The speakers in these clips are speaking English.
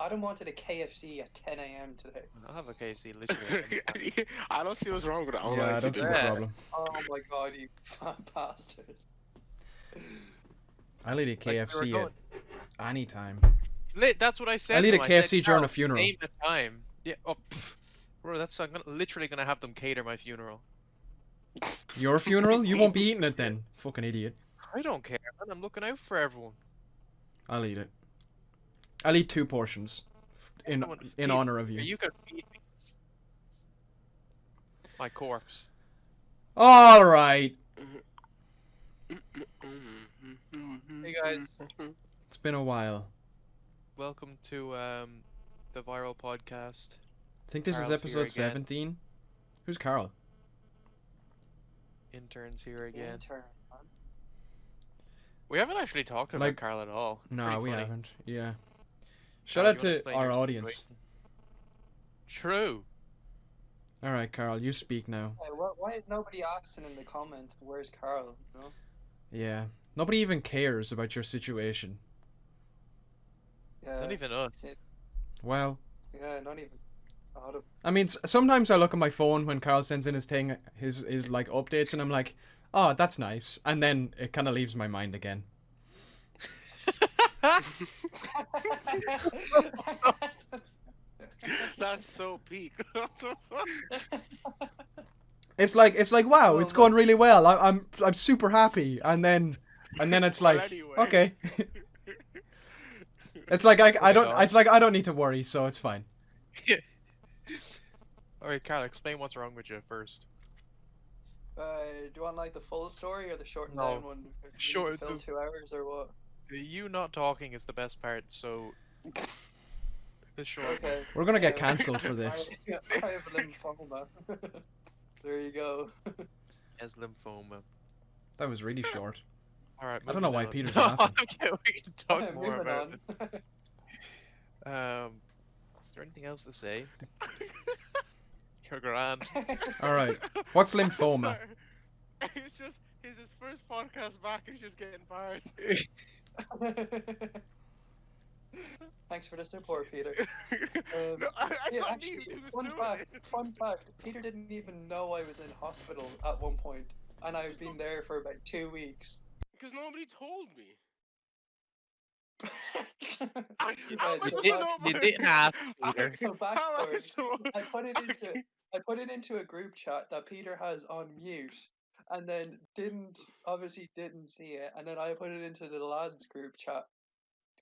Adam wanted a KFC at 10 a.m. today. I'll have a KFC literally. I don't see what's wrong with it. Yeah, I don't see the Yeah. problem. Oh my god, you fat bastard. I'll eat a Like, we were KFC going- at any time. That's what I said. I'll eat to a him. I said, KFC during a "Carl, funeral." Name the time. Yeah. Oh, bro, that's literally gonna have them cater my funeral. Your funeral? You won't be eating it then. Fucking idiot. I don't care, man. I'm looking out for everyone. I'll eat it. I'll eat 2 portions. In honor of you. You can feed me. My corpse. Alright. Hey guys, It's been a while. welcome to the viral podcast. I think this is Karl's here episode again. 17. Who's Karl? Interns here again. Intern. We haven't actually talked about Like- Karl at all. No, Pretty we funny. haven't. Yeah. Karl, Shout out you wanna to explain our your audience. situation? True. Alright, Karl, you speak now. Hey, why is nobody asking in the comments, where's Karl? You know? Yeah. Nobody even cares about your situation. Yeah, Not even us. that's it. Well, Yeah, not even Adam. I mean, sometimes I look at my phone when Karl sends in his thing, his like updates, and I'm like, oh, that's nice. And then it kind of leaves my mind again. That's so peak. It's like, wow, it's going really well. I'm super happy. And then it's Well, like, anyway. okay. It's like I don't need to worry, so it's fine. Alright, Karl, explain what's wrong with you first. Do you want like the full story or the shortened No. down one? Do you need to Short- fill 2 hours or what? You not talking is the best part, so the short. Okay. We're gonna get cancelled for this. I have lymphoma. There you go. As lymphoma. That was really short. Alright, I don't know why moving on. Peter's laughing. Okay, we can talk more Moving about on. it. Is there anything else to say? You're grand. Alright. What's lymphoma? Sorry. It's just his first podcast back and he's just getting fired. Thanks for the support, Peter. No, I Yeah, saw actually, me. He was fun doing fact, it. fun fact, Peter didn't even know I was in hospital at one point, and I've been there for about 2 weeks. Because nobody told me. You How guys, am I so You so back- you didn't ask, I- Peter. so How am I backstory, so? I put it into a group chat that Peter has on mute, and then obviously didn't see it, and then I put it into the lads group chat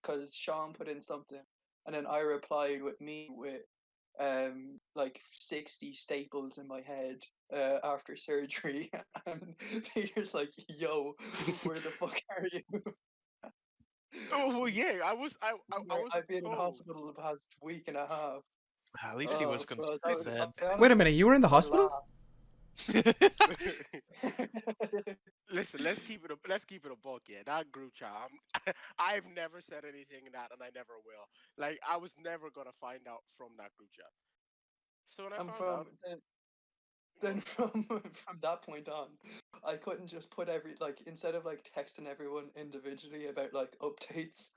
because Sean put in something, and then I replied with like 60 staples in my head after surgery, and Peter's like, "Yo, where the fuck are you?" Oh well, yeah. I was. I was. I've been in told. hospital the past week and a half. At least he was bro, concerned that was- then. I Wait a honestly minute, you were in the hospital? laughed. Listen, let's keep it a buck, yeah. That group chat, I've never said anything in that, and I never will. Like, I was never gonna find out from that group chat. So when I And found from out, then from that point on, I couldn't just put instead of like texting everyone individually about like updates,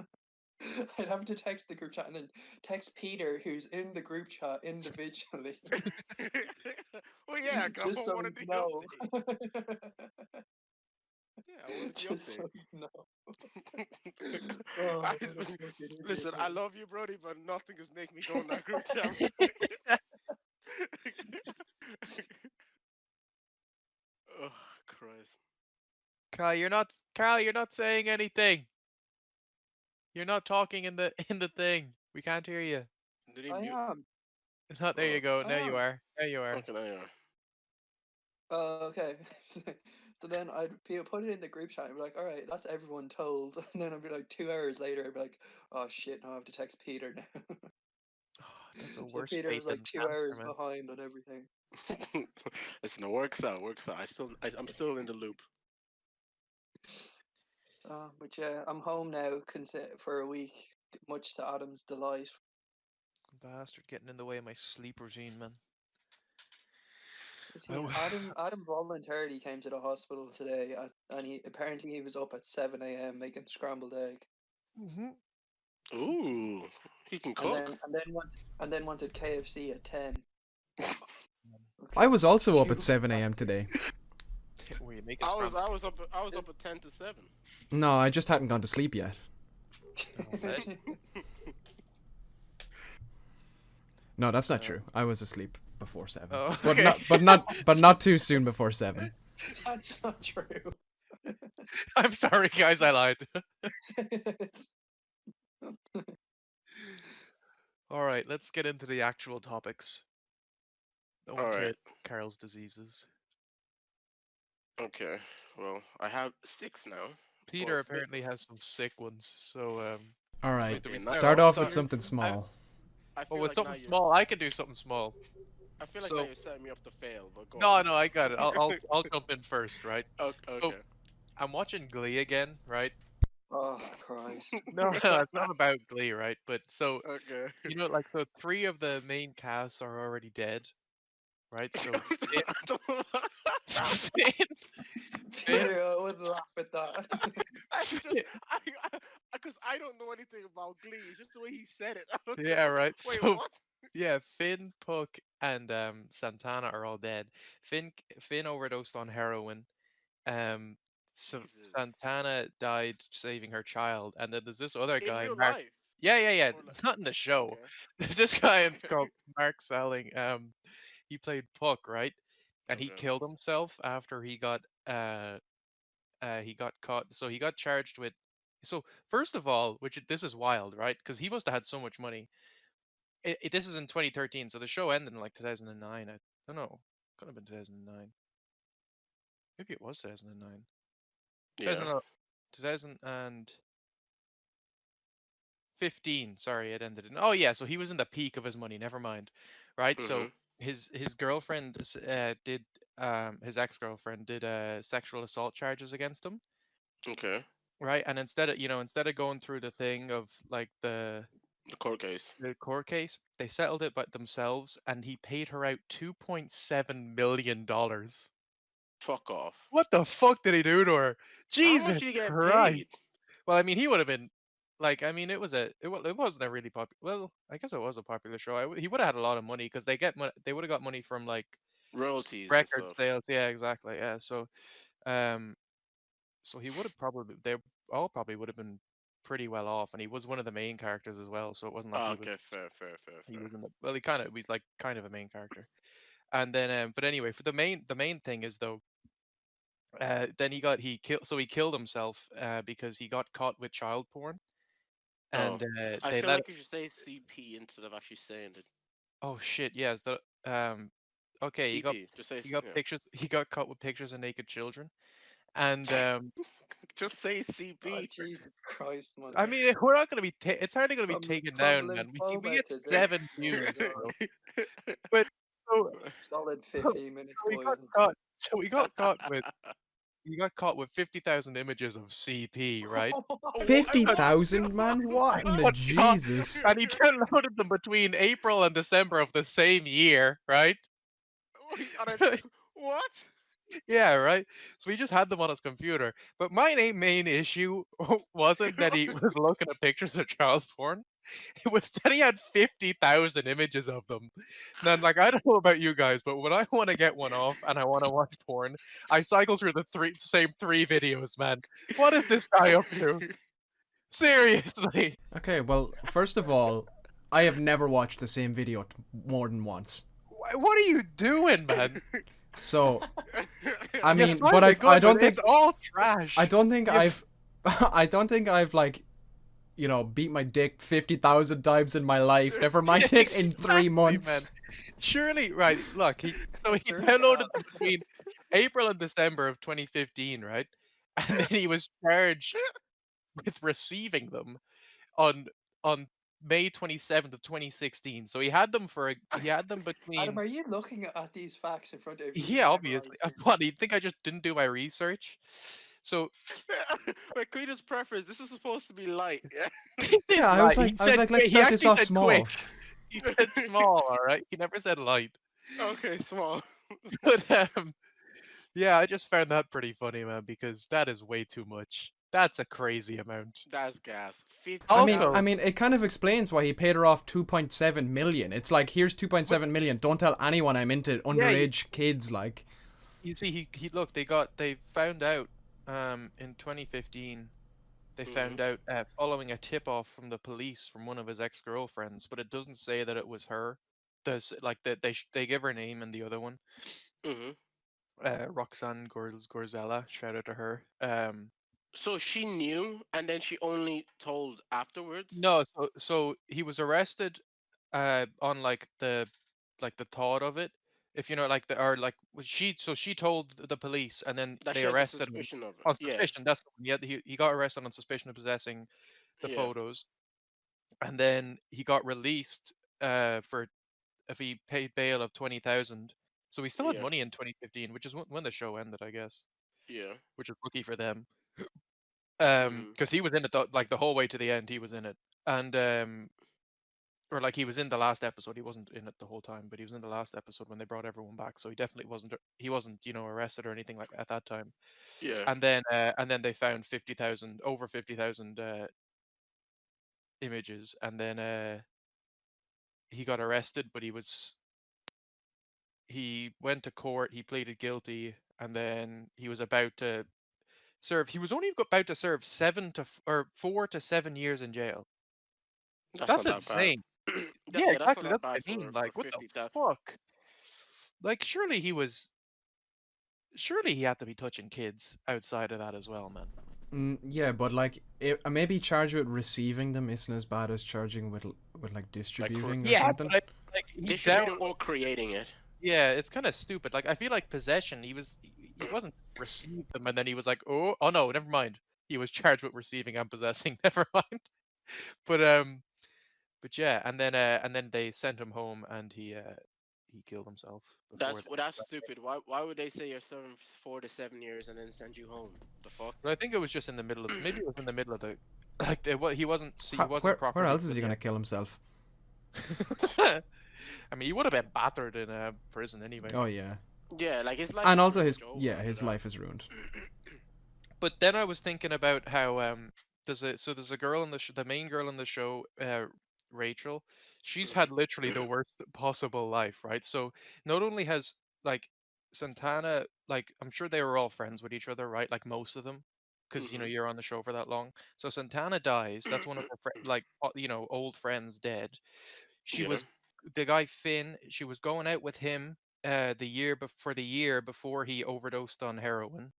I'd have to text the group chat and then text Peter, who's in the group chat individually, well, yeah, I just so wanted you the know. update. Yeah, I wanted the Just so update. you know. Oh, I what a just- fucking idiot, Listen, I man. love you, Brody, but nothing is making me go in that group chat. Oh, Christ. Carl, you're not saying anything. You're not talking in the thing. We can't hear you. Did he I mute? am. Not there you go. I Now you am. are. Now you are. Okay, now you are. Okay. So then I'd put it in the group chat and be like, all right, that's everyone told. And then I'd be like 2 hours later, I'd be like, oh shit, now I have to text Peter now. That's a So worse Peter fate was like than 2 cancer, hours man. behind on everything. Listen, it works out. I'm still in the loop. But yeah, I'm home now for a week, much to Adam's delight. Bastard getting in the way of my sleep regime, man. See, Adam voluntarily came to the hospital today, and he was up at 7 a.m. making scrambled egg. Mm-hmm. Ooh, he can and cook. then wanted KFC at 10. I was also up at Stupid 7 a.m. bastard. today. We make I us was from I was up at 10 to 7. No, I just hadn't gone to sleep yet. Okay. No, that's not true. I was asleep before 7. Oh, But okay. not too soon before 7. That's not true. I'm sorry, guys. I lied. All right, let's get into the actual topics. No one All cares right. about Carl's diseases. Okay. Well, I have 6 now. Peter But apparently has some sick ones, so All right. wait, do we Yeah, Start no, off so with something small. I oh, feel with like now something you're small, I can do something small. I feel like now So you're setting me up to fail. But go no, on. I got it. I'll jump in first, right? So Okay. I'm watching Glee again, right? Oh Christ. No, it's not about Glee, right? But so Okay. like so 3 of the main casts are already dead, right? So Finn, Finn, Peter, I would laugh at that. I just I because I don't know anything about Glee. It's just the way he said it. I was yeah, like, right. wait, So what? yeah, Finn, Puck, and Santana are all dead. Finn overdosed on heroin. Um, Jesus. Santana died saving her child, and then there's this other In guy, real Mark. life, Yeah. or like, Not in the show. okay, There's this guy okay, called Mark Selling. He played Puck, right? And he okay. killed himself after he got caught. So he got charged with. So first of all, this is wild, right? Because he must have had so much money. This is in 2013, so the show ended in like 2009. I don't know. Could have been 2009. Maybe it was 2009. Yeah. 2015. Sorry, it ended in. Oh yeah, so he was in the peak of his money. Never mind. Right. So Mhm. his girlfriend did his ex-girlfriend did sexual assault charges against him. Okay. Right. And instead of going through the thing of like The court case. the court case, they settled it by themselves, and he paid her out $2.7 million. Fuck off. What the fuck did he do to her? How much Jesus do you get Christ. paid? Well, I mean, he would have been like, I mean, it wasn't a really popular. Well, I guess it was a popular show. He would have had a lot of money because they would have got money from like Royalties and record stuff. sales. Yeah, exactly. Yeah, um, so he would have they all probably would have been pretty well off, and he was one of the main characters as well. So it wasn't like Oh, okay, fair. he was in the well, he was like kind of a main character. And then, but anyway, for the main thing is though. Then he killed himself because he got caught with child porn, Oh, and I they feel let like you should say CP instead of actually saying it. oh shit, yes, okay, CP. Just say he got yeah. pictures, he got caught with pictures of naked children. And Just say Oh CP. Jesus Christ, man. I mean, we're not gonna be it's hardly gonna be From taken down, man. We lymphoma get to this. 7 Oh my views, God. bro. But so Solid so 15 minutes, so he boys. got caught so he got caught with 50,000 images of CP, right? What? 50,000, man? What in the Oh God. Jesus? And he downloaded them between April and December of the same year, right? What? Yeah, right. So he just had them on his computer. But my main issue wasn't that he was looking at pictures of child porn. It was that he had 50,000 images of them. Then, like, I don't know about you guys, but when I want to get one off and I want to watch porn, I cycle through the same 3 videos, man. What is this guy up to? Seriously. Okay, well, first of all, I have never watched the same video more than once. What are you doing, man? So, I You mean, find but it good, I don't but think it's all trash. I don't think You- I've I don't think I've like beat my dick 50,000 times in my life. Never mind it in 3 Exactly, months. man. Surely, right? Look, he Sure you downloaded have. them between April and December of 2015, right? And then he was charged with receiving them on on May 27th of 2016. So he had them Adam, between. are you looking at these facts in front of you? Yeah, obviously. What, do you think I just didn't do my research? So Wait, can we just preface? This is supposed to be light. Yeah. this Yeah, light. I was like, let's He start this actually off said small. quick. He said small, all right. He never said light. Okay, small. But yeah, I just found that pretty funny, man, because that is way too much. That's a crazy amount. That's gas. 50 Also- I mean, it kind of explains why he paid her off 2.7 million. It's like, here's 2.7 million. Don't tell anyone I'm into underage kids. Like, You see, he look. They found out in 2015. They found out following a tip off from the police from one of his ex girlfriends, but it doesn't say that it was her. They give her name in the other one. Roxanne Gorzella. Shout out to her. So she knew, and then she only told afterwards. No, so he was arrested on the thought of it. If you know like the or like was she so she told the police and then That they she has a arrested him suspicion of it. on Yeah, suspicion. That's the one. He got arrested on suspicion of possessing the yeah, photos, and then he got released for if he paid bail of 20,000. So he still had yeah, money in 2015, which is when the show ended, I guess, yeah. which is lucky for them. Mm-hmm. Because he was in it the whole way to the end. He was in it, and or like he was in the last episode. He wasn't in it the whole time, but he was in the last episode when they brought everyone back. So he definitely wasn't. He wasn't, arrested or anything like at that time. Yeah. And then they found 50,000, over 50,000 images, and then he got arrested, but he went to court. He pleaded guilty, and then he was about to serve. He was only about to serve 4 to 7 years in jail. That's That's not that bad. insane. Yeah, Yeah, that's not exactly. that That's what bad I mean. for Like, what the 50,000. fuck? Like, surely he had to be touching kids outside of that as well, man. yeah, but like, maybe charge with receiving them isn't as bad as charging with like distributing or Yeah, something. but like he Distributing or creating it. Yeah, it's kind of stupid. Like, I feel like possession. He wasn't received them, and then he was like, oh no, never mind. He was charged with receiving and possessing. Never mind. But yeah, and then they sent him home, and he killed himself before. That's stupid. Why would they say you're serving 4 to 7 years and then send you home? The fuck? But I think it was just in the middle of. Maybe it was in the middle of the. Like he wasn't. He wasn't Where properly. else is he gonna kill himself? I mean, he would have been battered in a prison anyway. Oh yeah. Yeah, like his life. And also is his over after his that. life is ruined. But then I was thinking about how there's a girl in the main girl in the show, Rachel. She's had literally the worst possible life, right? So not only has like Santana, like I'm sure they were all friends with each other, right? Like most of them, because you're on the show for that long. So Santana dies. That's one of her old friends dead. She Yeah. was the guy Finn. She was going out with him the year before he overdosed on heroin,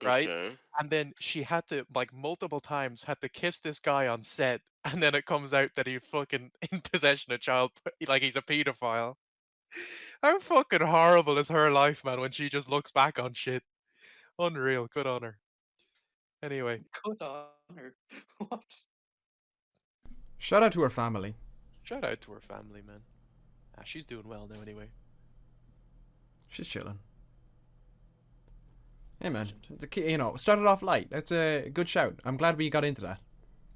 right? Okay. And then she had to like multiple times had to kiss this guy on set, and then it comes out that he's fucking in possession of child, like he's a pedophile. How fucking horrible is her life, man? When she just looks back on shit, unreal. Good on her. Anyway, Good on her. What? Shout out to her family. shout out to her family, man. She's doing well now, anyway. She's chilling. Hey man, started off light. That's a good shout. I'm glad we got into that.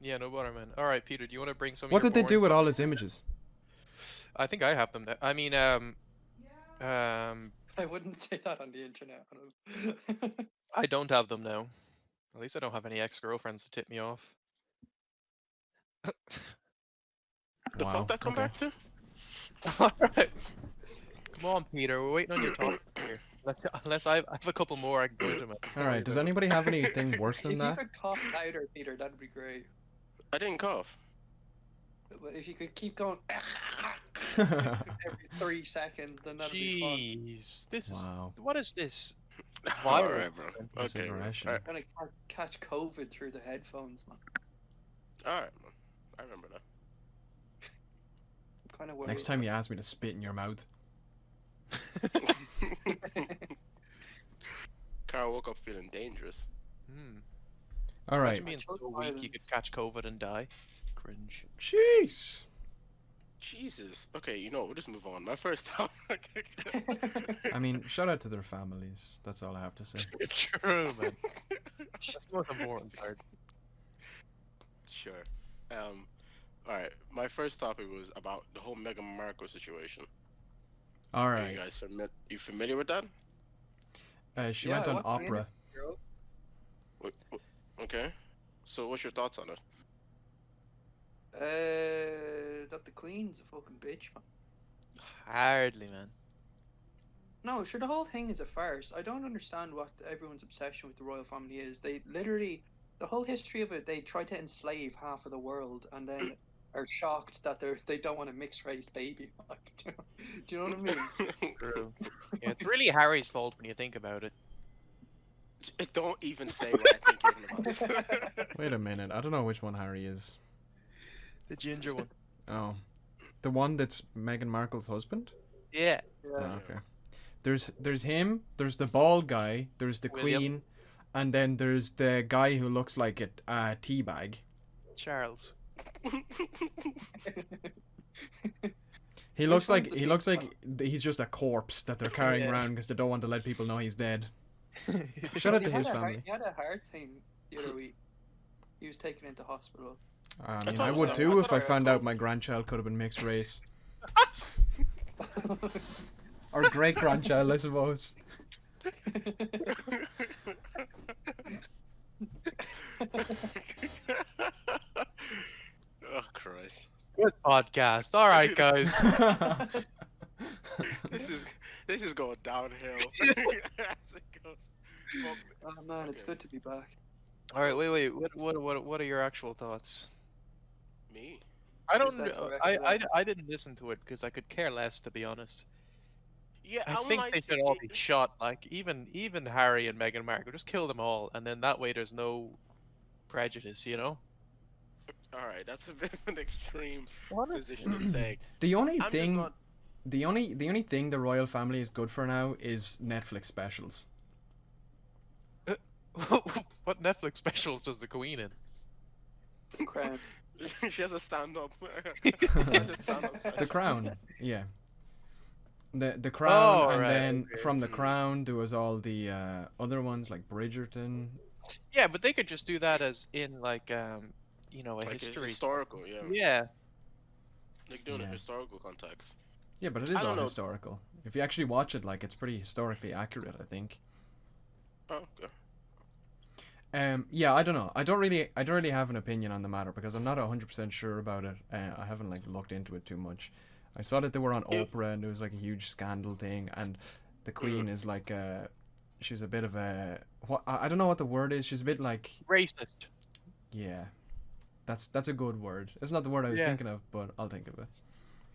Yeah, no bother, man. All right, Peter, do you want to bring some? What of your did they do boring with all topics? his images? I think I have them. I mean, I wouldn't say that on the internet. I don't have them now. At least I don't have any ex-girlfriends to tip me off. The Wow, fuck that come okay. back to? All right. Come on, Peter. We're waiting on your topic here. Unless I have a couple more, I can go into them. All right. Does anybody have anything worse If than you that? could cough louder, Peter, that'd be great. I didn't cough. But if you could keep going every 3 seconds, then that'd be fun. Jeez, this Wow. is what is this? Alright, bro. This Okay. aggression. Alright, I'm gonna catch COVID through the headphones, man. man. I remember that. I'm kind of worried. Next time you ask me to spit in your mouth. Karl woke up feeling dangerous. All right. Imagine being so weak you violence. could catch COVID and die. Cringe. Jeez. Jesus. Okay, we'll just move on. My first topic. I mean, shout out to their families. That's all I have to say. True, man. That's the most important part. Sure. Alright. My first topic was about the whole Meghan Markle situation. All Are right. you guys familiar with that? She Yeah, went I on watched the opera. Girl. What- what- Okay. So what's your thoughts on it? That the Queen's a fucking bitch, man. Hardly, man. No, sure, the whole thing is a farce. I don't understand what everyone's obsession with the royal family is. They literally, the whole history of it, they try to enslave half of the world and then are shocked that they don't want a mixed race baby. Like, do you know what I mean? True. Yeah, it's really Harry's fault when you think about it. Don't even say what I think even about this. Wait a minute. I don't know which one Harry is. The ginger one. Oh, the one that's Meghan Markle's husband. Yeah. Oh, Yeah. okay. There's him. There's the bald guy. There's the William. Queen, and then there's the guy who looks like a tea bag. Charles. He Which looks one's like the he big looks like one? he's just a corpse that they're carrying Yeah. around because they don't want to let people know he's dead. Shout Well, out to his family. He had a heart thing the other week. He was taken into hospital. I I mean, thought I it was would a- too I if thought I I found heard out my grandchild could have been mixed race. Or great grandchild, I suppose. Oh Christ! Good podcast. All right, guys. This is going downhill as it goes. Well, Oh man, it's Okay. good to be back. All right, wait. What are your actual thoughts? me. I Is don't. that correct, I Rob? I didn't listen to it because I could care less, to be honest. Yeah, I I won't think lie they to you, should all it- be it's- shot. Like even Harry and Meghan Markle, just kill them all, and then that way there's no prejudice, you know. All right, that's a bit of an extreme What position to take. The only I'm just thing, not. the only thing the royal family is good for now is Netflix specials. What Netflix specials does the Queen in? The Crown. She has a stand-up. The Crown, yeah. The Crown, Oh, and right, then okay. from the Crown there was all the other ones like Bridgerton. Yeah, but they could just do that as in like a Like a history. historical, yeah. Yeah. Like doing a Yeah. historical context. Yeah, but it is I don't all know. historical. If you actually watch it, like it's pretty historically accurate, I think. Oh, okay. Yeah, I don't know. I don't really have an opinion on the matter because I'm not 100% sure about it. I haven't like looked into it too much. I saw that they were on Yeah. Oprah and it was like a huge scandal thing, and the Queen is like she's a bit of a what I don't know what the word is. She's a bit like Racist. yeah. That's a good word. It's not the word I was Yeah. thinking of, but I'll think of it.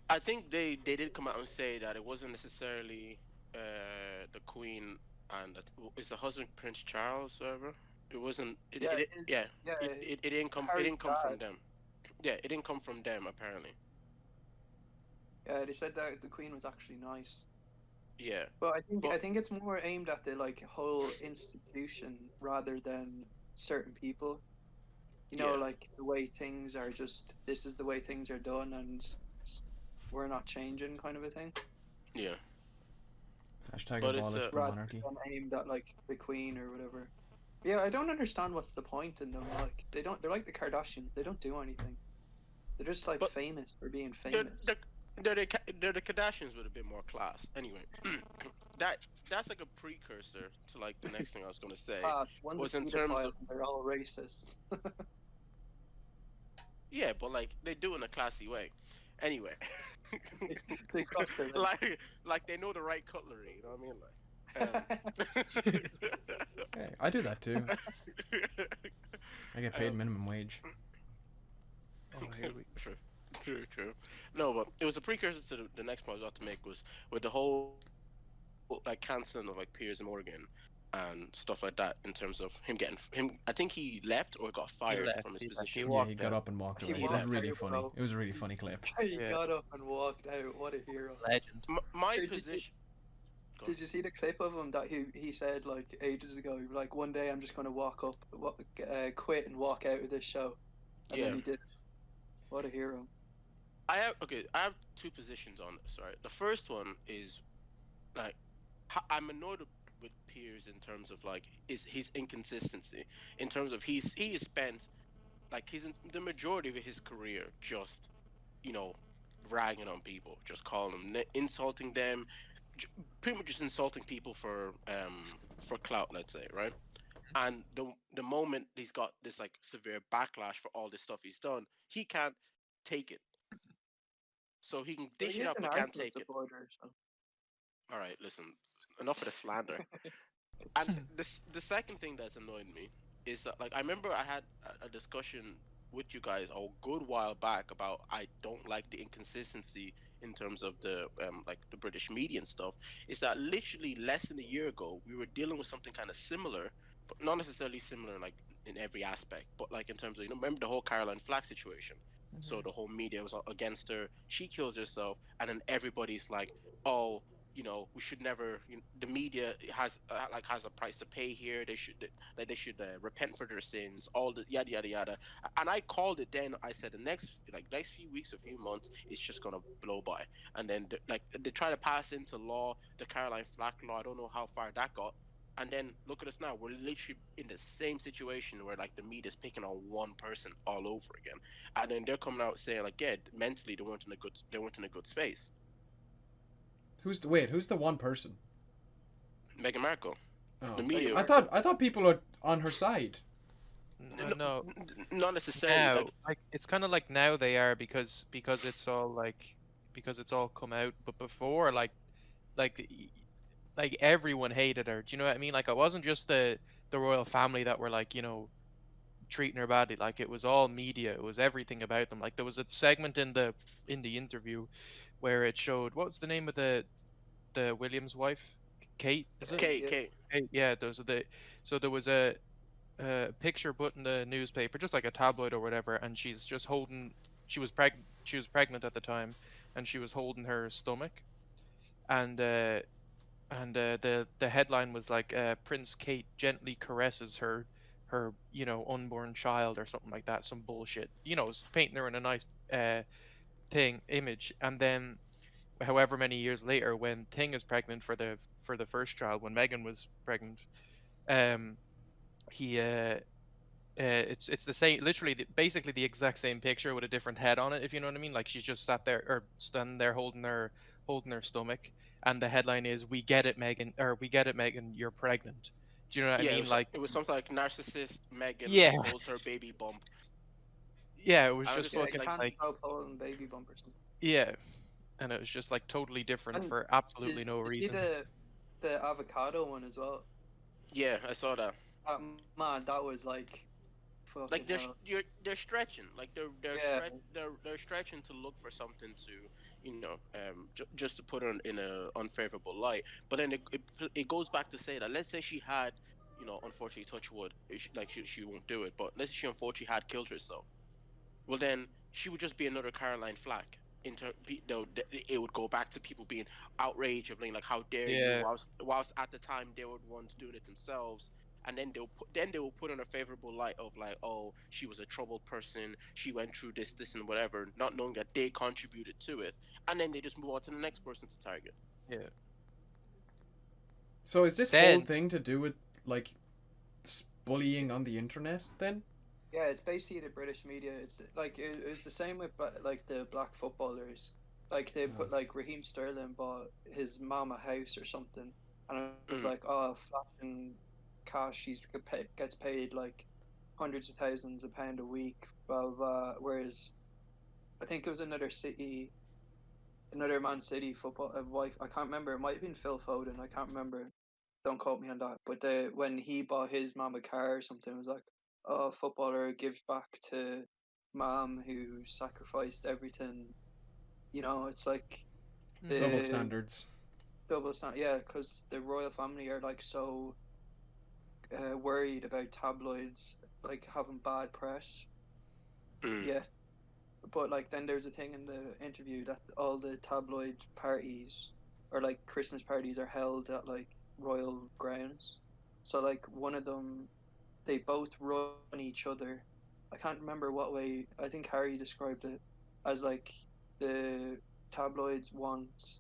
I think they did come out and say that it wasn't necessarily the Queen and is the husband Prince Charles, whatever. It wasn't. Yeah, It it's- yeah, it didn't come. It Harry's didn't come from dad. them. Yeah, it didn't come from them apparently. Yeah, they said that the Queen was actually nice. Yeah. But I But- think it's more aimed at the like whole institution rather than certain people. You know, Yeah. like the way things are just this is the way things are done and we're not changing kind of a thing. Yeah. Hashtag But it's, abolish the Rather monarchy. than aimed at like the Queen or whatever. Yeah, I don't understand what's the point in them. Like they're like the Kardashians. They don't do anything. They're just like But- famous for being They're, famous. they're the Kardashians with a bit more class. Anyway, that's like a precursor to like the next thing I was gonna say. One's was a in terms pedophile of- and they're all racist. Yeah, but like they do it in a classy way. Anyway, They cross their legs. like they know the right cutlery. You know what I mean? Like. Hey, I do that too. I get paid Um, minimum wage. Oh, here we True. No, but it was a precursor to the next point I was about to make was with the whole like cancelling of like Piers Morgan and stuff like that in terms of him getting him. I think he left or got fired left, from his he left, position. he Yeah, walked he got out. up and walked He away. It was walked really out, funny. bro. It was a really funny clip. He Yeah. got up and walked out. What a hero. Legend. My Sure, did you- position. Go Did you see the clip of him that he said like ages ago? Like one day I'm just gonna walk up, quit and walk out of this show, and Yeah. then he did. What a hero! I have two positions on this, right? The first one is like I'm annoyed with Piers in terms of like his inconsistency in terms of he has spent like the majority of his career just ragging on people, just calling them insulting them, pretty much just insulting people for clout, let's say, right? And the moment he's got this like severe backlash for all this stuff he's done, he can't take it. So he can But dish he it is out, an but can't Arsenal take it. supporter, so. All right, listen, enough of the slander. And the second thing that's annoyed me is that, like, I remember I had a discussion with you guys a good while back about I don't like the inconsistency in terms of the like the British media and stuff. Is that literally less than a year ago we were dealing with something kind of similar, but not necessarily similar like in every aspect, but like in terms of, remember the whole Caroline Flack situation. So the whole media was against her. She kills herself, and then everybody's like, "Oh, we should never. The media has a price to pay here. They should repent for their sins. All the yada yada yada." And I called it then. I said the next few weeks or few months, it's just gonna blow by. And then they try to pass into law the Caroline Flack law. I don't know how far that got. And then look at us now. We're literally in the same situation where like the media's picking on one person all over again, and then they're coming out saying like, yeah, mentally they weren't in a good space. Who's the one person? Meghan Markle, Oh, the Meghan media. Markle. I thought people are on her side. No, Not necessarily. now, Like, like it's kind of like now they are because it's all like because it's all come out. But before, like like everyone hated her. Do you know what I mean? Like it wasn't just the royal family that were like treating her badly. Like it was all media. It was everything about them. Like there was a segment in the interview where it showed what was the name of the Williams wife, Kate, is it? Kate, Yeah. Kate. Kate, yeah, those are the. So there was a picture put in the newspaper, just like a tabloid or whatever, and she's just holding. She was pregnant at the time, and she was holding her stomach, and the headline was like Prince Kate gently caresses her unborn child or something like that, some bullshit. Painting her in a nice image, and then however many years later, when Thing is pregnant for the first child, when Megan was pregnant, um, he it's the same, literally, basically the exact same picture with a different head on it, if you know what I mean. Like she's just sat there or standing there holding her stomach, and the headline is "We get it, Megan," or "We get it, Megan, you're pregnant." Do you know what I Yeah, mean? Like, it was something like narcissist Megan yeah, holds her baby bump. yeah, it was I just understand. Yeah, you fucking Like, can't like, stop holding baby bump or something. yeah, and it was just like totally different And for did absolutely no you see reason. the avocado one as well? yeah, I saw that. Man, that was like fucking Like hell. they're stretching. Like Yeah, they're stretching to look for something to just to put her in a unfavorable light. But then it goes back to say that, let's say she had, unfortunately, touch wood, she won't do it. But let's say she unfortunately had killed herself. Well, then she would just be another Caroline Flack. It would go back to people being outraged of being like, "How dare you?" Yeah, Whilst at the time they were the ones doing it themselves, and then they will put in a favorable light of like, "Oh, she was a troubled person. She went through this, and whatever," not knowing that they contributed to it, and then they just move on to the next person to target. yeah. So is this whole Then thing to do with like bullying on the internet then? yeah. It's basically the British media. It's like it was the same with like the black footballers. Like they Oh. put like Raheem Sterling bought his mom a house or something, and it was Mm. like, oh, flashing cash. Gets paid like hundreds of thousands of pound a week. Blah blah blah. Whereas I think it was another Man City football wife. I can't remember. It might have been Phil Foden. I can't remember. Don't quote me on that. But when he bought his mom a car or something, it was like, oh, a footballer gives back to mom who sacrificed everything. It's like Double the standards. double standard. Yeah, because the royal family are like so worried about tabloids like having bad press. Mm. Yeah, but like then there's a thing in the interview that all the tabloid parties or like Christmas parties are held at like royal grounds. So like one of them, they both run each other. I can't remember what way. I think Harry described it as like the tabloids want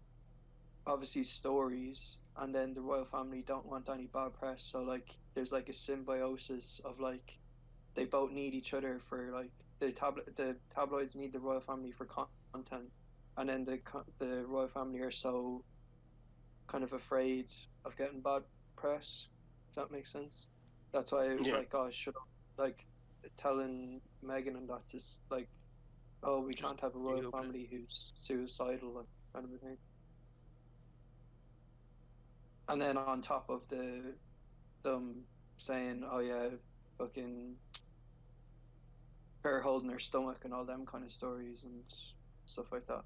obviously stories, and then the royal family don't want any bad press. So like there's like a symbiosis of like they both need each other for like the tabloids need the royal family for content, and then the royal family are so kind of afraid of getting bad press. If that makes sense. That's why I was Yeah. like, oh, should I, like, telling Megan and that just like, oh, we Just can't have a royal reopen it. family who's suicidal and kind of a thing. And then on top of them saying, oh yeah, fucking her holding her stomach and all them kind of stories and stuff like that.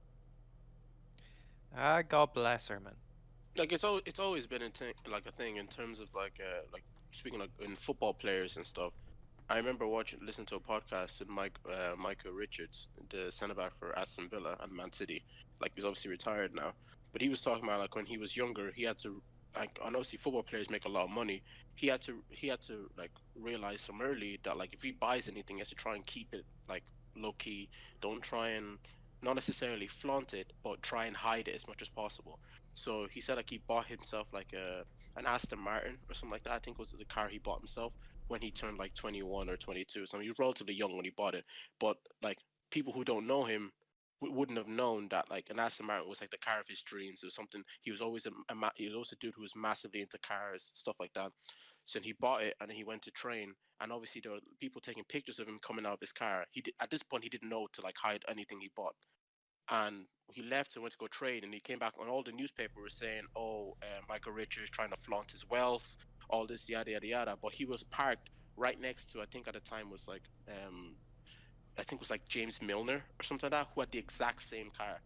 Ah, God bless her, man. Like it's always been like a thing in terms of like speaking like in football players and stuff. I remember listening to a podcast with Michael Richards, the centre back for Aston Villa and Man City. Like he's obviously retired now, but he was talking about like when he was younger, he had to like, and obviously football players make a lot of money. He had to like realize from early that like if he buys anything, he has to try and keep it like low key. Don't try and not necessarily flaunt it, but try and hide it as much as possible. So he said like he bought himself like an Aston Martin or something like that. I think it was the car he bought himself when he turned like 21 or 22. So he was relatively young when he bought it. But like people who don't know him wouldn't have known that like an Aston Martin was like the car of his dreams. It was something he was always he was always a dude who was massively into cars, stuff like that. So he bought it and he went to train. And obviously there were people taking pictures of him coming out of his car. At this point he didn't know to like hide anything he bought. And he left and went to go trade, and he came back, and all the newspaper was saying, "Oh, Michael Richards trying to flaunt his wealth, all this yada yada yada." But he was parked right next to, I think at the time was like, I think it was like James Milner or something like that, who had the exact same car.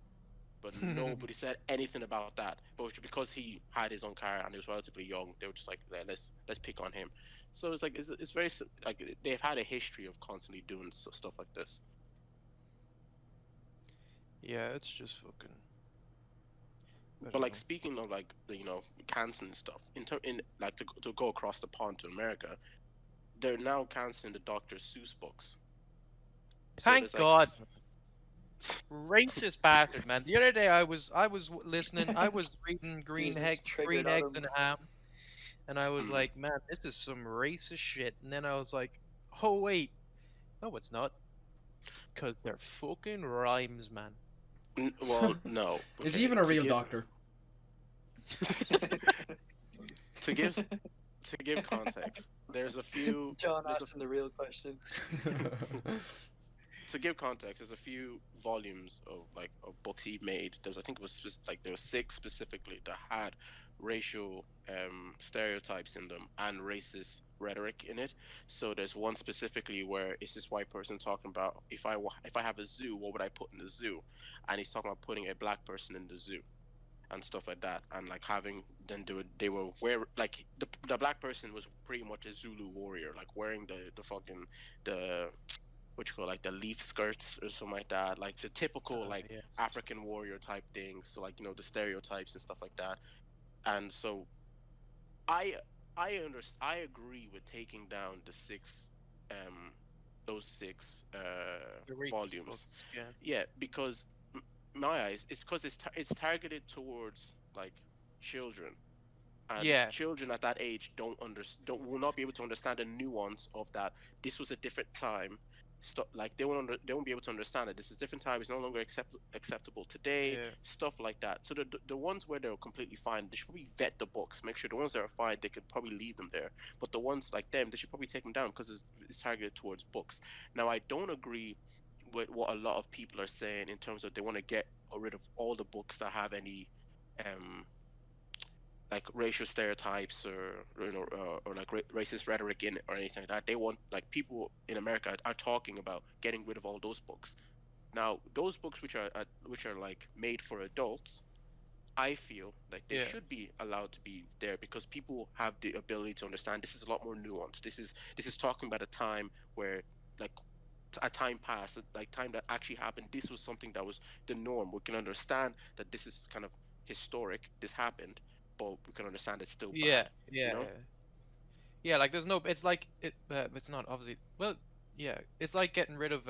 But nobody said anything about that. But because he had his own car and he was relatively young, they were just like, let's pick on him." So it's like it's very like they've had a history of constantly doing stuff like this. Yeah, it's just fucking. I But don't like know. speaking of like cancer and stuff, in like to go across the pond to America, they're now canceling the Dr. Seuss books. So Thank there's like God. Racist bastard, man. The other day listening. I was reading Jesus Green triggered Eggs Adam. and Ham, and I was mm, like, man, this is some racist shit. And then I was like, oh wait, no, it's not, cause they're fucking rhymes, man. well, no. Is he Okay, even a real doctor? to give to give context, there's a few John there's a asking the real question. to give context, there's a few volumes of books he made. There's I think it was like there were six specifically that had racial stereotypes in them and racist rhetoric in it. So there's one specifically where it's this white person talking about if I have a zoo, what would I put in the zoo? And he's talking about putting a black person in the zoo and stuff like that, and like having then they were wear like the black person was pretty much a Zulu warrior, like wearing the fucking the what you call like the leaf skirts or something like that, like the typical like Yes. African warrior type things. So like the stereotypes and stuff like that. And so I I agree with taking down the six those six The racist books, volumes. yeah. Yeah, because my eyes, it's because it's targeted towards like children, and Yeah, children at that age don't will not be able to understand the nuance of that. This was a different time. Like they won't be able to understand it. This is a different time. It's no longer acceptable today. yeah, Stuff like that. So the ones where they're completely fine, they should probably vet the books, make sure the ones that are fine, they could probably leave them there. But the ones like them, they should probably take them down because it's targeted towards books. Now I don't agree with what a lot of people are saying in terms of they want to get rid of all the books that have any um like racial stereotypes or or like racist rhetoric in it or anything like that. They want like people in America are talking about getting rid of all those books. Now, those books which are like made for adults, I feel like they yeah, should be allowed to be there because people have the ability to understand. This is a lot more nuanced. This is talking about a time where like a time passed, like time that actually happened. This was something that was the norm. We can understand that this is kind of historic. This happened, but we can understand it's still yeah, bad. You yeah, know? yeah. Like there's no. It's like it's not obviously. Well, yeah. It's like getting rid of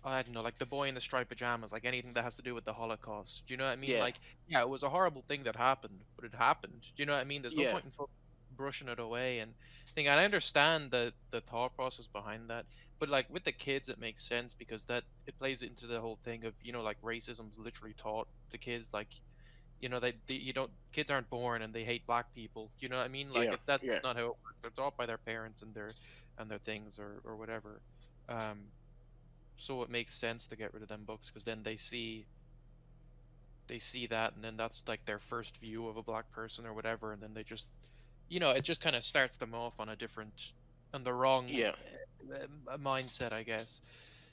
I don't know, like the boy in the striped pajamas, like anything that has to do with the Holocaust. Do you know what I mean? Yeah, Like, yeah, it was a horrible thing that happened, but it happened. Do you know what I mean? There's no yeah, point in brushing it away and thing. And I understand the thought process behind that, but like with the kids, it makes sense because that it plays into the whole thing of like racism's literally taught to kids. Like You know, you don't kids aren't born and they hate black people. You know what I mean? Like Yeah, that's yeah, not how it works. They're taught by their parents and their things or whatever. Um, so it makes sense to get rid of them books because then they see that and then that's like their first view of a black person or whatever, and then they just it just kind of starts them off on a different on the wrong yeah. mindset, I guess.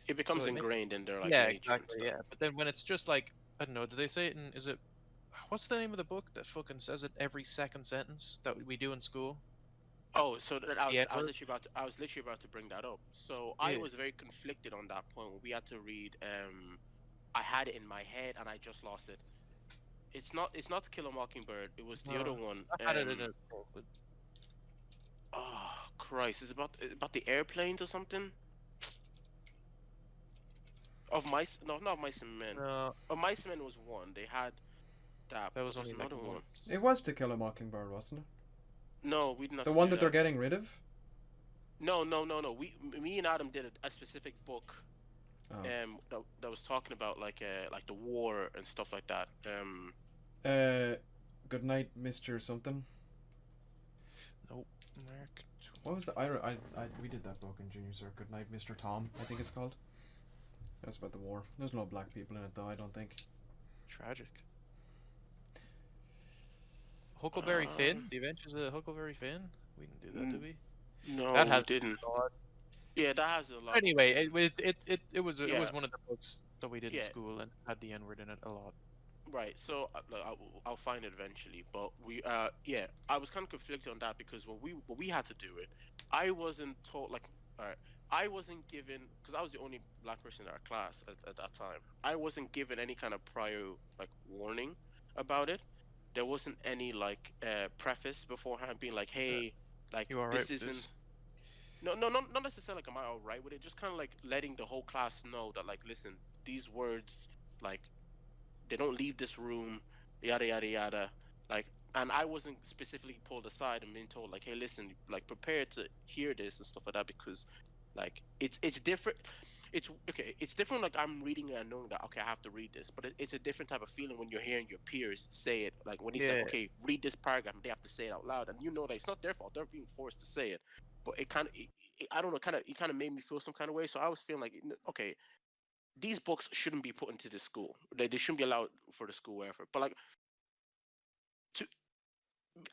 It So becomes it makes ingrained in their like yeah, nature and exactly, stuff. yeah. But then when it's just like I don't know, do they say it in is it what's the name of the book that fucking says it every second sentence that we do in school? Oh, so The N word? I was literally about to bring that up. So I Yeah. was very conflicted on that point when we had to read. I had it in my head and I just lost it. It's not To Kill a Mockingbird. It was the other No, one. I had it in a book, but Oh Christ! It's about the airplanes or something. Of mice? No, not Mice and Men. no, Of Mice and Men was one. They had that, that but was there's only like another one. one. It was To Kill a Mockingbird, wasn't it? No, we didn't have The to one do that they're that. getting rid of. No, no, no, no. Me and Adam did a specific book Oh. that was talking about like the war and stuff like that. Good night, Mr. Something. Nope. Mark. What was the we did that book in junior sir. Good night, Mr. Tom. I think it's called. That's about the war. There's no black people in it though. I don't think. Tragic. Huckleberry Finn? Um, The Adventures of Huckleberry Finn? We didn't do that, did we? no, That we has didn't. a lot. Yeah, that has a lot, but we Anyway, didn't. it Yeah, was one of the books that we did in yeah, school and had the N word in it a lot. right. So I'll find it eventually. But yeah, I was kind of conflicted on that because when we had to do it, I wasn't told like, all right, I wasn't given because I was the only black person in our class at that time. I wasn't given any kind of prior like warning about it. There wasn't any like preface beforehand being like, hey, like You alright this with this? isn't. No, not necessarily like am I all right with it. Just kind of like letting the whole class know that like, listen, these words like they don't leave this room, yada yada yada. Like, and I wasn't specifically pulled aside and being told like, hey, listen, like prepare to hear this and stuff like that because, like, it's different. It's okay. It's different. Like I'm reading it and knowing that okay, I have to read this, but it's a different type of feeling when you're hearing your peers say it. Like when he's like, Yeah. okay, read this paragraph, and they have to say it out loud, and you know that it's not their fault; they're being forced to say it. But it kind of, I don't know, it kind of made me feel some kind of way. So I was feeling like, okay, these books shouldn't be put into the school. They shouldn't be allowed for the school effort. But like to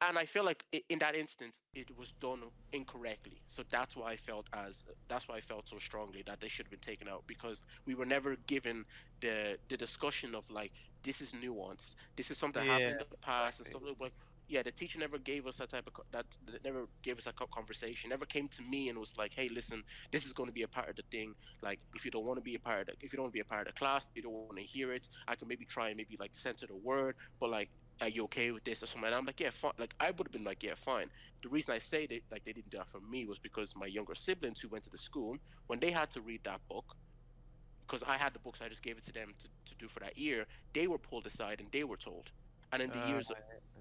and I feel like in that instance it was done incorrectly. So that's why I felt so strongly that they should have been taken out because we were never given the discussion of like this is nuanced. This is something that Yeah. happened in the past and Exactly. stuff like yeah, the teacher never gave us that type of that never gave us that conversation. Never came to me and was like, "Hey, listen, this is going to be a part of the thing. Like, if you don't want to be a part of if you don't want to be a part of the class, you don't want to hear it. I can maybe try and maybe like censor the word, but like are you okay with this or something?" And I'm like, yeah, fine. Like I would have been like, yeah, fine. The reason I say that like they didn't do that for me was because my younger siblings who went to the school, when they had to read that book, because I had the books, I just gave it to them to do for that year. They were pulled aside and they were told. And in the Uh, years,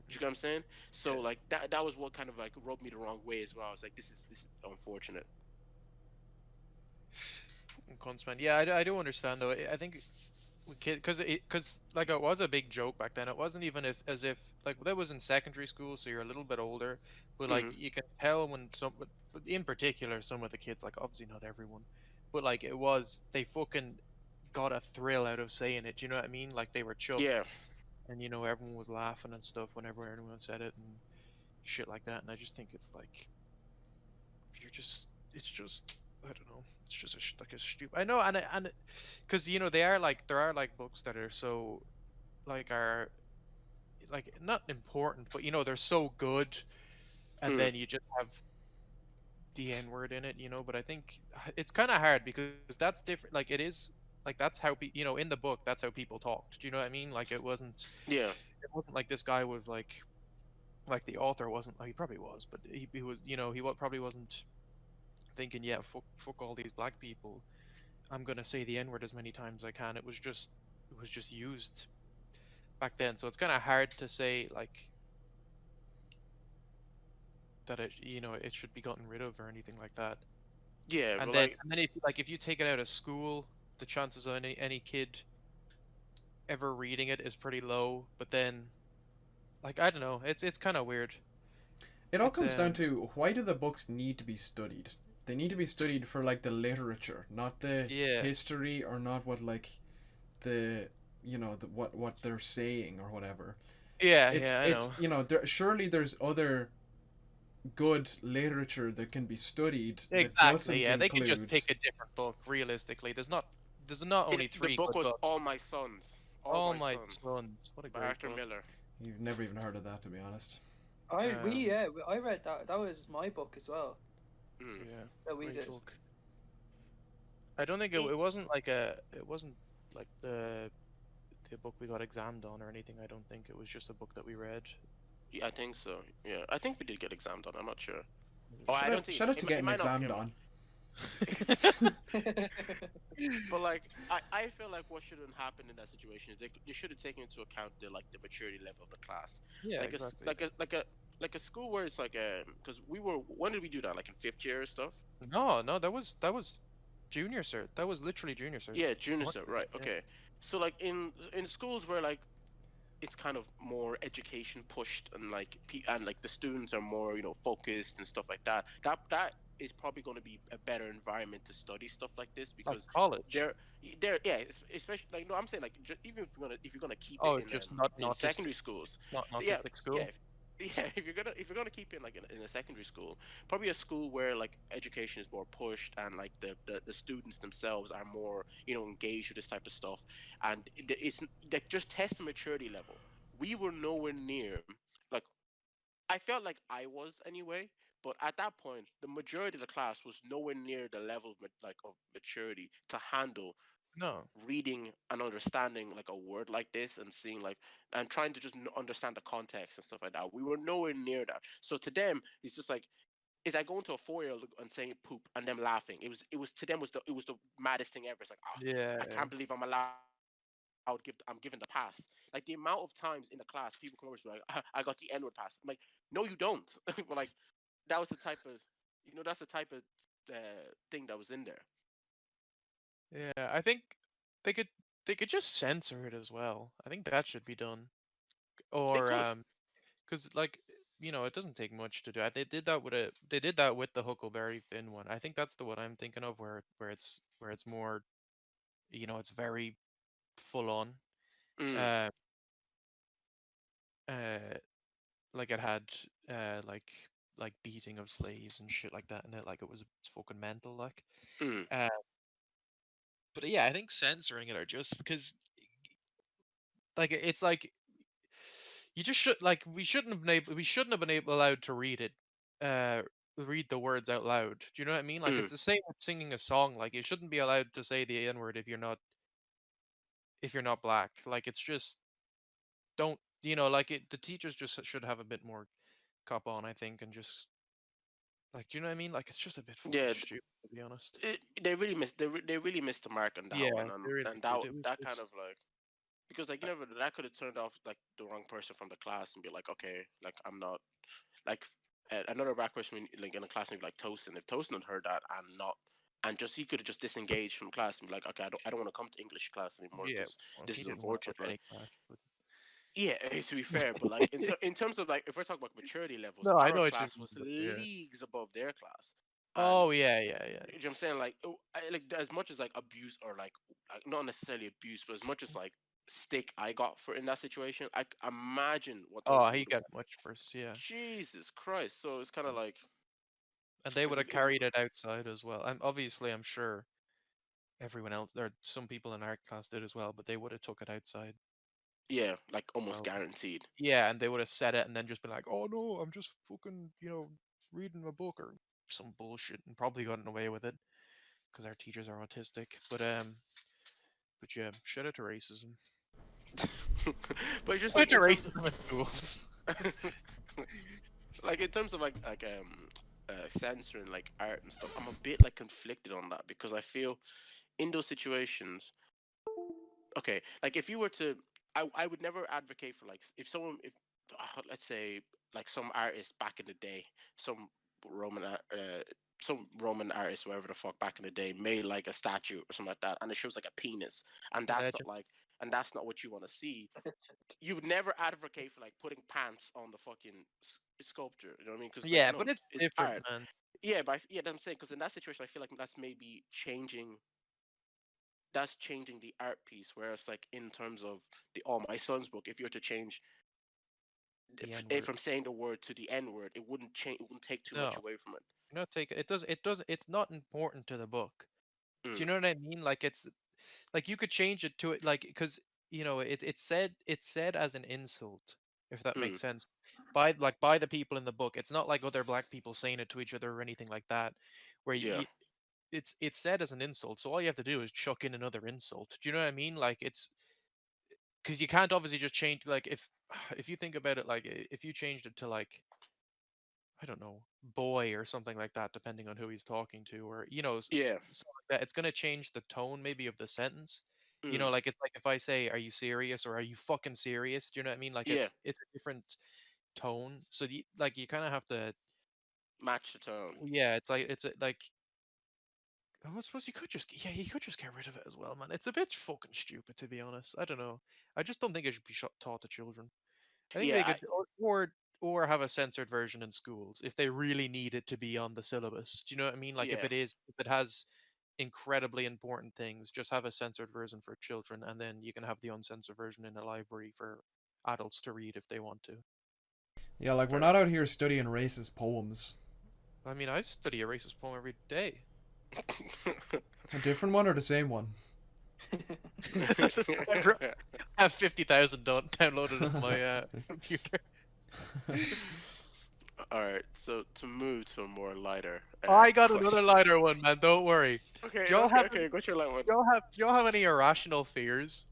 you get what I'm saying? So yeah. like that was what kind of like rubbed me the wrong way as well. I was like, this is unfortunate. Cunts, man. Yeah, I do understand though. I think we because like it was a big joke back then. It wasn't even if as if like that was in secondary school, so you're a little bit older, but like Hmm. you can tell when but in particular, some of the kids, like obviously not everyone, but like it was they fucking got a thrill out of saying it. Do you know what I mean? Like they were chuffed, Yeah, and everyone was laughing and stuff whenever anyone said it and shit like that. And I just think it's like it's just I don't know. It's just like a stupid. I know, and because they are like there are like books that are so like are like not important, but they're so good, and mm, then you just have the N word in it, But I think it's kind of hard because that's different. Like it is like that's how in the book that's how people talked. Do you know what I mean? Like yeah, it wasn't like this guy was like the author wasn't like he probably was, but he was probably wasn't thinking yeah fuck all these black people. I'm gonna say the N word as many times as I can. It was just used back then, so it's kind of hard to say like that it should be gotten rid of or anything like that. yeah. And But then like, and then if you take it out of school, the chances of any kid ever reading it is pretty low. But then Like I don't know. It's kind of weird. It all It's comes down to, why do the books need to be studied? They need to be studied for like the literature, not the yeah, history, or not what like the what they're saying or whatever. yeah. I It's know. surely there's other good literature that can be studied that Exactly. doesn't Yeah, they can just include. pick a different book. Realistically, there's not only The three book good was All books. My Sons. All Oh My my Sons sons, what a by great Arthur book. Miller. You've never even heard of that, to be honest. Um, I read that. That was my book as well Mm. yeah, that we great did. book. I don't think It, it wasn't like it wasn't like the book we got examined on or anything. I don't think it was just a book that we read. yeah, I think so. Yeah, I think we did get examined on. I'm not sure. It Oh, was I Shout don't out, think shout out to it getting might not examined become. on. But like, I feel like what shouldn't happen in that situation is they should have taken into account the maturity level of the class. Yeah, Like a exactly. like a school where it's like because we were when did we do that, like in fifth year or stuff? No, no, that was junior cert. That was literally junior cert. Yeah, junior cert, 100%. right? Yeah. Okay. So like in schools where like it's kind of more education pushed and like and like the students are more focused and stuff like that. That is probably going to be a better environment to study stuff like this Like because college. they're yeah, especially like no, I'm saying like even if you're gonna keep it Oh, just in not just secondary schools. not Yeah, Catholic yeah. school. Yeah, if you're gonna keep it like in a secondary school, probably a school where like education is more pushed and like the students themselves are more engaged with this type of stuff, and it's like just test the maturity level. We were nowhere near, like, I felt like I was anyway, but at that point the majority of the class was nowhere near the level of of maturity to handle No. reading and understanding like a word like this and seeing like and trying to just understand the context and stuff like that. We were nowhere near that. So to them, it's just like it's like going to a 4-year-old and saying poop and them laughing. It was to them it was the maddest thing ever. It's like, oh, I Yeah. can't believe I'm given the pass. Like the amount of times in the class people come over to be like, I got the N-word pass. I'm like, no, you don't. But like that was the type of that's the type of thing that was in there. Yeah, I think they could they could just censor it as well. I think that should be done. They Or could. because like it doesn't take much to do that. They did that with the Huckleberry Finn one. I think that's the one I'm thinking of where it's more it's very full on. Mm, Uh uh like it had like beating of slaves and shit like that in it. Like it was fucking mental. Like mm. uh but yeah, I think censoring it or just because like it's like you just should like we shouldn't have been able allowed to read it uh read the words out loud. Do you know what I mean? Like Mm. it's the same with singing a song. Like you shouldn't be allowed to say the N word if you're not black. Like it's just don't like the teachers just should have a bit more cop on, I think, and just like do you know what I mean? Like it's just a bit fucking Yeah, stupid to be honest. they really missed they really missed the mark on that Yeah, one, they really and did. It was that kind just of like because like you never that could have turned off like the wrong person from the class and be like, okay, like I'm not like another black person like in a class maybe like Tosin. If Tosin had heard that and not and just he could have just disengaged from class and be like, okay, I don't want to come to English class anymore yeah. because Well, this he is didn't want to go unfortunate. to Like any class, but yeah, to be fair, but like in terms of like if we're talking about maturity levels, no, I our know what you class mean, was but yeah. leagues above their class, and Oh yeah, yeah, yeah. you know what I'm saying? Like, like as much as like abuse or like not necessarily abuse, but as much as like stick I got for in that situation, I imagine what Oh, Tosin he would have. got much worse, yeah. Jesus Christ! So it's kind of like And they would have it was carried it outside as well. And obviously, I'm sure everyone else, there some people in our class did as well, but they would have took it outside yeah, like as almost well. guaranteed. Yeah, and they would have said it and then just been like, "Oh no, I'm just fucking, reading a book or some bullshit," and probably gotten away with it because our teachers are autistic. But yeah, shout out to racism. But it's just Shout out like to in terms racism in schools. of like in terms of censoring like art and stuff, I'm a bit like conflicted on that because I feel in those situations okay, like if you were to, I would never advocate for like if someone if let's say like some artist back in the day, some Roman some Roman artist, whatever the fuck back in the day, made like a statue or something like that, and it shows like a penis, and A that's not legend. like and that's not what you want to see, you would never advocate for like putting pants on the fucking sculpture. You know what I mean? Because like Yeah, no, but it's it's different, art. man. Yeah, but yeah, that's what I'm saying. Because in that situation, I feel like that's maybe changing. That's changing the art piece. Whereas like in terms of the All My Sons book, if you were to change The N if word. from saying the word to the N word, it wouldn't change. It wouldn't take too much No, away from it. you're not taking it. Does it does it's not important to the book. Do you Mm, know what I mean? Like it's like you could change it to it like because it's said as an insult, if that mm, makes sense, by the people in the book. It's not like other black people saying it to each other or anything like that, where yeah, it's said as an insult. So all you have to do is chuck in another insult. Do you know what I mean? Like it's because you can't obviously just change like if you think about it like if you changed it to like I don't know, boy or something like that, depending on who he's talking to, or yeah, something like that. It's gonna change the tone maybe of the sentence. mm, Like it's like if I say, "Are you serious?" or "Are you fucking serious?" Do you know what I mean? Like yeah. it's a different tone. So like you kind of have to, Match the tone. yeah. It's like like I suppose he could just get rid of it as well, man. It's a bit fucking stupid to be honest. I don't know. I just don't think it should be taught to children. I think Yeah, they could, or have a censored version in schools if they really need it to be on the syllabus. Do you know what I mean? Like yeah. if it has incredibly important things, just have a censored version for children, and then you can have the uncensored version in a library for adults to read if they want to. Yeah, like we're Fair. not out here studying racist poems. I mean, I study a racist poem every day. A different one or the same one? I have 50,000 downloaded on my computer. All right, so to move to a more lighter. I got another question. lighter one, man. Don't worry. Okay, Do y'all okay, have okay. What's your light one? do y'all have any irrational fears?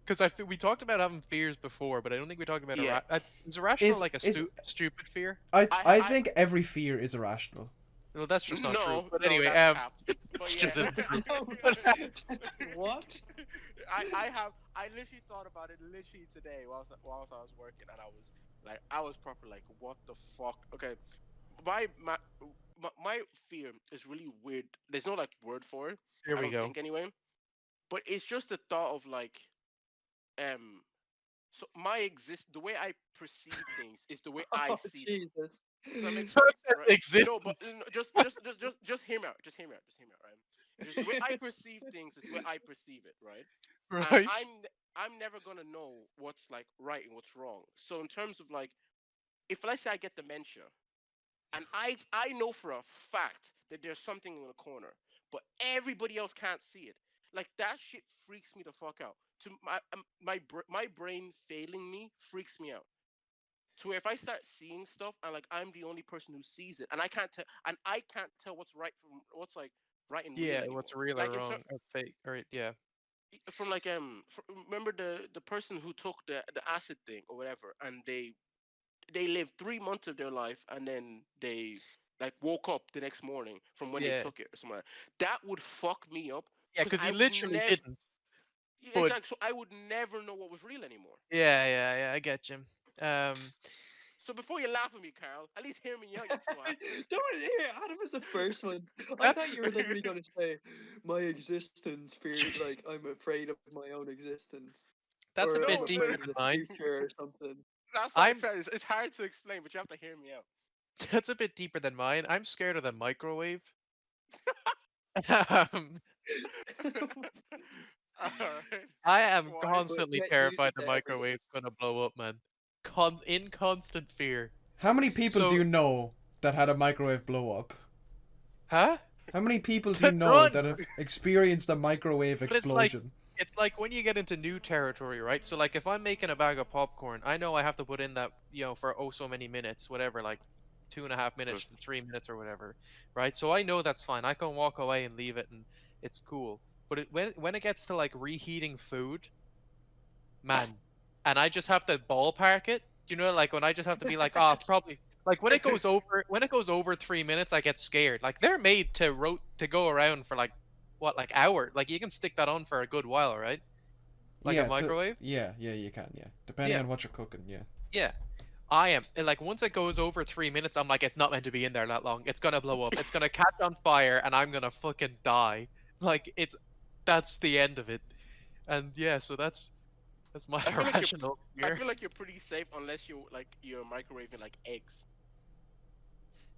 Because I think we talked about having fears before, but I don't think we talked about Yeah. is irrational Is like a is stupid fear? I think every fear is irrational. Well, that's just not true. No, But no, anyway, that's cap. it's But just yeah. isn't true. What? I literally thought about it literally today whilst I was working, and I was proper like, what the fuck? Okay, my fear is really weird. There's no like word for it. Here I we don't go. think anyway. But it's just the thought of like, so the way I perceive things is the way I Oh, see them. Jesus. Does that make sense? Right? No, but Existence, just hear me out. Just hear me out. Just hear me out. Right? It's just the way I perceive things is the way I perceive it. Right? And right? I'm never gonna know what's like right and what's wrong. So in terms of like, if let's say I get dementia, and I know for a fact that there's something in the corner, but everybody else can't see it. Like that shit freaks me the fuck out. To my brain failing me freaks me out. To where if I start seeing stuff and like I'm the only person who sees it, and I can't tell what's right from what's like right and real Yeah, anymore. what's real or Like wrong or fake? Or yeah, from like remember the person who took the acid thing or whatever, and they lived 3 months of their life, and then they like woke up the next morning from when they yeah, took it or something. That would fuck me up yeah. because Because I he would literally never. didn't. But Exactly. So I would never know what was real anymore. yeah, I get you. Um, So before you laugh at me, Carl, at least hear me out, you twat. Don't hear. Adam was the first one. I that's thought you were literally going to say, "My existence fear, like I'm afraid of my own existence," that's a or bit "I'm No, deeper afraid no, of than the mine. future" or something. that's why I'm it's hard to explain, but you have to hear me out. that's a bit deeper than mine. I'm scared of the microwave. Um, Alright. I am Why? But constantly yet use terrified it the to everything. microwave's gonna blow up, man. In constant fear. How many people do So, you know that had a microwave blow up? huh? How many people do you know None. that have experienced a microwave But explosion? it's like when you get into new territory, right? So like if I'm making a bag of popcorn, I know I have to put in that, for oh so many minutes, whatever, like 2.5 minutes to 3 minutes or whatever, right? So I know that's fine. I can walk away and leave it, and it's cool. But when it gets to like reheating food, man, and I just have to ballpark it. Do you know, like when I just have to be like, oh, probably like when it goes over 3 minutes, I get scared. Like they're made to go around for like what, like hour. Like you can stick that on for a good while, right? Like a microwave. Yeah, you can, yeah. Depending Yeah, on what you're cooking, yeah. yeah. I am and, like once it goes over 3 minutes, I'm like, it's not meant to be in there that long. It's gonna blow up. It's gonna catch on fire, and I'm gonna fucking die. Like that's the end of it. And yeah, so that's my I feel like irrational I fear. feel like you're pretty safe unless you're microwaving like eggs.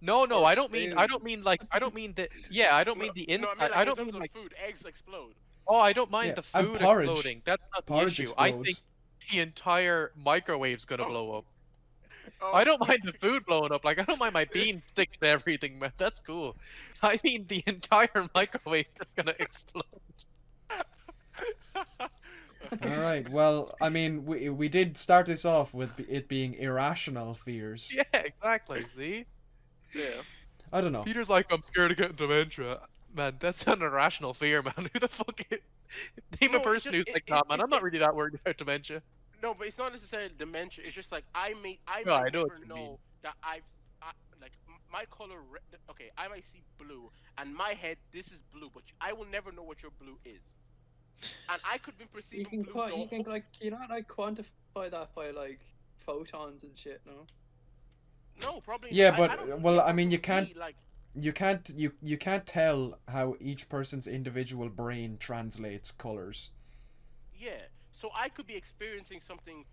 No, no, Or I spoons. don't mean like I don't mean the yeah, I don't No, mean the no, I inside. mean like I in don't terms mean of like food, eggs explode. oh, I don't mind Yeah, the and food porridge. exploding. That's not the Porridge issue. I think explodes. the entire microwave's gonna Oh, blow up. I oh. don't mind the food blowing up. Like I don't mind my beans sticking to everything, man. That's cool. I mean the entire microwave is gonna explode. All right. Well, I mean, we did start this off with it being irrational fears. Yeah, exactly. See, Yeah. I don't know. Peter's like, I'm scared of getting dementia. Man, that's an irrational fear, man. Who the fuck is... Name a No, it's person just who's like, nah, man, I'm not really that worried about dementia. no, but it's not necessarily dementia. It's just like I No, I might know what never you know mean. that like my color. Okay, I might see blue, and my head this is blue, but I will never know what your blue is. And I could be You perceiving can blue. you can like like quantify that by like photons and shit, no? No, probably. Yeah, I don't but know well, yet I what mean, it you would can't be, like. you can't tell how each person's individual brain translates colors. Yeah, so I could be experiencing something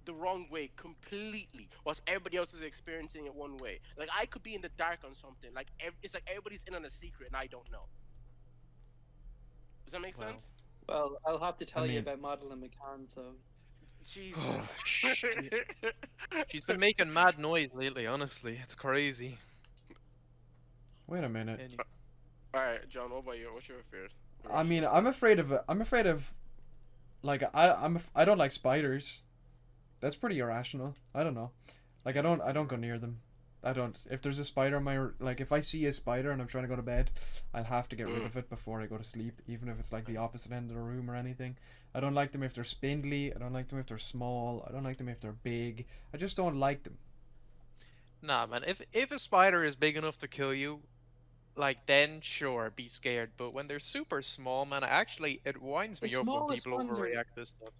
the wrong way completely, whilst everybody else is experiencing it one way. Like I could be in the dark on something. Like it's like everybody's in on a secret and I don't know. Does that make Wow. sense? Well, I'll have to tell you mean- about Madeline McCann, so Jesus. Shit. She's been making mad noise lately, honestly. It's crazy. Wait a minute. And All right, John. What about you? What's your fear? I mean, I'm afraid of like I don't like spiders. That's pretty irrational. I don't know. Like I don't go near them. I don't. If there's a spider in my like, if I see a spider and I'm trying to go to bed, I'll have to get rid of it before I go to sleep, even if it's like the opposite end of the room or anything. I don't like them if they're spindly. I don't like them if they're small. I don't like them if they're big. I just don't like them. Nah, man. If a spider is big enough to kill you, like then sure, be scared. But when they're super small, man, it winds the me up when smallest people ones are overreact to stuff.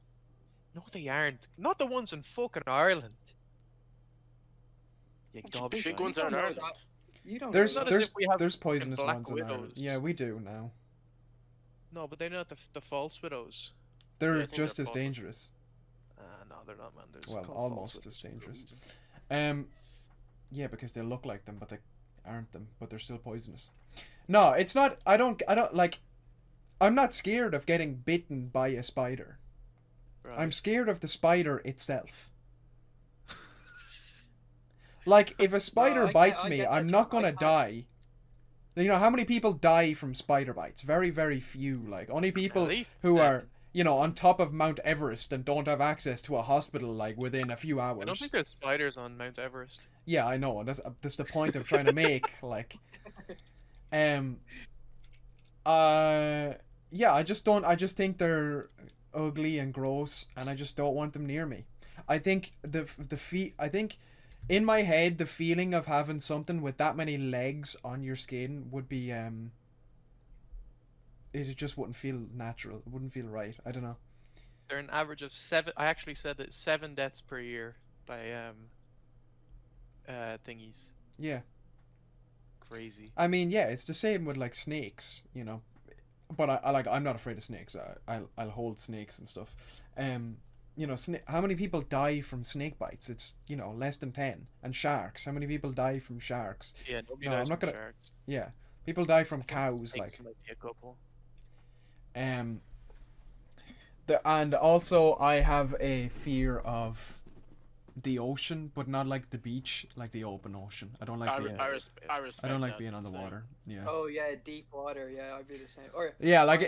No, they aren't. Not the ones in fucking Ireland. You Big gobshite. ones You are in don't know Ireland. that. You don't There's know Not that. as if we have there's fucking poisonous black ones in Ireland. widows. Yeah, we do now. No, but they're not the false widows. They're Yeah, I think just they're as false. dangerous. No, they're not, man. They're just Well, called almost false as widows for a dangerous. reason. Yeah, because they look like them, but they aren't them. But they're still poisonous. No, it's not. I don't like. I'm not scared of getting bitten by a spider. Right. I'm scared of the spider itself. Like, if a spider bites me, I'm not gonna die. You know, how many people die from spider bites? Very, very few. Like, only people At least who 10. are, you know, on top of Mount Everest and don't have access to a hospital, like, within a few I don't hours. think there's spiders on Mount Everest. Yeah, I know. That's the point I'm trying to make. Like, yeah, I just think they're ugly and gross, and I just don't want them near me. I think I think in my head the feeling of having something with that many legs on your skin would be it just wouldn't feel natural. It wouldn't feel right. I don't know. They're an average of 7. I actually said that 7 deaths per year by thingies. Yeah. Crazy. I mean, yeah, it's the same with like snakes, you know. But I'm not afraid of snakes. I'll hold snakes and stuff. You know, how many people die from snake bites? It's, you know, less than 10. And sharks, how many people die from sharks? Yeah, nobody No, dies I'm not from gonna- sharks. Yeah, people die from Fucking cows. snakes Like, might be a couple. and also I have a fear of the ocean, but not like the beach, like the open ocean. I don't like being. I respect I don't like that, being on the same. water. Yeah. Oh yeah, deep water. Yeah, I'd be the same. Or Yeah, like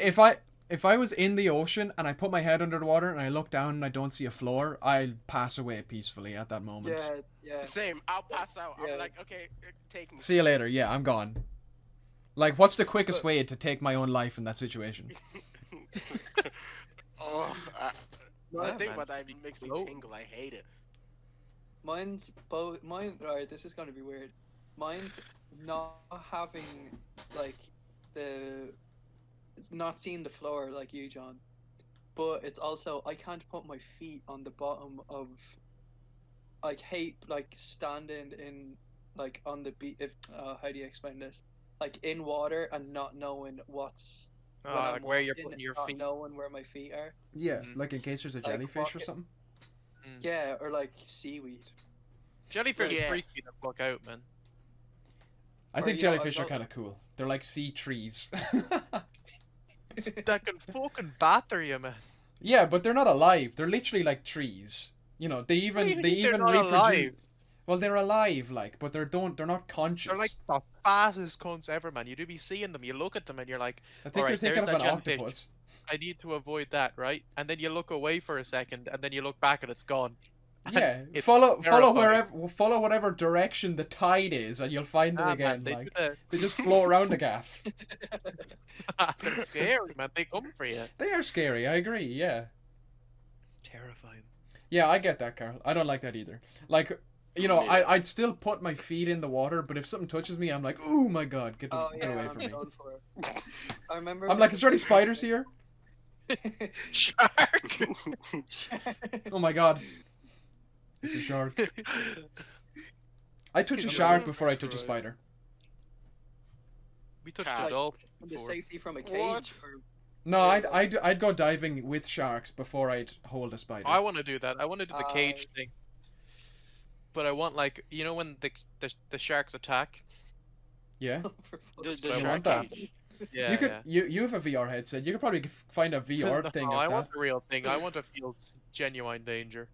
if I was in the ocean and I put my head under the water and I look down and I don't see a floor, I'll pass away peacefully at that moment. yeah, yeah. Same. I'll pass out. Yeah. I'm like, okay, take me. See you later. Yeah, I'm gone. Like, what's the quickest But- way to take my own life in that situation? Oh, Yeah, I think man. about that makes me Float. tingle. I hate it. Mine's both. Mine. Right. This is gonna be weird. Mine's not having like it's not seeing the floor like you, John. But it's also I can't put my feet on the bottom of. I hate like standing in like on the beach. If how do you explain this? Like in water and not knowing what's when I'm like where you're walking putting and your not feet. knowing where my feet are. Yeah, Mhm. like in case there's a Like jellyfish or walking- something. Yeah, or like seaweed. Jellyfish Yeah. freak me the fuck out, man. I Or, think you know, jellyfish are I've kind of cool. They're like sea trees. That can fucking batter you, man. Yeah, but they're not alive. They're literally like trees. You know, they What do you even mean they're not reproduce. alive? Well, they're alive, like, but they're not conscious. They're like the fastest cunts ever, man. You do be seeing them, you look at them and you're like, I think you're alright, thinking there's of that an jellyfish. octopus. I need to avoid that, right? And then you look away for a second, and then you look back and it's gone. And Yeah, it's follow terrifying. follow whatever direction the tide is, and you'll find it Ah, again. man, they Like do they just float around the gaff. They're scary, man. They come for you. They are scary. I agree. Yeah. Terrifying. Yeah, I get that, Carl. I don't like that either. Like, you know, I'd still put my feet in the water, but if something touches me, I'm like, oh my god, get Oh get yeah, away I'm from me. done for it. I remember. I'm like, is there any spiders here? Shark! Oh my god, it's a shark. I touch a shark before I touch a spider. We touched Cat. a dolphin the before. safety from a cage. What? Or... No, I'd go diving with sharks before I'd hold a spider. I want to do that. I want to do the cage thing. But I want, like, you know when the sharks attack? Yeah. The So I shark want that. cage. Yeah, You could yeah. you have a VR headset. You could probably find a VR thing No, of I that. want the real thing. I want to feel genuine danger.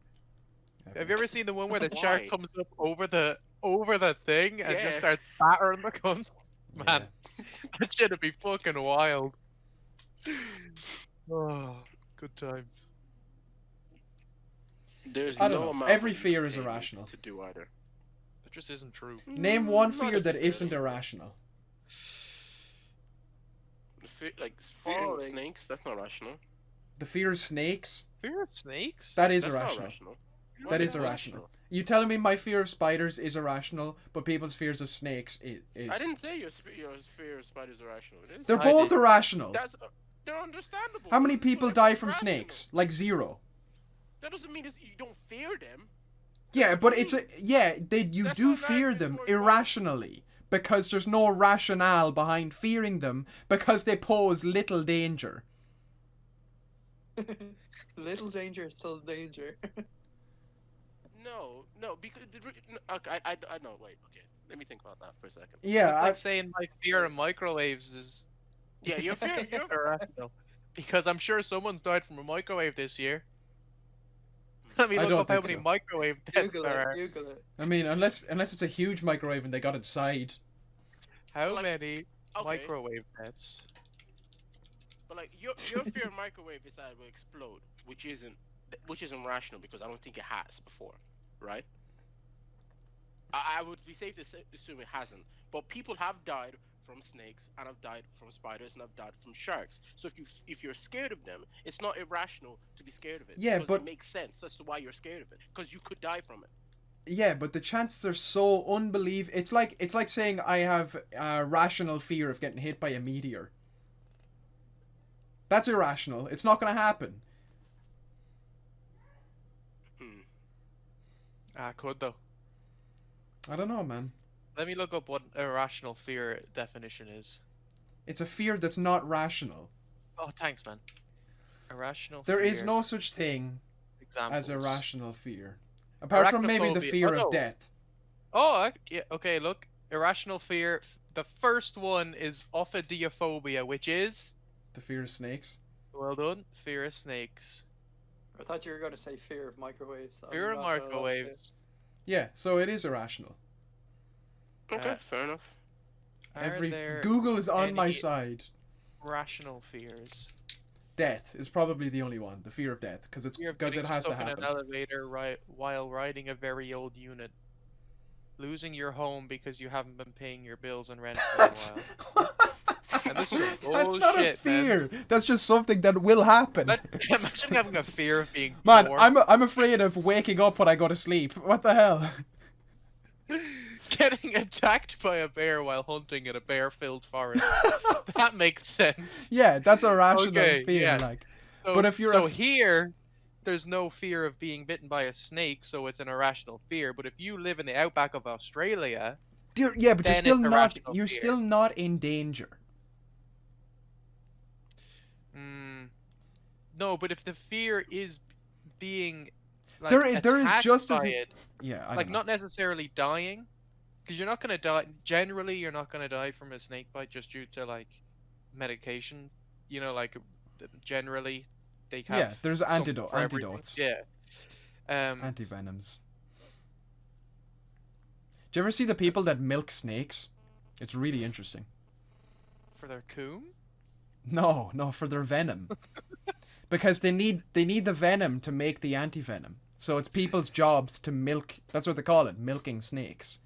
Have you ever seen the one where the shark Why? comes up over the thing and Yeah. just starts battering the cunt? Yeah. Man, that shit'd be fucking wild. Oh, good times. There's I don't no know. amount Every that you fear can is pay me irrational. to do either. That just isn't true. Name one Not fear that isn't necessarily. irrational. Like fearing Falling. snakes, that's not rational. The fear of snakes? Fear of snakes? That is That's irrational. not rational. That What is irrational. You telling me my fear of spiders is irrational, but people's fears of snakes is. I didn't say your fear of spiders are rational. It is. They're I both did. irrational. They're understandable. How many So people they're die from irrational. snakes? Like 0. That doesn't mean you don't fear them. Yeah, but you That's do not fear right, them it's more irrationally because there's no rationale behind fearing them because they pose little danger. Little danger is still danger. No, because okay, I know. Wait, okay. Let me think about that for a second. Yeah, It's I, like saying my fear of microwaves is Yeah, your fear. irrational. Because I'm sure someone's died from a microwave this year. Let me I look don't up how think many so. microwave deaths Google there it. are. Google it. I mean, unless it's a huge microwave and they got inside. How Like, many okay. microwave deaths? But like your fear of microwave is that it will explode, which isn't rational because I don't think it has before, right? I would be safe to assume it hasn't. But people have died from snakes and have died from spiders and have died from sharks. So if you're scared of them, it's not irrational to be scared of it. Yeah, because but- it makes sense as to why you're scared of it because you could die from it. Yeah, but the chances are so unbelievable. It's like saying I have a rational fear of getting hit by a meteor. That's irrational. It's not going to happen. Could though. I don't know, man. Let me look up what irrational fear definition is. It's a fear that's not rational. Oh, thanks, man. Irrational There fear. is no such thing examples. as irrational fear. Apart from maybe the Arachnophobia. fear Oh, no. of death. Oh, yeah. Okay, look. Irrational fear. The first one is ophidiophobia, which is. The fear of snakes. Well done. Fear of snakes. I thought you were going to say fear of microwaves. I'm Fear of not gonna lie to you. microwaves. Yeah, so it is irrational. Okay, fair enough. Are there Google is on my any- side. rational fears? Death is probably the only one. The fear of death, because it Fear of has getting to stuck in happen. an elevator while riding a very old unit. Losing your home because you haven't been paying your bills and rent for a That's, while. And this is some that's not a bullshit, man. fear. That's just something that will happen. Imagine having a fear of being Man, poor. I'm afraid of waking up when I go to sleep. What the hell? Getting attacked by a bear while hunting in a bear-filled forest. That makes sense. Yeah, that's a rational Okay, fear. yeah. Like, So, But if you're so a- here, there's no fear of being bitten by a snake, so it's an irrational fear. But if you live in the outback of Australia, yeah, but Then you're still it's not. irrational You're fear. still not in danger. No, but if the fear is being like there is attacked just as by it, yeah, I like don't know. not necessarily dying, because you're not gonna die. Generally, you're not gonna die from a snake bite just due to like medication. You know, like generally they have Yeah, there's something for everything. antidotes, Yeah. antivenoms. Do you ever see the people that milk snakes? It's really interesting. For their coom? No, for their venom. Because they need the venom to make the antivenom. So it's people's jobs to milk. That's what they call it, milking snakes.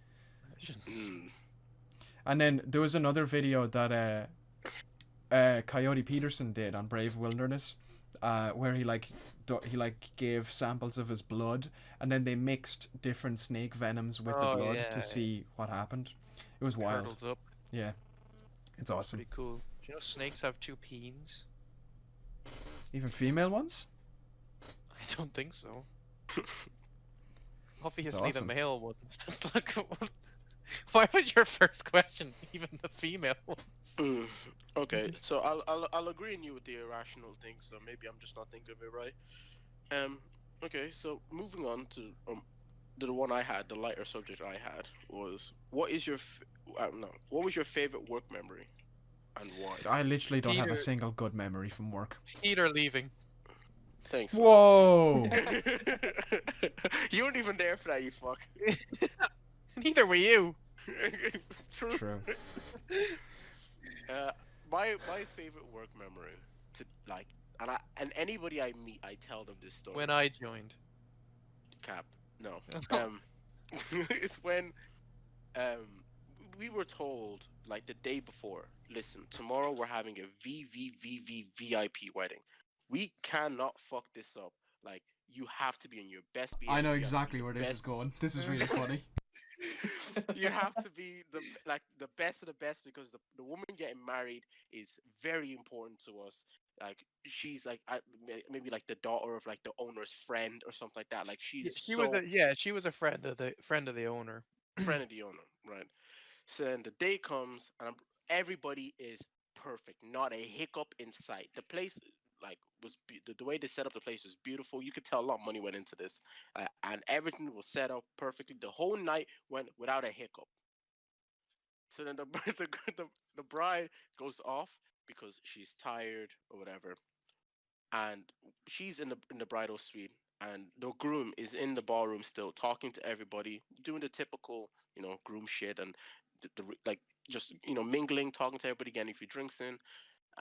And then there was another video that Coyote Peterson did on Brave Wilderness, where he gave samples of his blood, and then they mixed different snake venoms with the blood to see what happened. It was wild. Curdles up. Yeah, it's awesome. Pretty cool. Do you know snakes have 2 peens? Even female ones? I don't think so. Obviously, awesome. the male ones. Like, why was your first question even the female ones? Okay, so I'll agree on you with the irrational thing. So maybe I'm just not thinking of it right. Okay, so moving on to the one I had, the lighter subject I had was what was your favorite work memory, and why? I literally don't have a Peter- single good memory from work. Peter leaving. Thanks. Whoa! You weren't even there for that, you fuck. Neither were you. True. My favorite work memory to like, and anybody I meet, I tell them this story. When I joined. Cap, no. It's when we were told like the day before. Listen, tomorrow we're having a VIP wedding. We cannot fuck this up. Like, you have to be in your best behavior. I know exactly where this is going. This is really funny. You have to be the best of the best, because the woman getting married is very important to us. Like, she's like maybe like the daughter of like the owner's friend or something like that. Like, She she was a friend of the owner. friend of the owner, right? So then the day comes and everybody is perfect, not a hiccup in sight. The place like was the way they set up the place was beautiful. You could tell a lot of money went into this, and everything was set up perfectly. The whole night went without a hiccup. So then the bride goes off because she's tired or whatever, and she's in the bridal suite, and the groom is in the ballroom still talking to everybody, doing the typical groom shit, and like just mingling, talking to everybody, getting a few drinks in.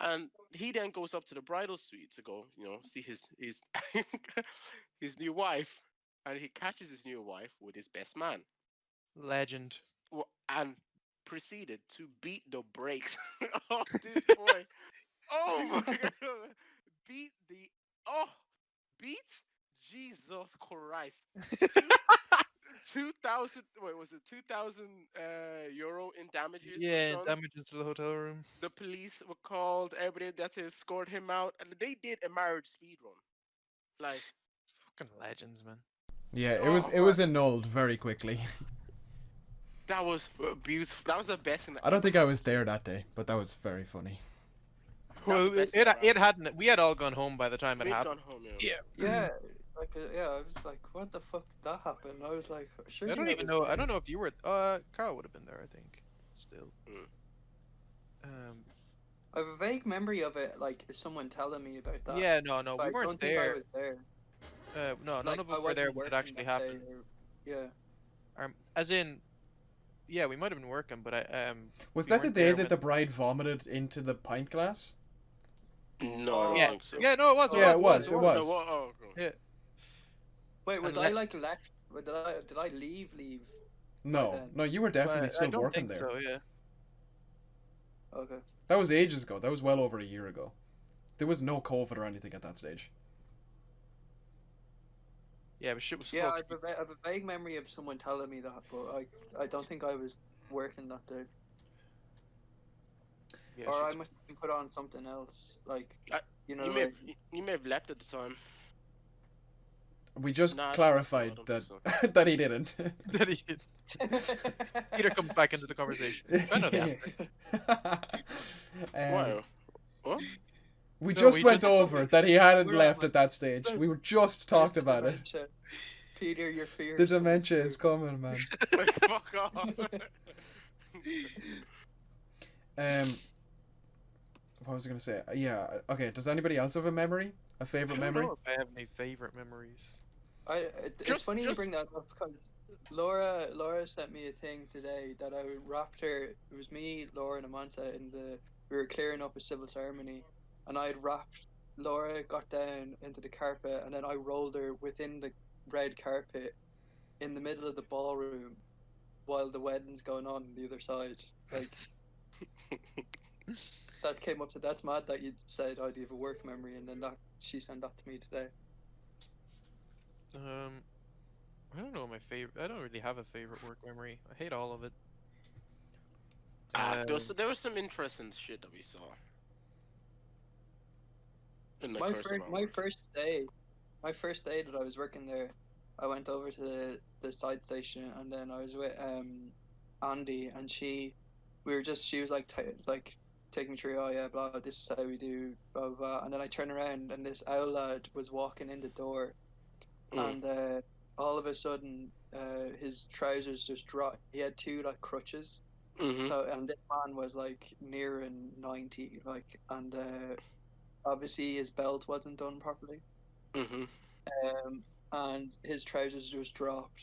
And he then goes up to the bridal suite to go, see his his new wife, and he catches his new wife with his best man. Legend. And proceeded to beat the brakes off this boy. Oh my god! Beat Jesus Christ! 2,000. Wait, was it 2,000 euro in damages? Yeah, damages to the hotel room. The police were called. Everybody that escort him out, and they did a marriage speed run. Like, fucking legends, man. Yeah, it was annulled very quickly. That was beautiful. That was the best thing. I don't think I was there that day, but that was very funny. Well, it hadn't. We had all gone home by the time it happened. Gone home, Yeah. Like, I was like, what the fuck did that happen? I was like, sure. I don't even know. I don't know if you were. Karl would have been there, I think. Still. I have a vague memory of it, like someone telling me about that. Yeah, no, we I weren't don't there. Think I was there. No, none of us were there when it actually happened. Yeah. As in, yeah, we might have been working, but Was that the day that the bride vomited into the pint glass? No, I don't think so. Yeah, no, it was. Yeah, it was. Yeah. Wait, was I like left? Did I leave? No, you were definitely still working there. So, yeah. Okay. That was ages ago. That was well over a year ago. There was no COVID or anything at that stage. Yeah, but shit was. Yeah, I have a vague memory of someone telling me that, but I don't think I was working that day. Yeah, or I must have put on something else, like you may have left at the time. We just clarified that so. that he didn't. That he did. Peter comes back into the conversation. I know that. Wow. What? We No, just we went just- over that he hadn't We're on, left man. at that stage. There's- We were just There's talked the about it. dementia. Peter, your fear. The dementia is coming, man. Fuck off. What was I gonna say? Yeah. Okay. Does anybody else have a memory? A I favorite don't memory? know if I have any favorite memories. It's Just- funny you just- bring that up because Laura sent me a thing today that I wrapped her. It was me, Laura, and Amanta we were clearing up a civil ceremony, and I had wrapped. Laura got down into the carpet, and then I rolled her within the red carpet in the middle of the ballroom while the wedding's going on the other side. Like that came up to that's mad that you said I'd have a work memory, and then that she sent that to me today. I don't know my favorite. I don't really have a favorite work memory. I hate all of it. There was some interesting shit that we saw. In the My course of first, our my work. first day that I was working there, I went over to the side station, and then I was with Andy, and she was like taking me through, oh yeah, blah, this is how we do, blah blah, blah. And then I turned around, and this owl lad was walking in the door, and all of a sudden, his trousers just dropped. He had two like crutches, Mm-hmm. so and this man was like nearing 90, like, and obviously his belt wasn't done properly. Mm-hmm. And his trousers just dropped.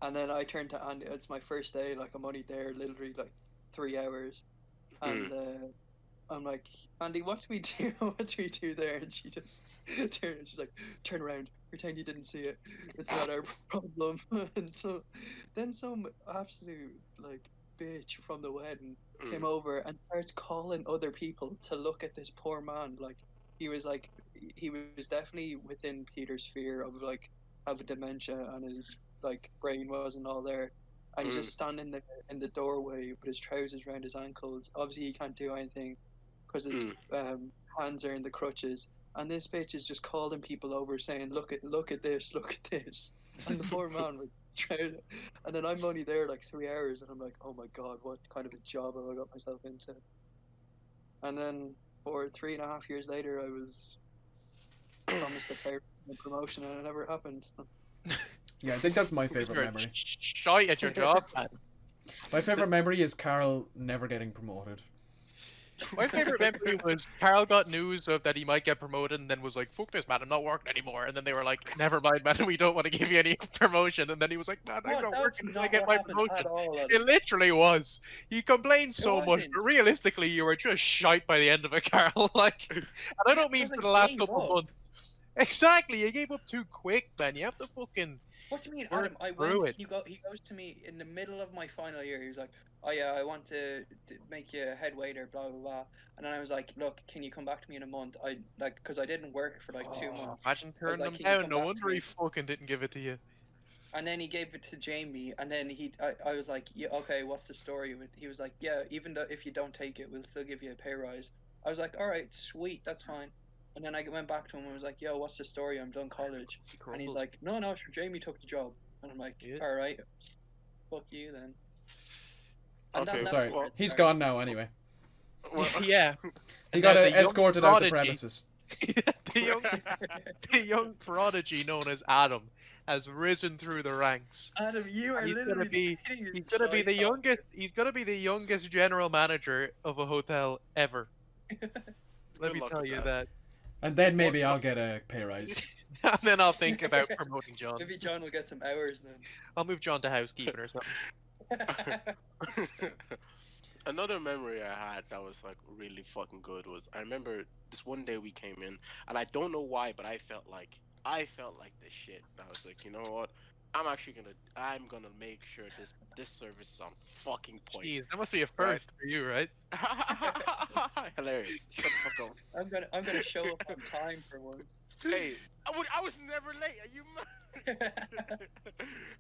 And then I turned to Andy. It's my first day. Like I'm only there literally like 3 hours, and I'm like, Andy, what do we do? What do we do there? And she just turned. She's like, turn around, pretend you didn't see it. It's not our problem. And so, then some absolute like bitch from the wedding came over and starts calling other people to look at this poor man. Like he was definitely within Peter's fear of like having dementia, and his like brain wasn't all there. And he's just standing there in the doorway with his trousers around his ankles. Obviously, he can't do anything because his hands are in the crutches. And this bitch is just calling people over, saying, look at this, look at this." And the poor man was trying. And then I'm only there like 3 hours, and I'm like, "Oh my god, what kind of a job have I got myself into?" And then for 3.5 years later, I was promised a pay and promotion, and it never happened. Yeah, I think that's my favorite You're memory. Shy at your job, man. My favorite memory is Karl never getting promoted. My favorite memory was Karl got news of that he might get promoted and then was like, fuck this, man, I'm not working anymore. And then they were like, never mind, man, we don't want to give you any promotion. And then he was like, man, I'm not working until I get my promotion. It literally was. He complained so much, wasn't. but realistically, you were just shite by the end of it, Karl. Like, and I don't mean was for like, the last gave couple up. months. Exactly, you gave up too quick, man. You have to fucking. What do you mean, Work Adam? I through went. it. He goes to me in the middle of my final year. He was like, "Oh yeah, I want to make you a head waiter, blah blah blah." And then I was like, "Look, can you come back to me in a month? I like because I didn't work for like 2 months." Imagine I was turning like, them "Can you down. come No back to wonder he me?" fucking didn't give it to you. And then he gave it to Jamie, and then I was like, "Yeah, okay, what's the story with?" He was like, "Yeah, even though if you don't take it, we'll still give you a pay rise." I was like, "All right, sweet, that's fine." And then I went back to him and was like, "Yo, what's the story? I'm done college." He And he's crumbles. like, "No, sure, Jamie took the job." And I'm like, Yeah. "All right, fuck you then." And Okay, that's Sorry, where it he's started. gone now anyway. Well, Yeah. He And got now the young escorted out the prodigy- premises. the young prodigy known as Adam has risen through the ranks. Adam, you are He's gonna literally be- the He's gonna be the youngest. He's gonna be the youngest general manager of a hotel ever. Let me luck tell with you that. that. And then maybe I'll get a pay rise. And then I'll think about promoting John. Maybe John will get some hours I'll move John to housekeeping or something. then. Another memory I had that was like really fucking good was I remember this one day we came in and I don't know why, but I felt like this shit. I was like, you know what? I'm gonna make sure this service is on fucking point. Jeez, that must be a first for you, right? Hilarious. Shut the fuck up. I'm gonna show up on time for once. Hey, I was never late. Are you mad?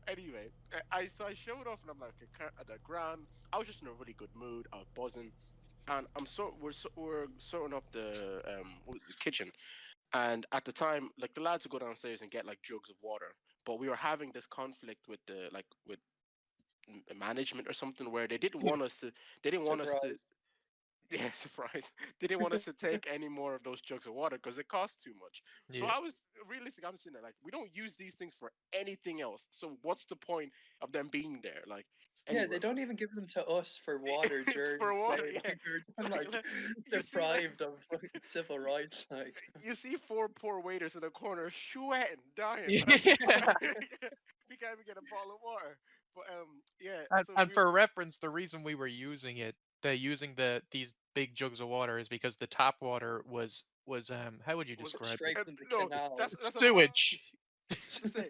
Anyway, so I showed off and I'm like at the ground. I was just in a really good mood. I was buzzing, and we're sorting up the the kitchen, and at the time like the lads would go downstairs and get like jugs of water, but we were having this conflict with management or something where they didn't want us to. They didn't want us to. Surprise. Yeah, surprise. They didn't want us to take any more of those jugs of water because it costs too much. So Yeah. I was realistic. I'm sitting there like, we don't use these things for anything else. So what's the point of them being there? Like, Yeah, they anyway, don't even give them to us for water it's during for water. play. Yeah, Like they're like you see, deprived of fucking civil rights. Like, you see four poor waiters in the corner sweating, dying. Yeah. Like, we can't even get a bottle of water. But yeah. So And we for reference, the reason we were using it, using these big jugs of water, is because the tap water was how would you was describe it? straight from the no. canal. That's what I'm about Sewage. to say.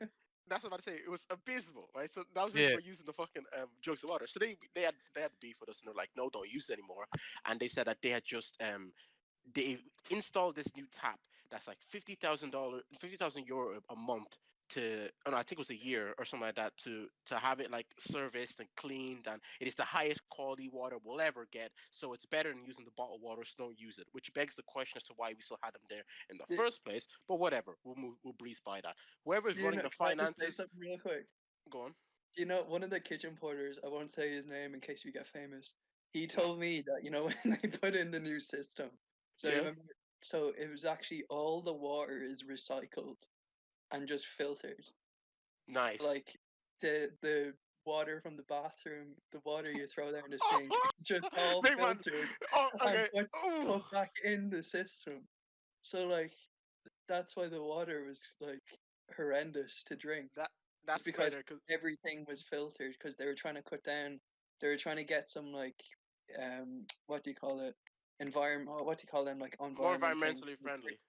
That's what I'm about to say. It was abysmal, right? So that was the reason Yeah. we're using the fucking jugs of water. So they had beef with us, and they're like, no, don't use it anymore. And they said that they had just they installed this new tap that's like $50,000, 50,000 euro a month to, oh no, I think it was a year or something like that to have it like serviced and cleaned, and it is the highest quality water we'll ever get. So it's better than using the bottled water, so don't use it. Which begs the question as to why we still had them there in the Do, first place. But whatever, we'll breeze by that. Whoever is do you running know? the Can I just say finances, something real quick? go on. Do you know one of the kitchen porters? I won't say his name in case we get famous. He told me that when they put in the new system. So you Yeah, remember? So it was actually all the water is recycled and just filtered. nice. Like the water from the bathroom, the water you throw down the sink, it's just all Big man. filtered Oh, and okay. Ooh. put back in the system. So like that's why the water was like horrendous to drink. That It's that's because better because everything was filtered because they were trying to cut down. They were trying to get some like what do you call it? Environment. What do you call them? Like more environment things. environmentally friendly.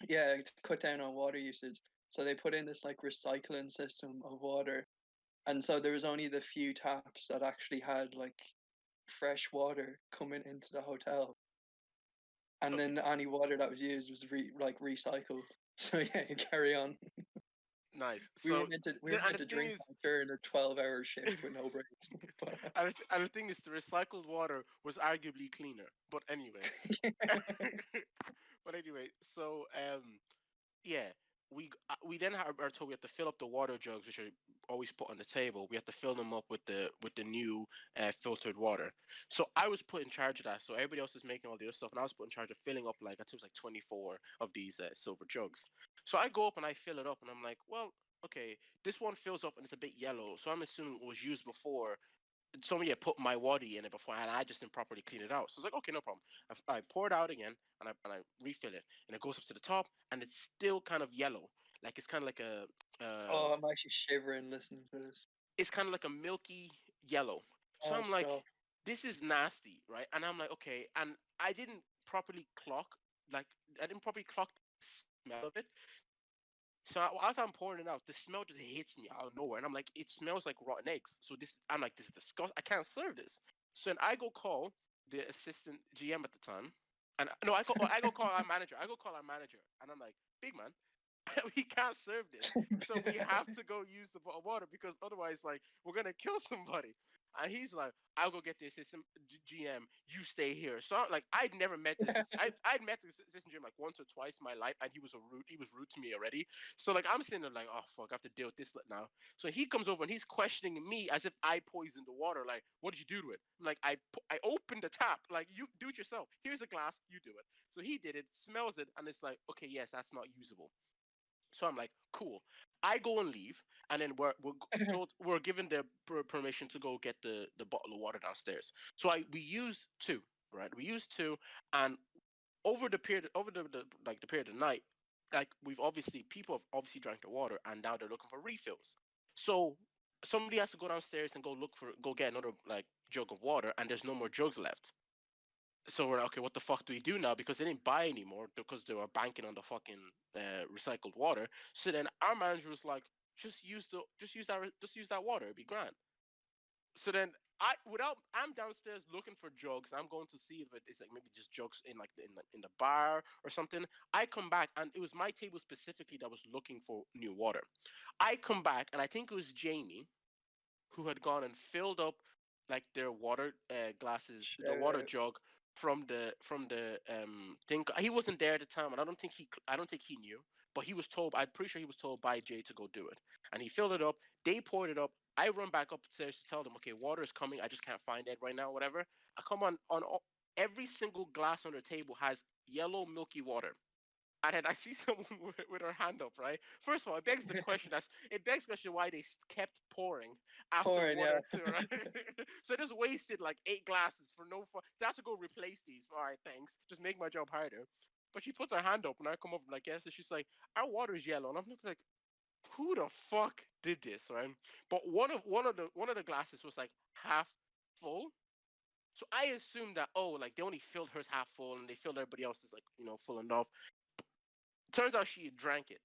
Yeah, to cut down on water usage. So they put in this like recycling system of water, and so there was only the few taps that actually had like fresh water coming into the hotel, and Okay, then any water that was used was recycled. So yeah, you carry on. nice. We were So meant to we the, were and meant the to thing drink is, that during a 12-hour shift with no breaks. But, and the thing is, the recycled water was arguably cleaner. But anyway, but anyway, so yeah, we then are told we have to fill up the water jugs, which are always put on the table. We have to fill them up with the new filtered water. So I was put in charge of that. So everybody else is making all the other stuff, and I was put in charge of filling up, like I think it was like 24 of these silver jugs. So I go up and I fill it up, and I'm like, well, okay, this one fills up and it's a bit yellow, so I'm assuming it was used before somebody had put my water in it before, and I just didn't properly clean it out. So it's like, okay, no problem. I pour it out again, and I refill it, and it goes up to the top, and it's still kind of yellow, like it's kind of like oh, I'm actually shivering listening to this. it's kind of like a milky yellow. So Oh, I'm like, stop. this is nasty, right? And I'm like, okay, and I didn't properly clock, like I didn't properly clock the smell of it. So as I'm pouring it out, the smell just hits me out of nowhere, and I'm like, it smells like rotten eggs. So I'm like, this is disgusting. I can't serve this. So then I go call the assistant GM at the time, and no, I go call our manager. I go call our manager, and I'm like, big man, we can't serve this. So we have to go use the bottled water because otherwise, like, we're gonna kill somebody. And he's like, I'll go get the assistant GM. You stay here. So like, I'd never met this. I'd met the assistant GM like once or twice in my life, and he was rude. He was rude to me already. So like, I'm sitting there like, oh fuck, I have to deal with this now. So he comes over and he's questioning me as if I poisoned the water. Like, what did you do to it? I'm like, I opened the tap. Like, you do it yourself. Here's a glass. You do it. So he did it. Smells it, and it's like, okay, yes, that's not usable. So I'm like, cool. I go and leave, and then we're given the permission to go get the bottle of water downstairs. So we use two, right? We use two, and over the period of the night, like people have obviously drank the water, and now they're looking for refills. So somebody has to go downstairs and go get another like jug of water, and there's no more jugs left. So we're like, okay, what the fuck do we do now? Because they didn't buy anymore because they were banking on the fucking recycled water. So then our manager was like, just use that water, it'd be grand. So then I'm downstairs looking for jugs. I'm going to see if it's like maybe just jugs in like in the bar or something. I come back and it was my table specifically that was looking for new water. I come back and I think it was Jamie who had gone and filled up like their water glasses, Shout the water out. jug from the thing. He wasn't there at the time, and I don't think he knew. But he was told. I'm pretty sure he was told by Jay to go do it, and he filled it up. They poured it up. I run back upstairs to tell them, okay, water is coming. I just can't find it right now. Whatever. I come on every single glass on her table has yellow milky water. And then I see someone with her hand up, right? First of all, it begs the question why they kept pouring after Pouring, water yeah. too, right? So just wasted like 8 glasses for no fun. They have to go replace these. All right, thanks. Just make my job harder. But she puts her hand up, and I come up and like, yes, and she's like, our water is yellow, and I'm looking like, who the fuck did this, right? But one of the glasses was like half full. So I assumed that, oh, like they only filled hers half full and they filled everybody else's like, full enough. Turns out she had drank it.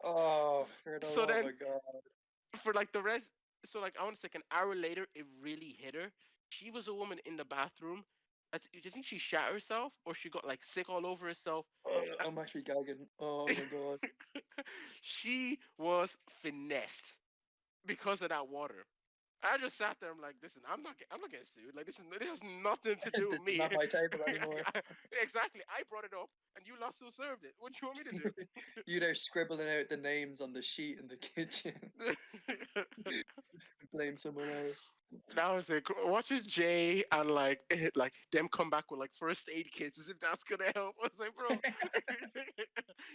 Oh, for the So love then of God. for like the rest, so like I want to say an hour later, it really hit her. She was a woman in the bathroom. I think she shat herself or she got like sick all over herself. I'm actually gagging. Oh my God. She was finessed because of that water. I just sat there. I'm like, listen, I'm not getting sued. Like, this has nothing to do This with is me. not my table anymore. Exactly. I brought it up, and you lot still served it. What do you want me to do? You there scribbling out the names on the sheet in the kitchen. Blame someone else. Now it's like watching Jay and like them come back with like first aid kits as if that's gonna help. I was like, bro,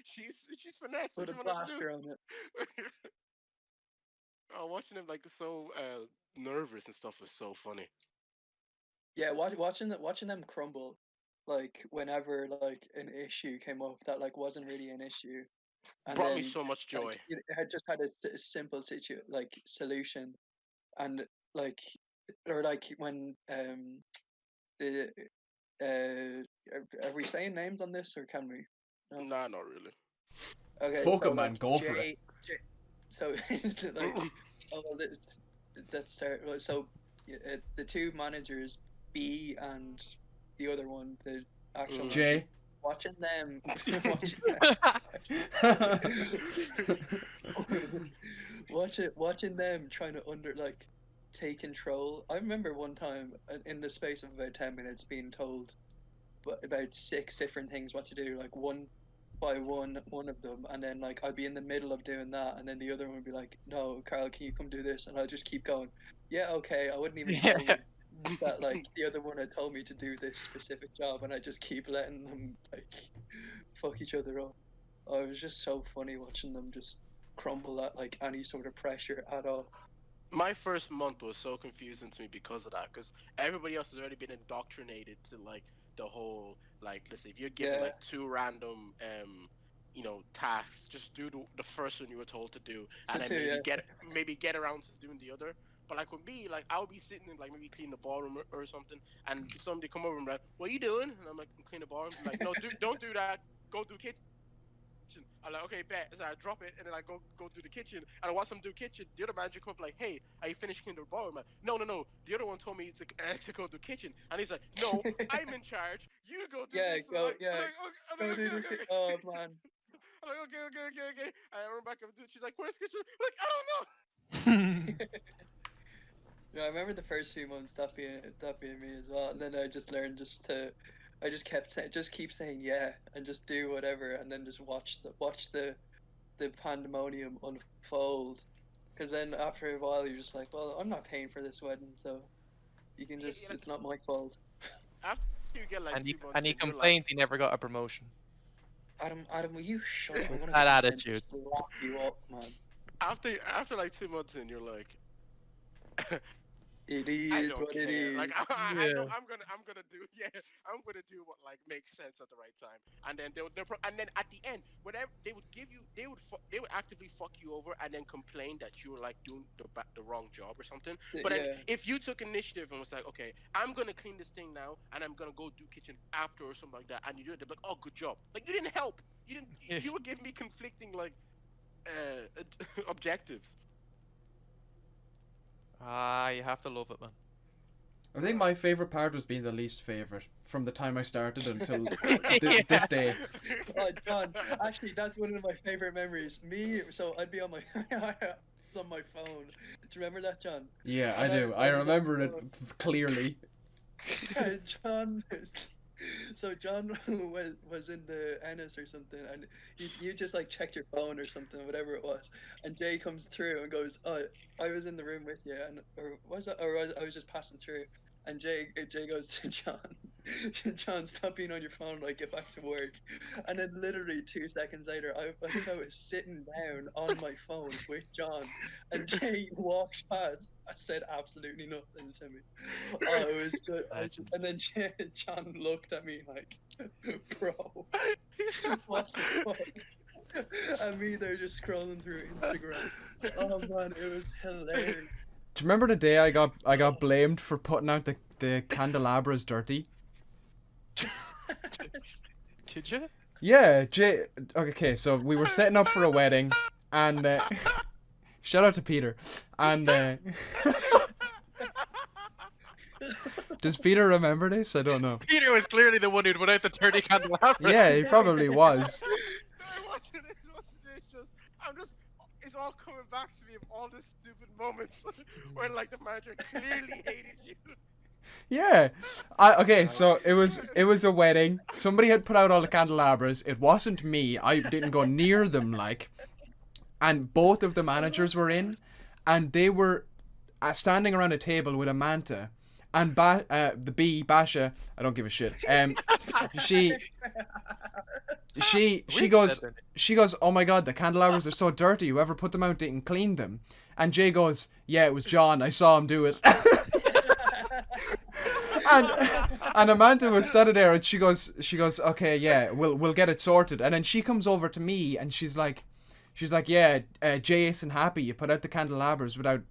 she's finesse. What Put do a you want her to do? plaster on it. Oh, watching him like so nervous and stuff was so funny. Yeah, watching them crumble, like whenever like an issue came up that like wasn't really an issue, and Brought me then so much joy. like it had just had a simple solution, and like or like when the are we saying names on this or can we? No. Nah, not really. Okay, Fuck so it, man, like go for it. So like let's start. So the two managers, B and the other one, the actual Jay. watching them, watching them trying to take control. I remember one time in the space of about 10 minutes being told about 6 different things what to do, like one by one of them, and then like I'd be in the middle of doing that, and then the other one would be like, "No, Karl, can you come do this?" And I'd just keep going. Yeah, okay. I wouldn't even tell them that like the other one had told me to do this specific job, and I just keep letting them like fuck each other up. Oh, it was just so funny watching them just crumble at like any sort of pressure at all. My first month was so confusing to me because of that. Because everybody else has already been indoctrinated to like the whole like, listen, if you're given like 2 random tasks, just do the first one you were told to do, and then maybe get around to doing the other. But like with me, like I'll be sitting in like maybe clean the ballroom or something, and somebody come over and be like, "What are you doing?" And I'm like, "I'm cleaning the ballroom." Like, no, don't do that. Go do kitchen. I'm like, okay, bet. So I drop it and then I go do the kitchen. And I watch them do kitchen. The other manager come up like, hey, are you finished cleaning the ballroom? Like, no. The other one told me to go do kitchen. And he's like, no, I'm in charge. You go do this. Go, I'm like, okay. Oh man. I'm like, okay. And I run back up to it. She's like, where's kitchen? I'm like, I don't know. Yeah, I remember the first few months that being me as well, and then I just learned I just keep saying yeah and just do whatever, and then just watch the pandemonium unfold. Because then after a while you're just like, well, I'm not paying for this wedding, so you can just it's not my fault. After you get like 2 months, and he in, you're complained like, he never got a promotion. Adam, will you shut up? I'm gonna That fucking attitude. slap you up, man. After like 2 months in, you're like, It I is don't what it care. is. Like I know I'm gonna do what like makes sense at the right time. And then and then at the end, whatever they would give you, they would actively fuck you over and then complain that you were like doing the wrong job or something. But then if you took initiative and was like, okay, I'm gonna clean this thing now and I'm gonna go do kitchen after or something like that, and you do it, they're like, oh, good job. Like you didn't help. You didn't. You were giving me conflicting like objectives. You have to love it, man. I think my favorite part was being the least favorite from the time I started until this day. Oh, John, actually, that's one of my favorite memories. So I'd be on my on my phone. Do you remember that, John? Yeah, I do. I remember it clearly. Yeah, John. So John was in the Ennis or something, and you just like checked your phone or something, whatever it was, and Jay comes through and goes, "Oh, I was in the room with you," I was just passing through, and Jay goes to John, John, stop being on your phone, like, get back to work. And then literally 2 seconds later, I think I was sitting down on my phone with John, and Jay walked past. I said absolutely nothing to me. Oh, it was just, and then John looked at me like, bro, what the fuck? And me there just scrolling through Instagram. Oh man, it was hilarious. Do you remember the day I got blamed for putting out the candelabras dirty? Did you? Yeah, Jay. Okay, so we were setting up for a wedding, and shout out to Peter. And does Peter remember this? I don't know. Peter was clearly the one who'd put out the 30 candelabras. Yeah, he probably was. No, it wasn't. It's just, it's all coming back to me of all the stupid moments where like the manager clearly hated you. Yeah. Okay, so it was a wedding. Somebody had put out all the candelabras. It wasn't me. I didn't go near them, like. And both of the managers were in, and they were standing around a table with a manta. And the bee, Basha, I don't give a shit. She goes, oh my god, the candelabras are so dirty. Whoever put them out didn't clean them. And Jay goes, yeah, it was John. I saw him do it. And Amanda was standing there, and she goes, okay, yeah, we'll get it sorted. And then she comes over to me, and she's like, yeah, Jay isn't happy. You put out the candelabras without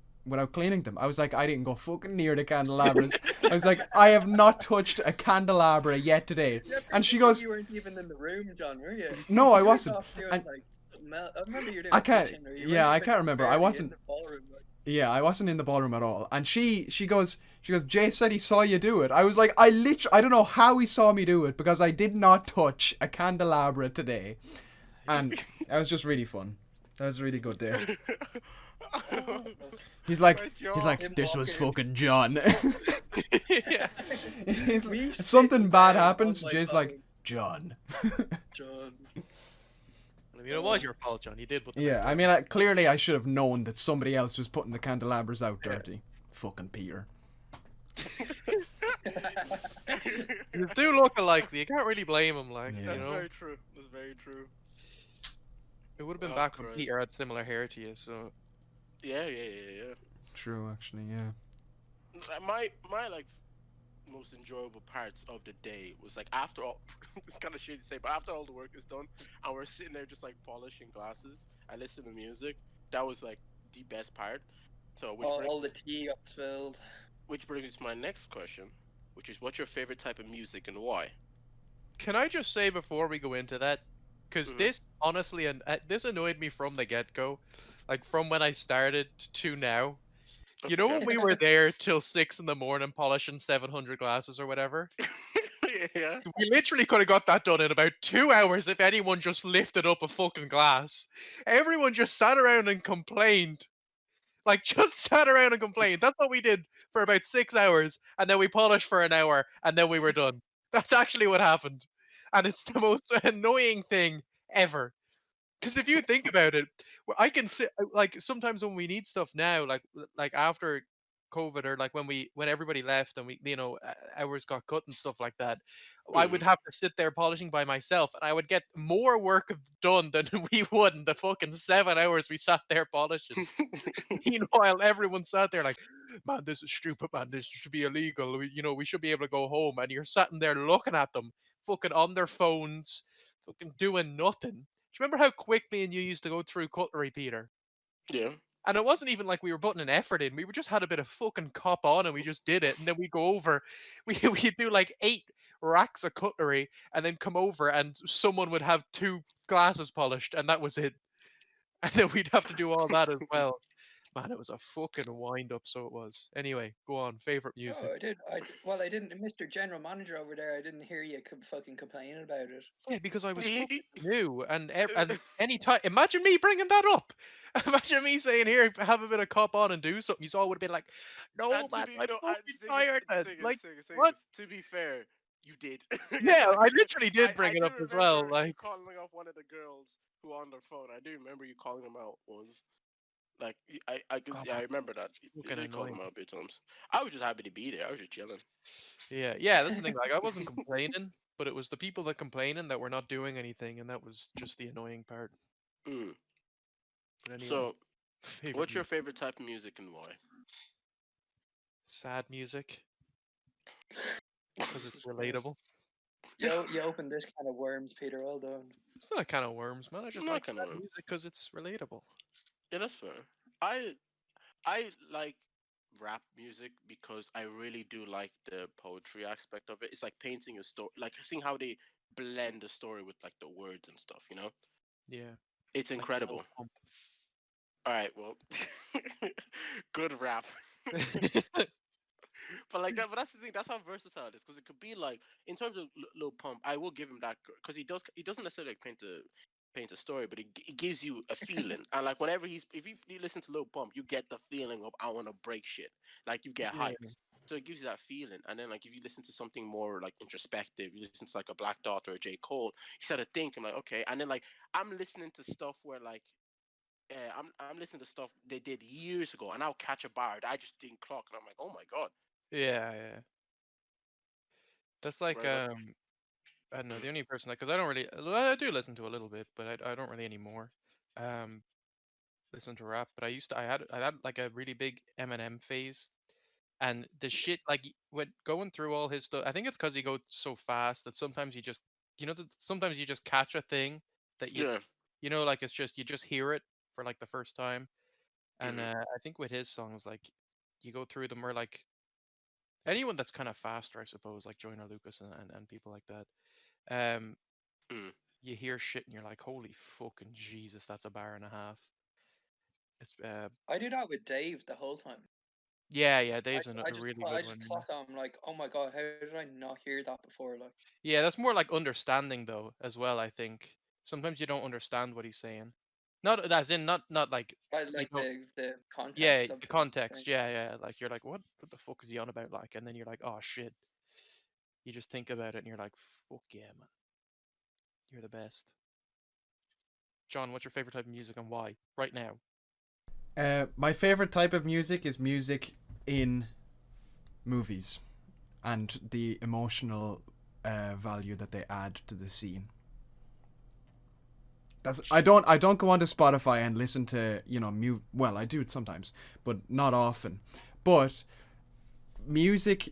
cleaning them. I was like, I didn't go fucking near the candelabras. I was like, I have not touched a candelabra yet today. And she goes, you weren't even in the room, John, were you? No, I wasn't. I remember you doing I can't. something, or Yeah, I can't remember. I wasn't. in the ballroom, like. Yeah, I wasn't in the ballroom at all. And she goes, Jay said he saw you do it. I was like, I don't know how he saw me do it, because I did not touch a candelabra today. And that was just really fun. That was a really good day. He's like, this was fucking John. Yeah. Something bad happens, Jay's like, John. John. I mean, it was your fault, John. You did what the Yeah, I mean, clearly I should have known that somebody else was putting the candelabras out dirty. Fucking Peter. You do look alike, so you can't really blame him, like, Yeah. you know? Very true. That's very true. It would have been Oh, back when Christ. Peter had similar hair to you, so... Yeah. True, actually, yeah. My like most enjoyable parts of the day was like after all. It's kind of shitty to say, but after all the work is done and we're sitting there just like polishing glasses, I listen to music. That was like the best part. So All the tea got spilled. which brings me to my next question, which is what's your favorite type of music and why? Can I just say before we go into that, because this honestly, and this annoyed me from the get-go, like from when I started to now. You know when we were there till 6 in the morning polishing 700 glasses or whatever? Yeah. We literally could have got that done in about 2 hours if anyone just lifted up a fucking glass. Everyone just sat around and complained. Like, just sat around and complained. That's what we did for about 6 hours, and then we polished for an hour, and then we were done. That's actually what happened. And it's the most annoying thing ever. Because if you think about it, I can sit like sometimes when we need stuff now, like after COVID or like when everybody left and we hours got cut and stuff like that, I would have to sit there polishing by myself, and I would get more work done than we would in the fucking 7 hours we sat there polishing. While everyone sat there like, man, this is stupid, man. This should be illegal. We should be able to go home, and you're sitting there looking at them, fucking on their phones, fucking doing nothing. Do you remember how quickly and you used to go through cutlery, Peter? Yeah. And it wasn't even like we were putting an effort in. We just had a bit of fucking cop on and we just did it. And then we go over, we'd do like 8 racks of cutlery and then come over and someone would have 2 glasses polished and that was it. And then we'd have to do all that as well. Man, it was a fucking wind up, so it was. Anyway, go on. Favorite music. Oh, I didn't. Mr. General Manager over there, I didn't hear you fucking complaining about it. Yeah, because I was new, and any time, imagine me bringing that up. Imagine me saying, "Here, have a bit of cop on and do something." You all would have been like, "No, man, I'm fucking tired." Like, what? To be fair, you did. Yeah, I literally did bring it do up as well. remember you Like, calling off one of the girls who were on their phone. I do remember you calling them out once. Like I could Oh, I remember that. fucking They called annoying. him out a few times. I was just happy to be there. I was just chilling. Yeah, that's the thing. Like, I wasn't complaining, but it was the people that complaining that were not doing anything, and that was just the annoying part. Mm. But anyway, So, favorite what's your music. favorite type of music and why? Sad music because it's Jesus Christ. relatable. You opened this kind of worms, Peter. Well done. It's not a kind of worms, man. I just Not like kind sad of. music because it's relatable. Yeah, that's fair. I I like rap music because I really do like the poetry aspect of it. It's like painting a story, like seeing how they blend the story with like the words and stuff. You know, Yeah, it's like Lil incredible. All right, well, good rap. Pump. But like that, but that's the thing. That's how versatile it is. Because it could be like, in terms of Lil Pump, I will give him that because he does. He doesn't necessarily like paint a story, but it gives you a feeling. And like whenever if you listen to Lil Pump, you get the feeling of I want to break shit. Like you get Yeah, hyped. So it gives you that feeling. And then like if you listen to something more like introspective, you listen to like a Black Dot or a J Cole, you start to think. I'm like, okay. And then like I'm listening to stuff where like. I'm listening to stuff they did years ago, and I'll catch a bar that I just didn't clock, and I'm like, oh my god. yeah. That's like Whereas like, I don't know, the only person because I don't really, well, I do listen to a little bit, but I don't really anymore. Um, listen to rap, but I had like a really big Eminem phase, and the shit like when going through all his stuff. I think it's because he goes so fast that sometimes you just sometimes you just catch a thing that yeah. like it's just you just hear it for like the first time, and Mm-hmm. I think with his songs like you go through them or like anyone that's kind of faster, I suppose, like Joyner Lucas and people like that. Um, Mm. you hear shit and you're like, holy fucking Jesus, that's a bar and a half. It's I do that with Dave the whole time. yeah, I, Dave's I a just really I good just one. Yeah. clock on. I'm like, oh my god, how did I not hear that before? Like, Yeah, that's more like understanding though, as well, I think. Sometimes you don't understand what he's saying. Not as in not like I you like don't the yeah, context of the the thing. context, yeah. Like you're like, what the fuck is he on about? Like and then you're like, oh shit. You just think about it and you're like, fuck yeah, man. You're the best. John, what's your favorite type of music and why? Right now. My favorite type of music is music in movies and the emotional value that they add to the scene. That's I don't go onto Spotify and listen to well, I do it sometimes, but not often. But music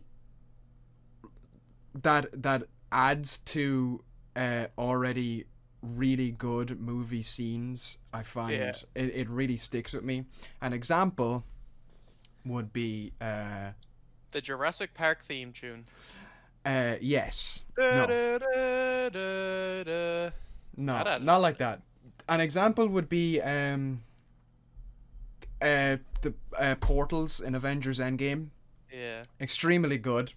that adds to already really good movie scenes, I find Yeah. it really sticks with me. An example would be The Jurassic Park theme tune. yes. Da, No. da, da, da, da. No, That not like that. An example would be the portals in Avengers Endgame. Yeah. Extremely good.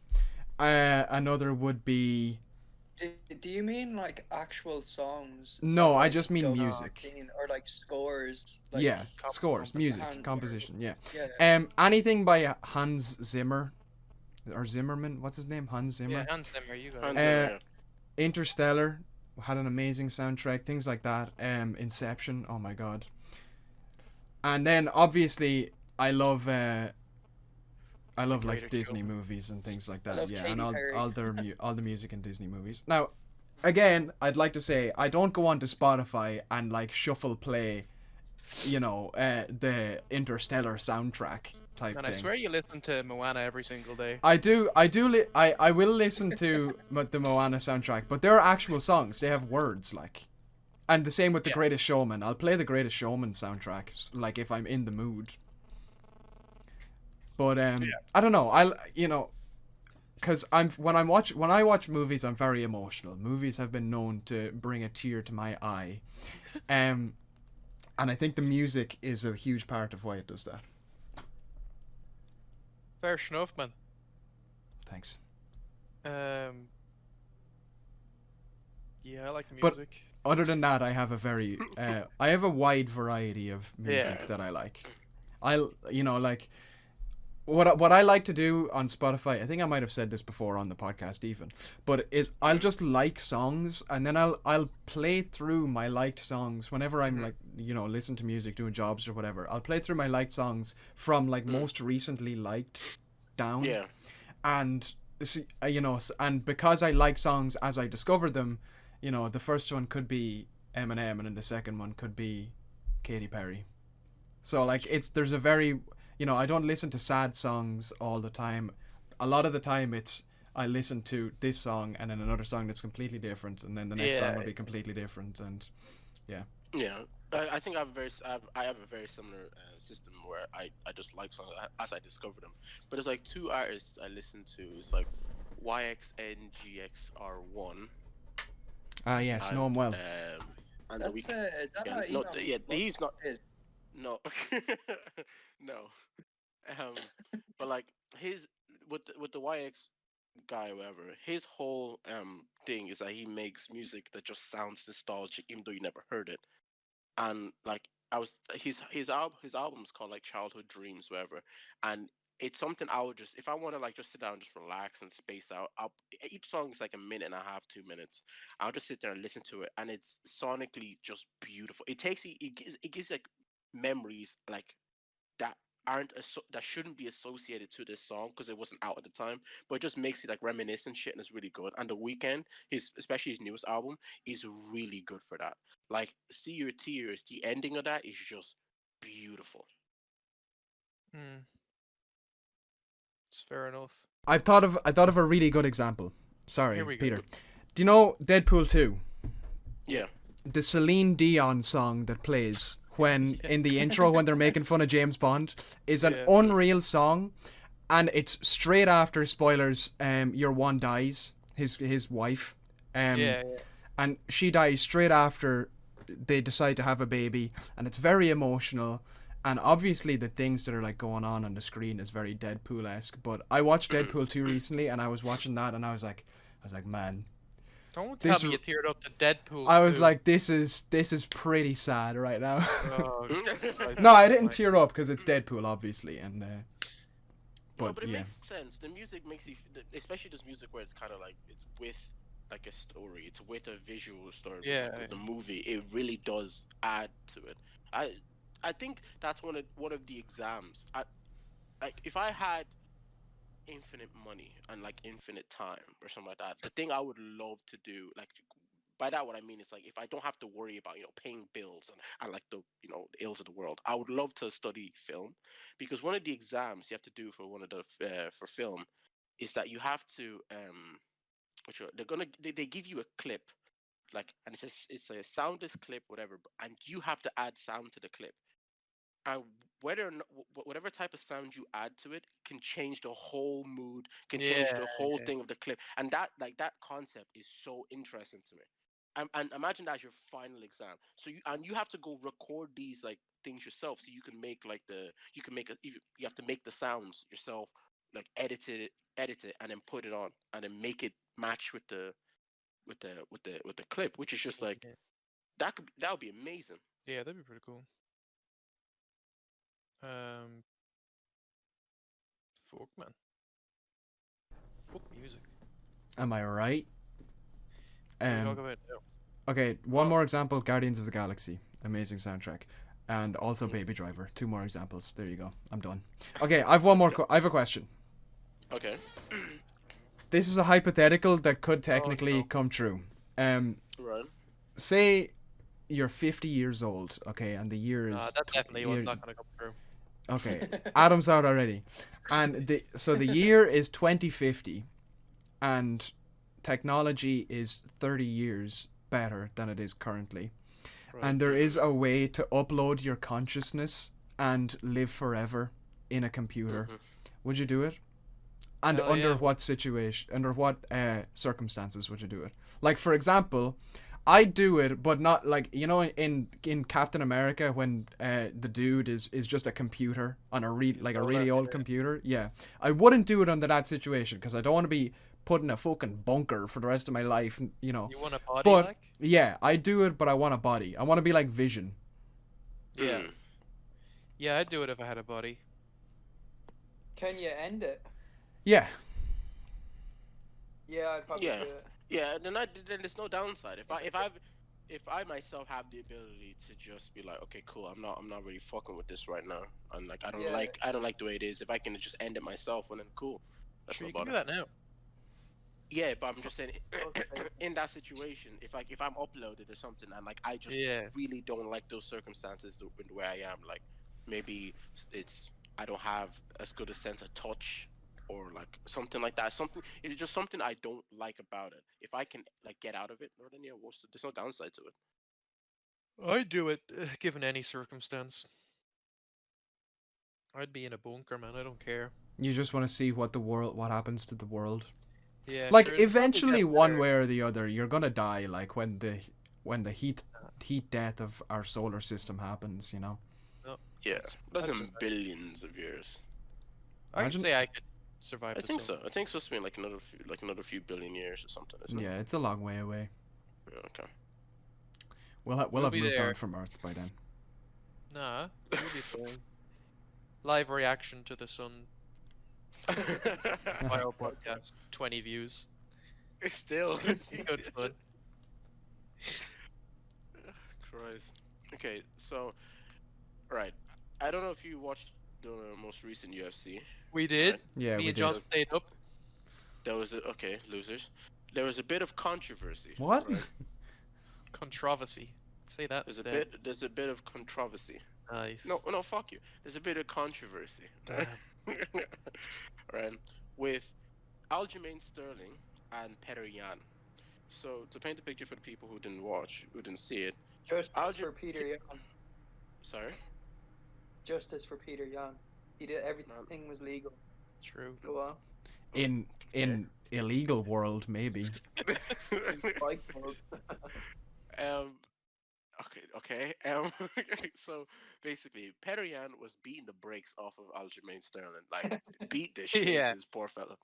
Another would be Do you mean like actual songs? no, that, I like, just mean go music. scene, or like scores? Like, Yeah, scores, music, hand- composition. Yeah. yeah. Anything by Hans Zimmer or Zimmerman. What's his name? Hans Yeah, Zimmer. Hans Zimmer, you got Hans it. Zimmer, yeah. Interstellar had an amazing soundtrack. Things like that. Inception. Oh my god. And then obviously I love like Greatest Disney Showman. movies and things like I that. love Yeah, Katy and Perry. all the music in Disney movies. Now, again, I'd like to say I don't go onto Spotify and like shuffle play, the Interstellar soundtrack type And thing. I swear you listen to Moana every single day. I do. I will listen to the Moana soundtrack, but there are actual songs. They have words like, and the same with the Yeah. Greatest Showman. I'll play the Greatest Showman soundtrack, like if I'm in the mood. But I don't know. Because when I watch movies, I'm very emotional. Movies have been known to bring a tear to my eye, and I think the music is a huge part of why it does that. Fair schnuff, man. Thanks. Yeah, I like the But- music. Other than that, I have a wide variety of music Yeah. that I like. I'll like what I like to do on Spotify, I think I might have said this before on the podcast even, but is I'll just like songs and then I'll play through my liked songs whenever I'm like, you know, listening to music, doing jobs or whatever. I'll play through my liked songs from like most recently liked down. Yeah. And you know, and because I like songs as I discover them, you know, the first one could be Eminem and then the second one could be Katy Perry. So like there's a very, you know, I don't listen to sad songs all the time. A lot of the time it's I listen to this song and then another song that's completely different, and then the next song will be completely different, and yeah. Yeah, I think I have a very similar system where I just like songs as I discover them. But there's like two artists I listen to. It's like YXNGXR1. Yes, know him well. And That's, is that how no, Elon yeah, he's not. is? No, no. But like his with the YX guy, or whatever, his whole thing is that he makes music that just sounds nostalgic, even though you never heard it. And like I was, his album's called like Childhood Dreams, whatever, and it's something I would just if I want to like just sit down and just relax and space out. Each song is like a minute and a half, 2 minutes. I'll just sit there and listen to it, and it's sonically just beautiful. It takes you, it gives like memories like that that shouldn't be associated to this song because it wasn't out at the time, but it just makes it like reminiscent shit, and it's really good. And The Weeknd, especially his newest album, is really good for that. Like See Your Tears, the ending of that is just beautiful. It's fair enough. I thought of a really good example. Sorry, Peter. Go. Do you know Deadpool 2? Yeah. The Celine Dion song that plays when in the intro when they're making fun of James Bond is an unreal song, and it's straight after, spoilers, your one dies, his wife, and she dies straight after they decide to have a baby, and it's very emotional, and obviously the things that are like going on the screen is very Deadpool-esque. But I watched Deadpool 2 recently, and I was watching that and I was like, man, don't tell me you teared up to Deadpool. I was like, this is pretty sad right now. Oh, no, I didn't tear up because it's Deadpool, obviously, and but it makes sense. The music makes you, especially this music where it's kind of like it's with like a story, it's with a visual story. Yeah, like, with the movie, it really does add to it. I think that's one of the exams. Like if I had infinite money and like infinite time or something like that, the thing I would love to do, like by that what I mean is like if I don't have to worry about paying bills and like the the ills of the world, I would love to study film, because one of the exams you have to do for one of the for film is that you have to they give you a clip, like, and it's a soundless clip, whatever, and you have to add sound to the clip. And whether or not, whatever type of sound you add to it can change the whole mood, can change the whole thing of the clip, and that concept is so interesting to me. And imagine that's your final exam. So you have to go record these like things yourself, so you can make like you have to make the sounds yourself, like edit it, and then put it on, and then make it match with the clip, which is just like that would be amazing. Yeah, that'd be pretty cool. Fuck, man. Fuck music. Am I right? Talk about it now. Okay, one more example: Guardians of the Galaxy, amazing soundtrack, and also Baby Driver. 2 more examples. There you go. I'm done. Okay, I've one more. I have a question. Okay. This is a hypothetical that could technically come true. Right. Say you're 50 years old, okay, and the year is... that definitely was not going to come through. Okay, Adam's out already. And the year is 2050, and technology is 30 years better than it is currently. Right. And there is a way to upload your consciousness and live forever in a computer. Mm-hmm. Would you do it? And what situation, under what circumstances would you do it? Like, for example, I'd do it, but not like, in Captain America when the dude is just a computer on a really old computer. Yeah, I wouldn't do it under that situation because I don't want to be put in a fucking bunker for the rest of my life. You want a body? But yeah, I do it, but I want a body. I want to be like Vision. Yeah. Yeah, I'd do it if I had a body. Can you end it? Yeah. Yeah, I'd probably Yeah, do it. yeah. Then there's no downside. If I myself have the ability to just be like, okay, cool, I'm not really fucking with this right now, and like Yeah. I don't like the way it is. If I can just end it myself, well then cool, that's Sure, no you can do bother. that now. Yeah, but I'm just saying, Fuck's sake. in that situation, if I'm uploaded or something, and like I just Yeah. really don't like those circumstances the way I am, like maybe it's I don't have as good a sense of touch or like something like that. Something it's just something I don't like about it. If I can like get out of it, well, then yeah, there's no downside to it. I'd do it given any circumstance. I'd be in a bunker, man. I don't care. You just want to see what happens to the world. Yeah, Like sure, it'll probably eventually, get one better. way or the other, you're gonna die. Like when the heat death of our solar system happens. You know. No, Yeah, that's that's in billions of years. I can Imagine- say I could survive I the think sun. so. I think it's supposed to be like another few billion years or something, isn't it? Yeah, it's a long way away. Yeah, okay. We'll We'll have be moved there. on from Earth by then. Nah, you'll be fine. Live reaction to the sun bio podcast, 20 views. It's still Good fun. Christ. Okay, so right. I don't know if you watched the most recent UFC. We did. Right. Yeah, Me we and did. John stayed up. There was okay, losers. There was a bit of controversy. What? Right? Controversy. Say that There's instead. there's a bit of controversy. Nice. No, fuck you. There's a bit of controversy. Right? Right. With Aljamain Sterling and Petr Yan. So to paint the picture for the people who didn't see it. Justice for Peter Yan. Sorry. Justice for Peter Yan. He did everything was legal. True. Go on. In illegal world, maybe. Bike club. Okay. So basically, Petr Yan was beating the brakes off of Aljamain Sterling, like beat the shit Yeah. into this poor fella,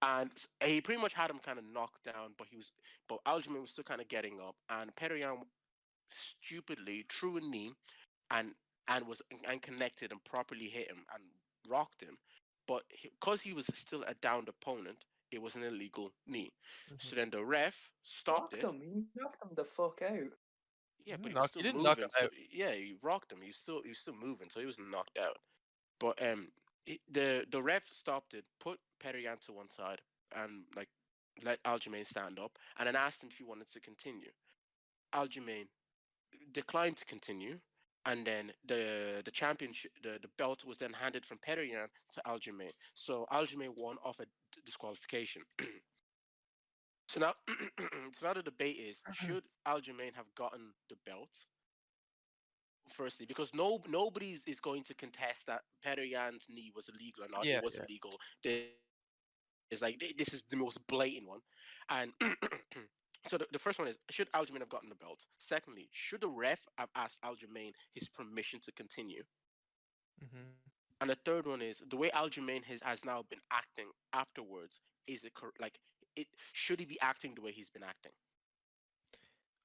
and he pretty much had him kind of knocked down. But Aljamain was still kind of getting up, and Petr Yan stupidly threw a knee, and and connected and properly hit him and rocked him, but because he was still a downed opponent, it was an illegal knee. So then the ref stopped Knocked it. him. He knocked him the fuck out. Yeah, but he Knock- was still you didn't knock moving. him So out. yeah, he rocked him. He was still moving, so he wasn't knocked out. But the ref stopped it, put Perian to one side, and like let Aljamain stand up, and then asked him if he wanted to continue. Aljamain declined to continue, and then the championship, the belt was then handed from Perian to Aljamain. So Aljamain won off a disqualification. So now, so now the debate is: should Aljamain have gotten the belt? Firstly, because nobody's is going to contest that Petr Yan's knee was illegal or not. Yeah, It was yeah. illegal. It's like this is the most blatant one, and so the first one is: should Aljamain have gotten the belt? Secondly, should the ref have asked Aljamain his permission to continue? Hmm. And the third one is the way Aljamain has now been acting afterwards. Is it like it? Should he be acting the way he's been acting?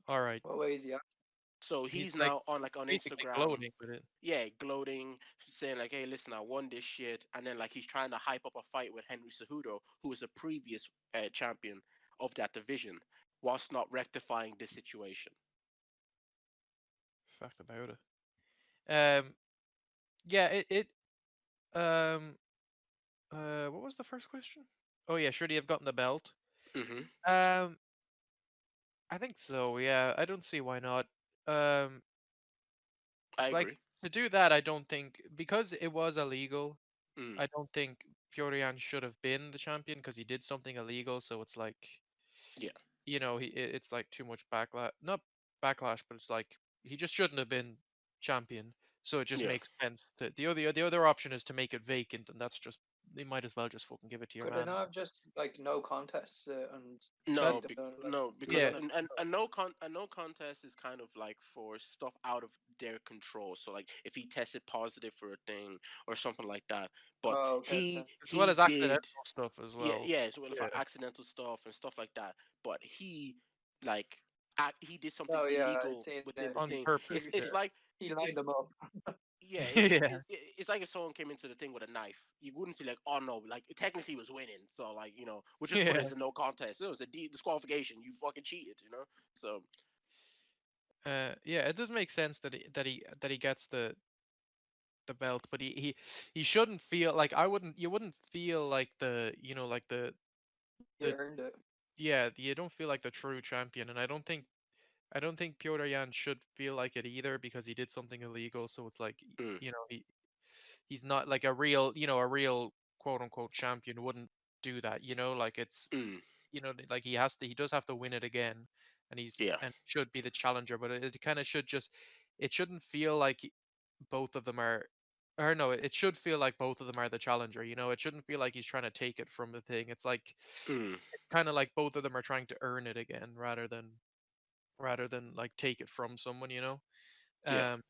All right. What way is he at? So He's he's like now on basically Instagram, gloating with it. yeah, gloating, saying like, "Hey, listen, I won this shit," and then like he's trying to hype up a fight with Henry Cejudo, who was a previous champion of that division, whilst not rectifying the situation. Fact about it. Yeah. Um. What was the first question? Oh yeah. Should he have gotten the belt? Mm-hmm. I think so. Yeah. I don't see why not. Um. I Like agree. to do that, I don't think because it was illegal. Mm. I don't think Florian should have been the champion because he did something illegal. So it's like, Yeah. it's like too much backlash. Not backlash, but it's like he just shouldn't have been champion. So it just Yeah. makes sense to the other option is to make it vacant, and that's just they might as well just fucking give it to your Could they man. not have just like no contests and No, make them, like, no, because Yeah. a no contest is kind of like for stuff out of their control. So like if he tested positive for a thing or something like that, but Oh, okay. As well he as accidental did stuff as yeah, well. yeah, as well for Yeah. accidental stuff and stuff like that. But he like he did something Oh yeah, I'd illegal seen within it. the On thing. purpose. It's Yeah. like He it's lined them up. yeah, Yeah. it's like if someone came into the thing with a knife, you wouldn't feel like, oh no, like technically he was winning, so like we'll just put it Yeah. as a no contest. It was a disqualification. You fucking cheated. So Yeah, it does make sense that he gets the belt, but he shouldn't feel like you wouldn't feel like like He the earned it. yeah, you don't feel like the true champion, and I don't think Piotr Jan should feel like it either because he did something illegal. So it's like, mm, he's not like a real quote unquote champion wouldn't do that. Like it's mm, like he does have to win it again, and yeah, should be the challenger. But it kind of it shouldn't feel like both of them are. Or no, it should feel like both of them are the challenger. It shouldn't feel like he's trying to take it from the thing. It's like mm, kind of like both of them are trying to earn it again rather than like take it from someone. yeah. Um,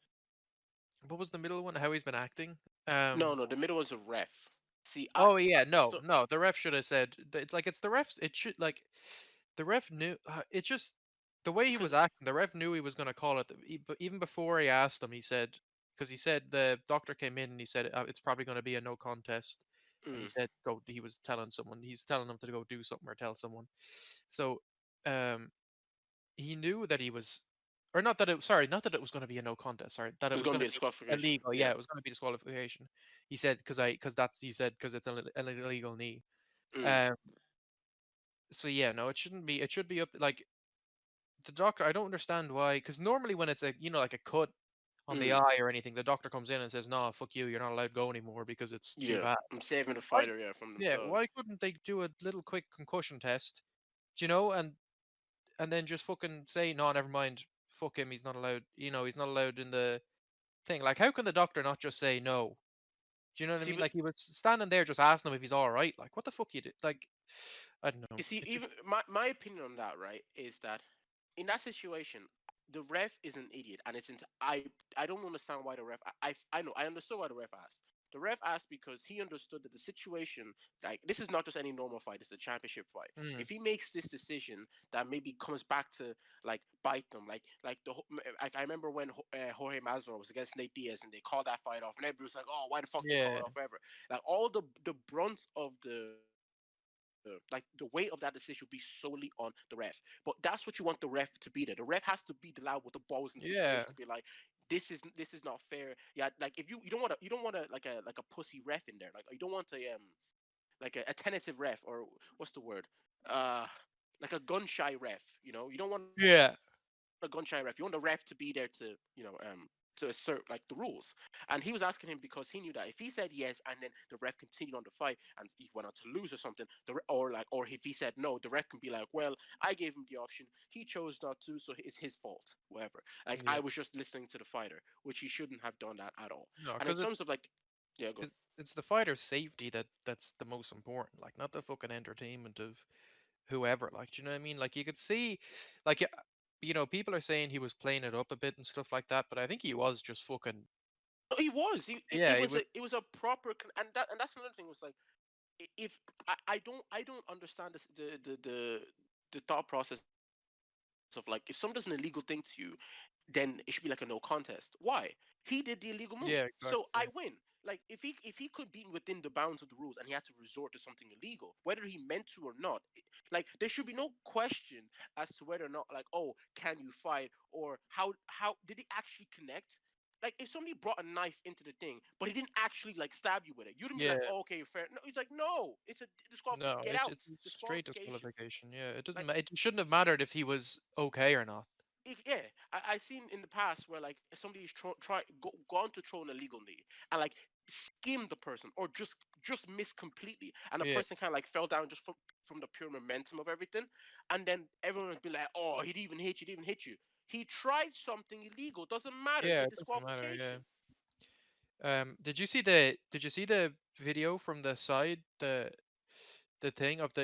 what was the middle one? How he's been acting? No, Um, no, the middle was a ref. See, oh yeah, no, so no, the ref should have said it's the refs. It should like the ref knew. It just the way he was because acting. The ref knew he was going to call it. But even before he asked him, he said because he said the doctor came in and he said it's probably going to be a no contest, and he mm, said go. He was telling someone. He's telling them to go do something or tell someone. So, um, he knew that he was, or not that it. Sorry, not that it was going to be a no contest. Sorry, that it it was was going to going be to a be disqualification. illegal. Yeah. Yeah, it was going to be disqualification. He said because it's an illegal knee. Mm, Um. So yeah, no, it shouldn't be. It should be up like the doctor. I don't understand why. Because normally when it's a like a cut on the mm, eye or anything, the doctor comes in and says, "No, fuck you. You're not allowed to go anymore because it's too yeah. bad." I'm saving the Why? fighter, yeah, from Yeah. Why themselves. couldn't they do a little quick concussion test? And then just fucking say, "No, never mind. Fuck him. He's not allowed. He's not allowed in the thing." Like, how can the doctor not just say no? Do you know what I See, mean? but Like, he was standing there just asking him if he's all right. Like, what the fuck you did? Like, I don't know. you see, It just even my opinion on that, right, is that in that situation, the ref is an idiot, and it's into I don't understand why the ref. I know I understood why the ref asked. The ref asked because he understood that the situation, like this is not just any normal fight; it's a championship fight. mm, If he makes this decision that maybe comes back to like bite them, like I remember when Jorge Masvidal was against Nate Diaz and they called that fight off, and everybody was like, "Oh, why the fuck they call yeah, it off?" Whatever. Like all the brunt of the weight of that decision will be solely on the ref. But that's what you want the ref to be there. The ref has to be the loud with the balls in the yeah, situation to be like, this is not fair. Yeah, like if you don't want to like a pussy ref in there. Like you don't want like a tentative ref or what's the word? Uh like a gun shy ref. You don't want yeah, a gun shy ref. You want the ref to be there to assert like the rules. And he was asking him because he knew that if he said yes and then the ref continued on the fight and he went on to lose or something, or if he said no, the ref can be like, well, I gave him the option, he chose not to, so it's his fault, whatever. Like I yeah. was just listening to the fighter, which he shouldn't have done that at all. No, And in because terms of like, yeah, go. it's the fighter's safety that's the most important. Like, not the fucking entertainment of whoever. Like, do you know what I mean? Like, you could see, like, people are saying he was playing it up a bit and stuff like that, but I think he was just fucking. No, he was. It Yeah, he was was. a proper and that's another thing was like if I don't understand this, the thought process of like if someone does an illegal thing to you, then it should be like a no contest. Why? He did the illegal move, Yeah, so exactly. I win. Like if he could be within the bounds of the rules and he had to resort to something illegal, whether he meant to or not, like there should be no question as to whether or not like can you fight or how did he actually connect. Like if somebody brought a knife into the thing, but he didn't actually like stab you with it, you wouldn't be Yeah. like, okay, fair. No, he's like, no, it's a disqualification. No, Get it's out, it's it's straight disqualification. disqualification. Yeah, it doesn't. Like It shouldn't have mattered if he was okay or not. yeah, I seen in the past where like somebody's gone to throw an illegal knee and like skimmed the person or just missed completely, and the Yeah, person kind of like fell down just from the pure momentum of everything, and then everyone would be like, oh, he didn't even hit you, he didn't even hit you. He tried something illegal. Doesn't matter. It's yeah, a it doesn't matter. Yeah. disqualification. Did you see the video from the side, the thing of the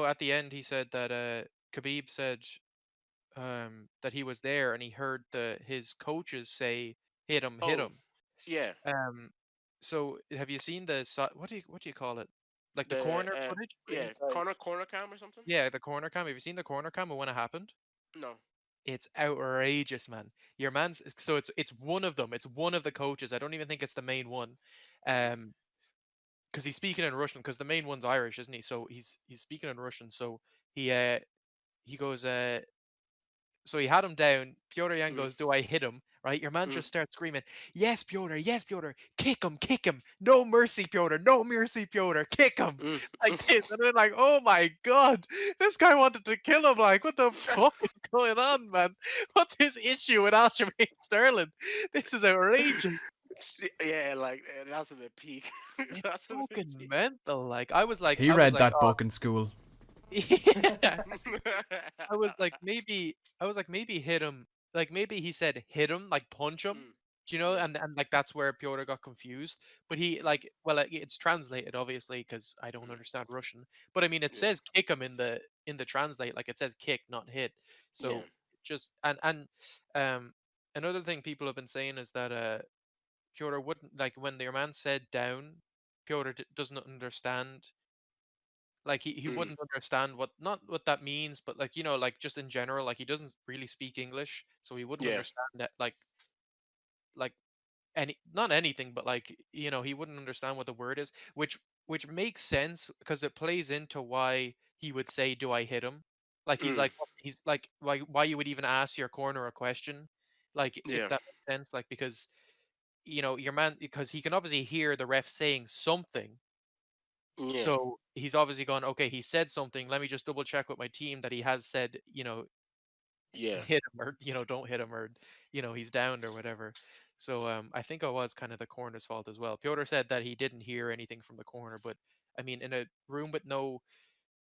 at the end he said that Khabib said that he was there and he heard his coaches say hit Oh, him. yeah. Um, so have you seen what do you call it? Like the The corner footage? yeah, Ringside. corner cam or something. Yeah, the corner cam. Have you seen the corner cam of when it happened? No. It's outrageous, man. Your man's so it's one of them. It's one of the coaches. I don't even think it's the main one. Mm-hmm. Um, because he's speaking in Russian. Because the main one's Irish, isn't he? So he's speaking in Russian. So he uh he goes so he had him down. Pyotr Yan Mm, goes, "Do I hit him?" Right? Your man mm, just starts screaming, yes, Pyotr, kick him, no mercy, Pyotr, no mercy, Pyotr, kick him." mm. Like this, and then like, oh my god, this guy wanted to kill him. Like, what the fuck is going on, man? What's his issue with Aljamain Sterling? This is outrageous. Yeah, like that's a bit peak. It's That's a bit fucking peak. mental. Like, He read that book in school. yeah. I was like maybe hit him, like maybe he said hit him, like punch him, Mm, do you know? yeah. And like that's where Piotr got confused. But he Mm, like well it's translated obviously because I don't mm, understand Russian. But I mean it yeah. says kick him in the translate, like it says kick, not hit. Yeah. So just um another thing people have been saying is that Piotr wouldn't like when their man said down, Piotr doesn't understand, like he Mm, wouldn't understand what not what that means, but like you know like just in general like he doesn't really speak English, so he wouldn't yeah. understand that like any not anything, but like you know he wouldn't understand what the word is, which makes sense because it plays into why he would say, "Do I hit him?" Like Mm, he's like why you would even ask your corner a question, like if yeah. that makes sense, like because you know your man because he can obviously hear the ref saying something. Yeah. So he's obviously gone, okay, he said something. Let me just double check with my team that he has said, you know, Yeah. hit him or, you know, don't hit him or, you know, he's downed or whatever. So I think it was kind of the corner's fault as well. Piotr said that he didn't hear anything from the corner, but I mean, in a room with no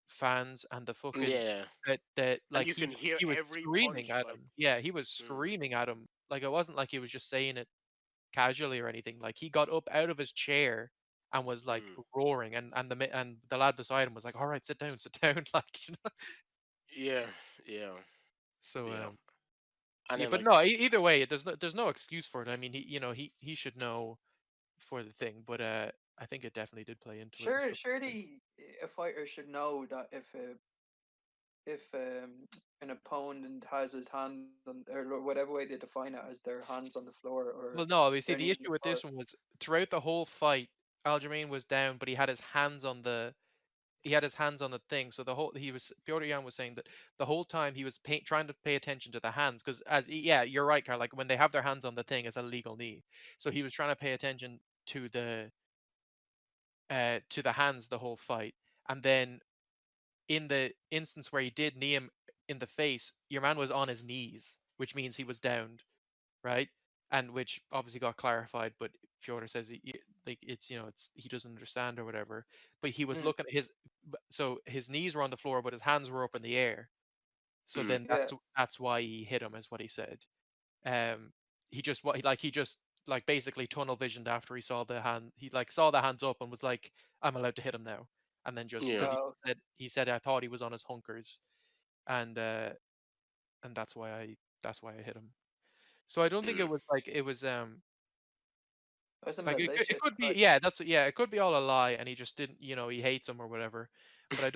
fans and the fucking Yeah. that And like you can hear he was every screaming punch, at like. him. Yeah, he was Mm, screaming at him. Like it wasn't like he was just saying it casually or anything. Like he got up out of his chair and was like mm, roaring, and the lad beside him was like, "All right, sit down," like you know. yeah. Yeah. So Yeah. And yeah, then but like. no, either way, there's no excuse for it. I mean, he should know for the thing, but I think it definitely did play into it and stuff like that. Surely a fighter should know that if an opponent has his hand on, or whatever way they define it, as their hands on the floor or Well, no, we see their the knees on issue with the floor. this one was throughout the whole fight, Aljamain was down, but he had his hands on the thing. So the whole he was Piotr Jan was saying that the whole time he was trying to pay attention to the hands because yeah, you're right, Karl. Like when they have their hands on the thing, it's a legal knee. So he was trying to pay attention to the hands the whole fight, and then in the instance where he did knee him in the face, your man was on his knees, which means he was downed, right? And which obviously got clarified, but Piotr says like it's you know it's he doesn't understand or whatever. But he was Mm, looking at so his knees were on the floor, but his hands were up in the air. So Mm, then yeah. that's why he hit him, is what he said. Um, he just like basically tunnel visioned after he saw the hand. He like saw the hands up and was like, "I'm allowed to hit him now." And then just yeah. because Oh, he said I thought he was on his hunkers, and that's why I hit him. So I don't think Mm, it was like it was that's a like it malicious. could be Like, yeah it could be all a lie and he just didn't he hates him or whatever. But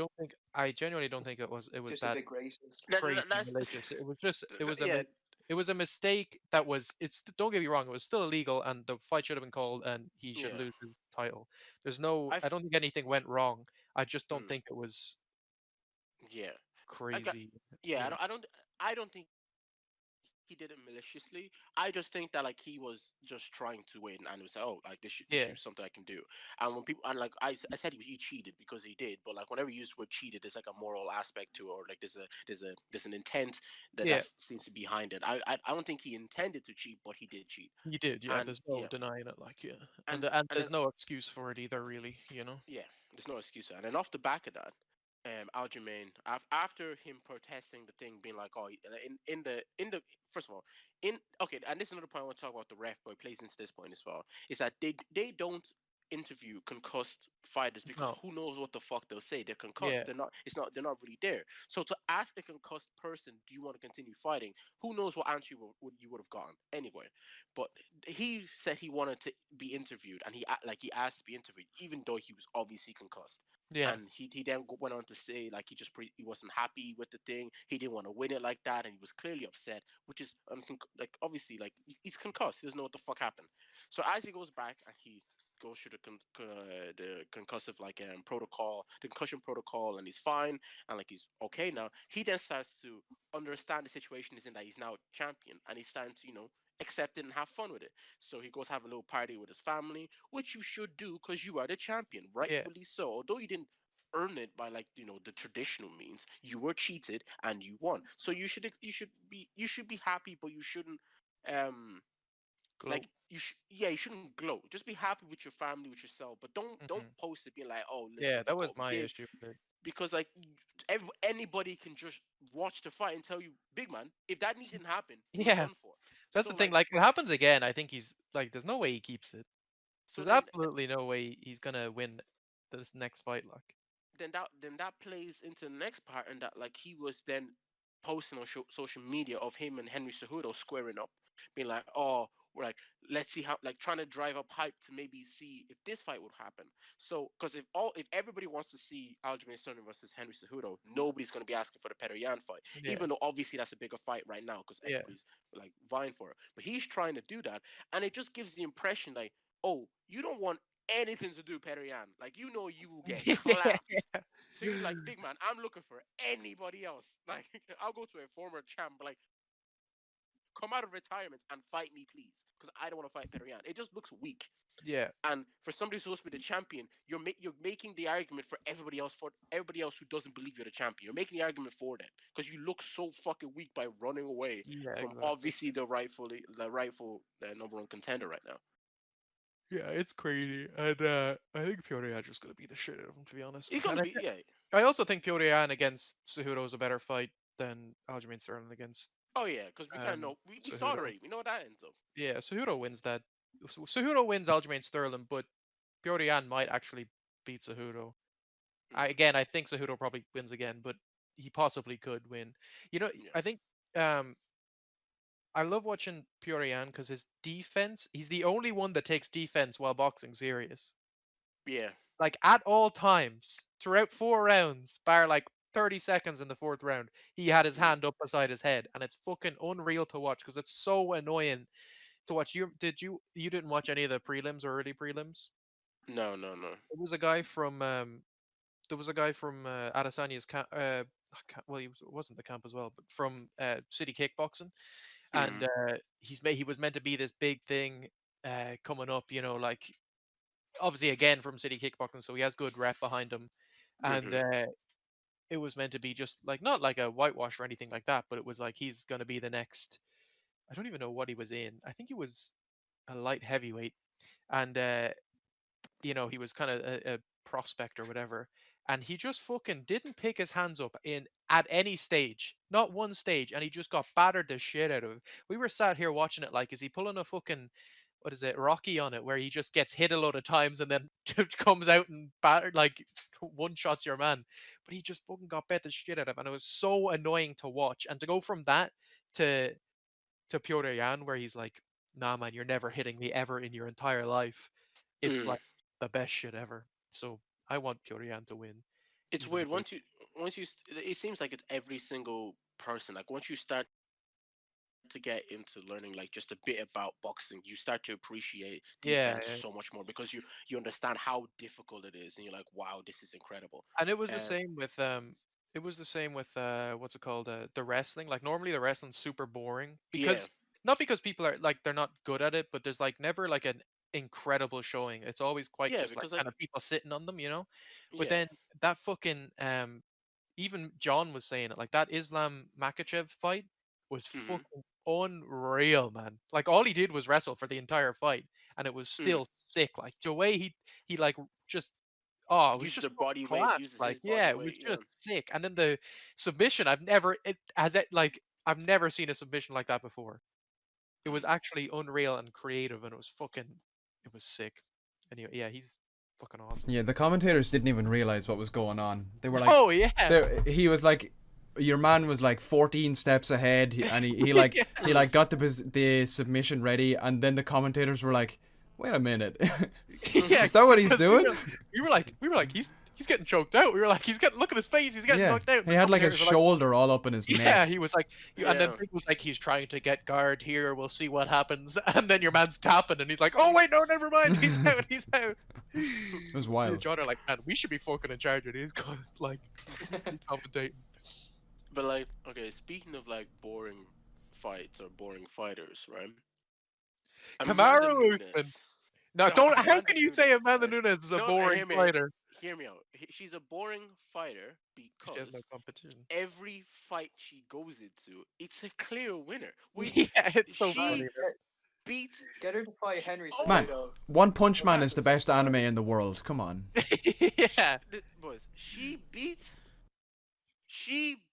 I genuinely don't think it was just a that bit racist. crazy that's malicious. It was just yeah. it was a mistake that was it's don't get me wrong, it was still illegal and the fight should have been called and he should Yeah. lose his title. There's no I I don't think anything went wrong. I just don't mm, think it was yeah. I got crazy, yeah. you know. I don't think he did it maliciously. I just think that like he was just trying to win and was like, oh, like this Yeah, is something I can do. And when people and like I said he cheated because he did, but like whenever you use the word cheated, there's like a moral aspect to it, or like there's an intent that yeah, seems to be behind it. I don't think he intended to cheat, but he did cheat. he did. Yeah, And there's no yeah, denying it. Like, yeah, and and and then there's no excuse for it either, really. You know. yeah, there's no excuse for that. And then off the back of that, Aljamain, after him protesting the thing, being like, oh, in the first of all, in okay, and this is another point I want to talk about the ref, but it plays into this point as well. Is that they don't. interview concussed fighters because No. who knows what the fuck they'll say. They're concussed. Yeah. They're not. It's not. They're not really there. So to ask a concussed person, "Do you want to continue fighting?" Who knows what answer you would have gotten anyway. But he said he wanted to be interviewed, and he asked to be interviewed, even though he was obviously concussed. Yeah. And he then went on to say like he wasn't happy with the thing. He didn't want to win it like that, and he was clearly upset. Which is like obviously like he's concussed. He doesn't know what the fuck happened. So as he goes back and he goes through the concussive like protocol, the concussion protocol, and he's fine and like he's okay now. He then starts to understand the situation is in that he's now champion, and he's starting to accept it and have fun with it. So he goes have a little party with his family, which you should do because you are the champion, Yeah. rightfully so. Although you didn't earn it by like the traditional means, you were cheated and you won. So you should be happy, but you shouldn't um Glow. like you shouldn't gloat. Just be happy with your family, with yourself, but don't Hmm. post it being like, oh, listen, Yeah, that look was what we my did, issue with it. because like anybody can just watch the fight and tell you, big man, if that didn't happen, you were Yeah, done for. that's So the thing. like Like, it happens again. I think he's like, there's no way he keeps it. so There's then absolutely no way he's gonna win this next fight. Like, that plays into the next part, and that like he was then posting on social media of him and Henry Cejudo squaring up, being like, oh, we're like, let's see how, like trying to drive up hype to maybe see if this fight would happen. So because if everybody wants to see Aljamain Sterling versus Henry Cejudo, nobody's going to be asking for the Petr Yan fight, yeah, even though obviously that's a bigger fight right now because yeah, everybody's like vying for it. But he's trying to do that, and it just gives the impression like, oh, you don't want anything to do Petr Yan. Like you will get clapped. So you're like, big man, I'm looking for anybody else. Like, I'll go to a former champ, but like, come out of retirement and fight me, please, because I don't want to fight Petr Yan. It just looks weak. yeah, And for somebody who's supposed to be the champion, you're making the argument for everybody else who doesn't believe you're the champion. You're making the argument for them because you look so fucking weak by running away yeah, from exactly. obviously the rightful number one contender right now. Yeah, it's crazy, and I think Petr Yan's just gonna beat the shit out of him, to be honest. He's gonna And be, yeah. I also think Petr Yan against Cejudo is a better fight than Aljamain Sterling against Oh yeah, because we kind of know we saw it Cejudo. already. We know what that ends up. Yeah, Cejudo wins that. Cejudo wins Aljamain Sterling, but Petr Yan might actually beat Cejudo. Mm, Again, I think Cejudo probably wins again, but he possibly could win. yeah, I think um, I love watching Petr Yan because his defense. He's the only one that takes defense while boxing serious. yeah. Like at all times throughout 4 rounds, bar like 30 seconds in the fourth round, he had his Mm. hand up beside his head, and it's fucking unreal to watch because it's so annoying to watch. You didn't watch any of the prelims or early prelims? No, no, no. There was a guy from Adesanya's camp. Well, it wasn't the camp as well, but from City Kickboxing, and Mm, he was meant to be this big thing coming up. Like obviously again from City Kickboxing, so he has good rep behind him, and mm-hmm. it was meant to be just like not like a whitewash or anything like that, but it was like he's gonna be the next. I don't even know what he was in. I think he was a light heavyweight, and he was kind of a prospect or whatever, and he just fucking didn't pick his hands up in at any stage, not one stage, and he just got battered the shit out of it. We were sat here watching it like, is he pulling a fucking what is it, Rocky on it, where he just gets hit a load of times and then just comes out and battered like one shots your man, but he just fucking got bet the shit out of him, and it was so annoying to watch, and to go from that to Petr Yan, where he's like, nah, man, you're never hitting me ever in your entire life. It's Mm. like the best shit ever. So I want Petr Yan to win, It's even weird though, it seems like it's every single person. Like once you start to get into learning like just a bit about boxing, you start to appreciate yeah, defense yeah. so much more because you understand how difficult it is, and you're like, wow, this is incredible. And it was the Uh, same with what's it called, the wrestling. Like normally the wrestling's super boring yeah, because not because people are like they're not good at it, but there's like never like an incredible showing. It's always quite yeah, just like because like kind of people sitting on them. But yeah, then that fucking even John was saying it, like that Islam Makachev fight was mm-hmm, fucking unreal, man. Like all he did was wrestle for the entire fight, and it was mm. still sick. Like the way he like just oh, it was Uses just the body fucking weight, class. uses Like his yeah, body it was weight. Yeah, just sick. And then the submission, I've never seen a submission like that before. It was mm. actually unreal and creative, and it was sick. Anyway, yeah, he's fucking awesome. Yeah, the commentators didn't even realize what was going on. They were like, Oh yeah. he was like, your man was like 14 steps ahead, and he like Yeah. he like got the submission ready, and then the commentators were like, wait a minute, Yeah, is that what he's 'cause doing? we were like, he's getting choked out. We were like, he's getting, look at his face, he's getting Yeah, knocked out. he The had like a commentators were like, shoulder all up in his yeah, neck. he was like, and then Yeah. Pink was like, he's trying to get guard here. We'll see what happens. And then your man's tapping, and he's like, oh wait, no, never mind. He's out. He's out. It was Me and wild. John are like, man, we should be fucking in charge of these guys. Like, commentating. But like, okay, speaking of like boring fights or boring fighters, right? Amanda Kamaru Usman. Nunes. No, No, don't. How Amanda can you say Nunes, Amanda right? Nunes is a No, boring hear me. fighter? Hear me out. She's a boring fighter She has no because competition. every fight she goes into, it's a clear winner. Yeah, it's so she funny. beats. Get her to fight Henry Oh, Man, Cejudo. One Punch Man Well, is the that's best anime in the world. Come on. Yeah. Boys, she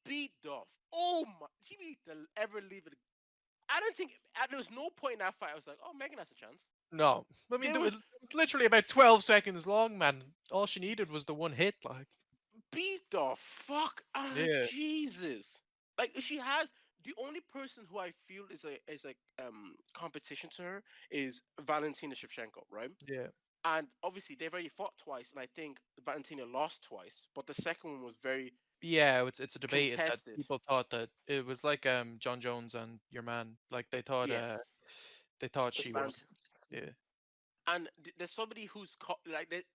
beat Dolph. Oh my, she beat the ever leave it. I don't think there was no point in that fight. I was like, oh, Megan has a chance. No, I mean, There it was was literally about 12 seconds long, man. All she needed was the one hit, like. beat the fuck out of Yeah. Jesus. Like she has the only person who I feel is a competition to her is Valentina Shevchenko, right? Yeah. And obviously they've already fought twice, and I think Valentina lost twice, but the second one was very Yeah, it's a debate that contested. people thought that it was like John Jones and your man, like they thought Yeah. she was. Yeah. And there's somebody who's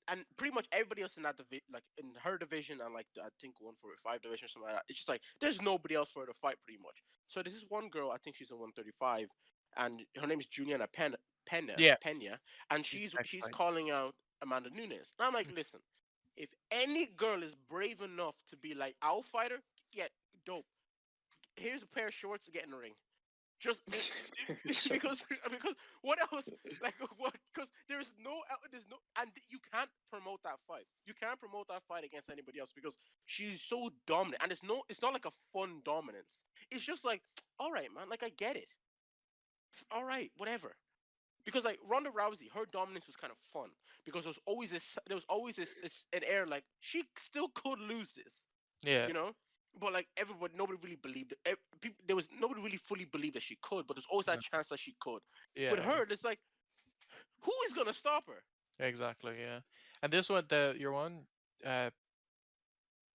and pretty much everybody else in that like in her division and like I think 145 division or something like that. It's just like there's nobody else for her to fight pretty much. So this is one girl, I think she's a 135, and her name is Juliana Yeah. Pena, and she's Exactly. calling out Amanda Nunes. And I'm like, listen, if any girl is brave enough to be like, I'll fight her, yeah, dope. Here's a pair of shorts to get in the ring. Just because what else? Like what? Because there's no, and you can't promote that fight. You can't promote that fight against anybody else because she's so dominant, and it's not like a fun dominance. It's just like, all right, man, like I get it. All right, whatever. Because like Ronda Rousey, her dominance was kind of fun because there was always this an air like she still could lose this, Yeah. you know. But like nobody really believed it. There was nobody really fully believed that she could, but there's always that chance that she could. Yeah. With her, it's like, who is gonna stop her? Exactly. Yeah. And this one, your one,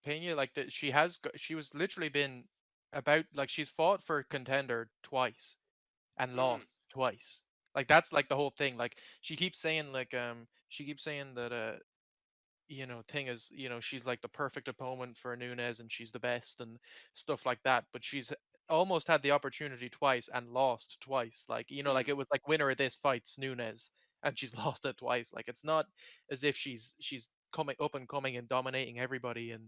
Pena, like that, she was literally been about, like, she's fought for contender twice and lost twice. Like that's like the whole thing. Like she keeps saying that thing is, she's like the perfect opponent for Nunes and she's the best and stuff like that. But she's almost had the opportunity twice and lost twice. Like, like it was like winner of this fights Nunes and she's lost it twice. Like it's not as if she's coming up and coming and dominating everybody and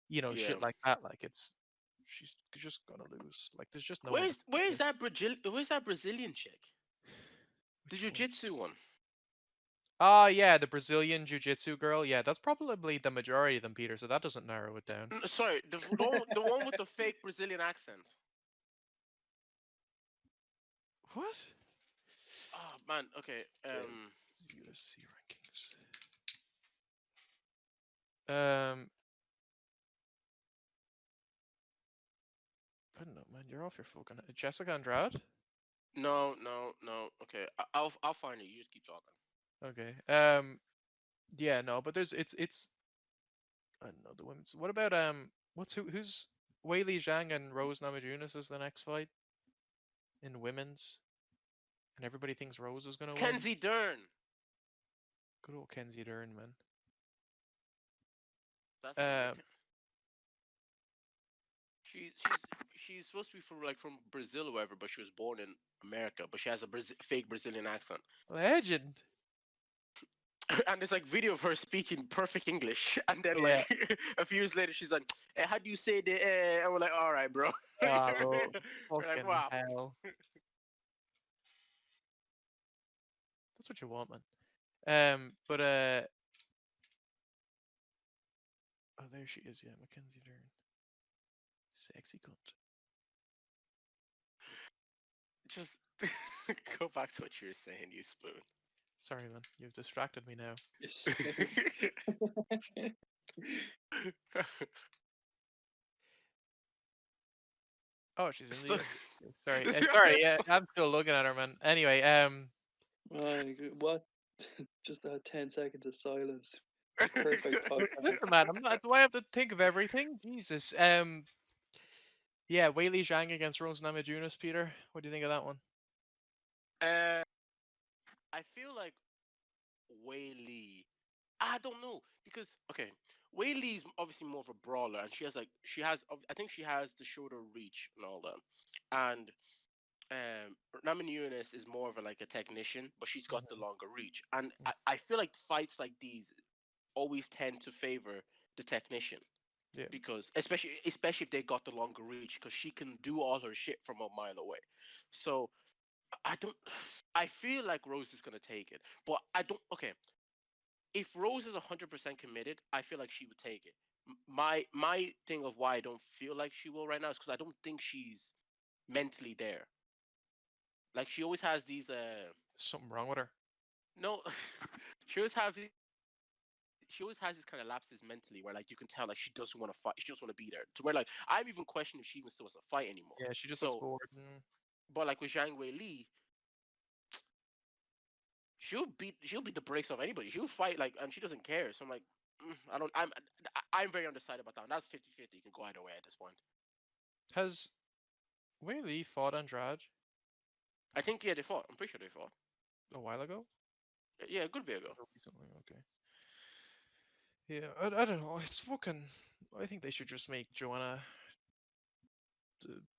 Yeah. shit like that. Like she's just gonna lose. Like there's just no one. Where's that Brazilian chick? The jiu-jitsu one. Yeah, the Brazilian jiu-jitsu girl. Yeah, that's probably the majority of them, Peter. So that doesn't narrow it down. Sorry, the one with the fake Brazilian accent. What? Oh man, okay. UFC rankings. I don't know, man. You're off your fucking. Jessica Andrade. No. Okay, I'll find it. You just keep talking. Okay. Yeah, no, but it's. I don't know the women's. What about who's Wei Li Zhang and Rose Namajunas is the next fight in women's, and everybody thinks Rose is gonna win. Kenzie Dern. Good old Kenzie Dern, man. That's she's supposed to be from Brazil or whatever, but she was born in America, but she has a fake Brazilian accent. Legend. And there's like video of her speaking perfect English, and then like a few years later, she's like, "How do you say the?" And we're like, "All right, bro." Oh, We're like, fucking "Wow." hell. That's what you want, man. But oh, there she is. Yeah, Mackenzie Dern. Sexy cunt. Just go back to what you were saying, you spoon. Sorry, man. You've distracted me now. Yes. Oh, she's in the So- UFC. Sorry. Sorry. Yeah, I'm still looking at her, man. Anyway, What? Just that 10 seconds of silence. Perfect podcast. listen, man. I'm not. Do I have to think of everything? Jesus. Yeah, Wei Li Zhang against Rose Namajunas, Peter. What do you think of that one? I feel like Wei Li. I don't know because okay, Wei Li's obviously more of a brawler, and I think she has the shorter reach and all that, and Naman Eunice is more of like a technician, but she's got the longer reach, and I feel like fights like these always tend to favor the technician. Yeah. Because especially if they got the longer reach, because she can do all her shit from a mile away. So I don't. I feel like Rose is gonna take it, but I don't. Okay, if Rose is 100% committed, I feel like she would take it. My thing of why I don't feel like she will right now is because I don't think she's mentally there. Like she always has these Something wrong with her. no, she always have she always has these kind of lapses mentally where like you can tell like she doesn't want to fight, she doesn't want to be there. To where like I'm even questioning if she even still wants to fight anymore. Yeah, she just looks So, bored. but like with Zhang Wei Li, she'll beat the brakes off anybody. She'll fight like and she doesn't care. So I'm like, I don't. I'm very undecided about that. And that's 50-50. You can go either way at this point. Has Wei Li fought Andrade I think yeah they fought. I'm pretty sure they fought. a while ago? Yeah, a good bit ago. Or recently? Okay. Yeah, I don't know. It's fucking. I think they should just make Joanna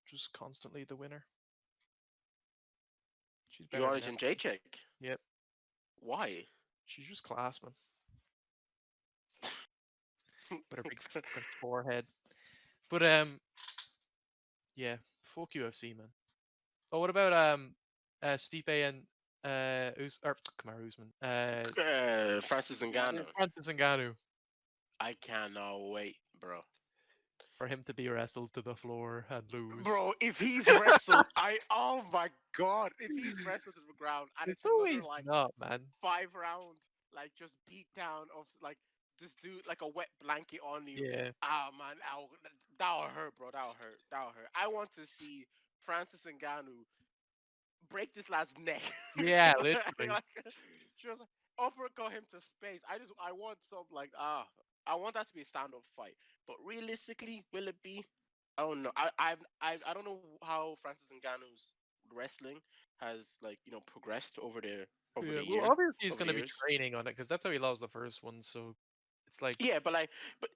just constantly the winner. She's better than Joanna everyone. Jędrzejczyk. Yep. Why? She's just class, man. With her big fucking forehead. But yeah, fuck UFC, man. Oh, what about Stipe and Kamaru Usman, Francis Ngannou. Francis Ngannou, I cannot wait, bro. for him to be wrestled to the floor and lose. Bro, if he's wrestled, oh my god, if he's wrestled to the ground and it's No, another he's like not, man. 5 round like just beat down of like this dude like a wet blanket on you. Yeah. Ah man, that'll hurt, bro. That'll hurt. That'll hurt. I want to see Francis Ngannou break this lad's neck. Yeah, literally. Like, just uppercut him to space. I want some like I want that to be a stand up fight. But realistically, will it be? I don't know. I don't know how Francis Ngannou's wrestling has like progressed over Yeah. the Well, year obviously he's over the gonna be years. training on it because that's how he lost the first one. So it's like, Yeah, but like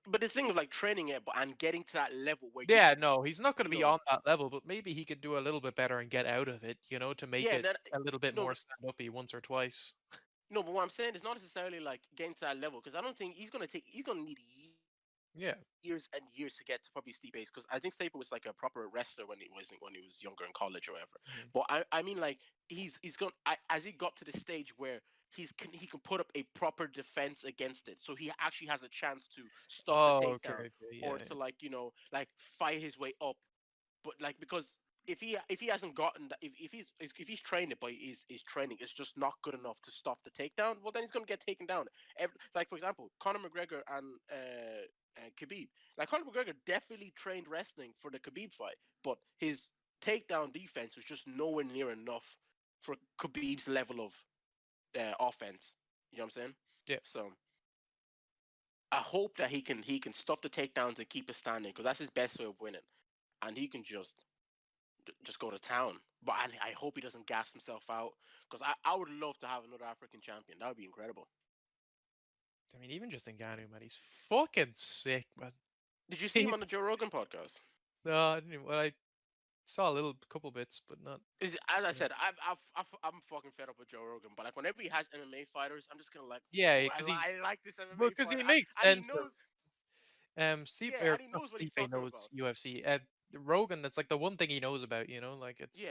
but this thing of like training it and getting to that level where you yeah, can no, he's not gonna you be know on that level, but maybe he could do a little bit better and get out of it, to make yeah it that a little bit no more stand-uppy once or twice. no but what I'm saying is not necessarily like getting to that level because I don't think he's gonna need Yeah. years and years to get to probably Steve Ace because I think Staple was like a proper wrestler when he was younger in college or whatever. Mhm. But I mean like he's gone as he got to the stage where he can put up a proper defense against it, so he actually has a chance to stuff the Oh, okay, takedown okay, or yeah. to like like fight his way up. But like because if he hasn't gotten that if he's trained it but his training is just not good enough to stop the takedown, well then he's gonna get taken down. Like for example, Conor McGregor and Khabib. Like Conor McGregor definitely trained wrestling for the Khabib fight, but his takedown defense was just nowhere near enough for Khabib's level of offense. You know what I'm saying? Yeah. So I hope that he can stuff the takedowns and keep it standing because that's his best way of winning, and he can just go to town. But I hope he doesn't gas himself out because I would love to have another African champion. That would be incredible. I mean, even just Ngannou, man, he's fucking sick, man. Did you see him on the Joe Rogan podcast? No, I didn't even, well, I saw a couple bits, but not. As I said, I'm fucking fed up with Joe Rogan. But like whenever he has MMA fighters, I'm just gonna like, Yeah, oh, because I like this MMA because fighter, he makes and he sense. knows, Steve yeah, or and he not knows what he's Stipe talking knows about. UFC. Rogan, that's like the one thing he knows about. Like it's. Yeah.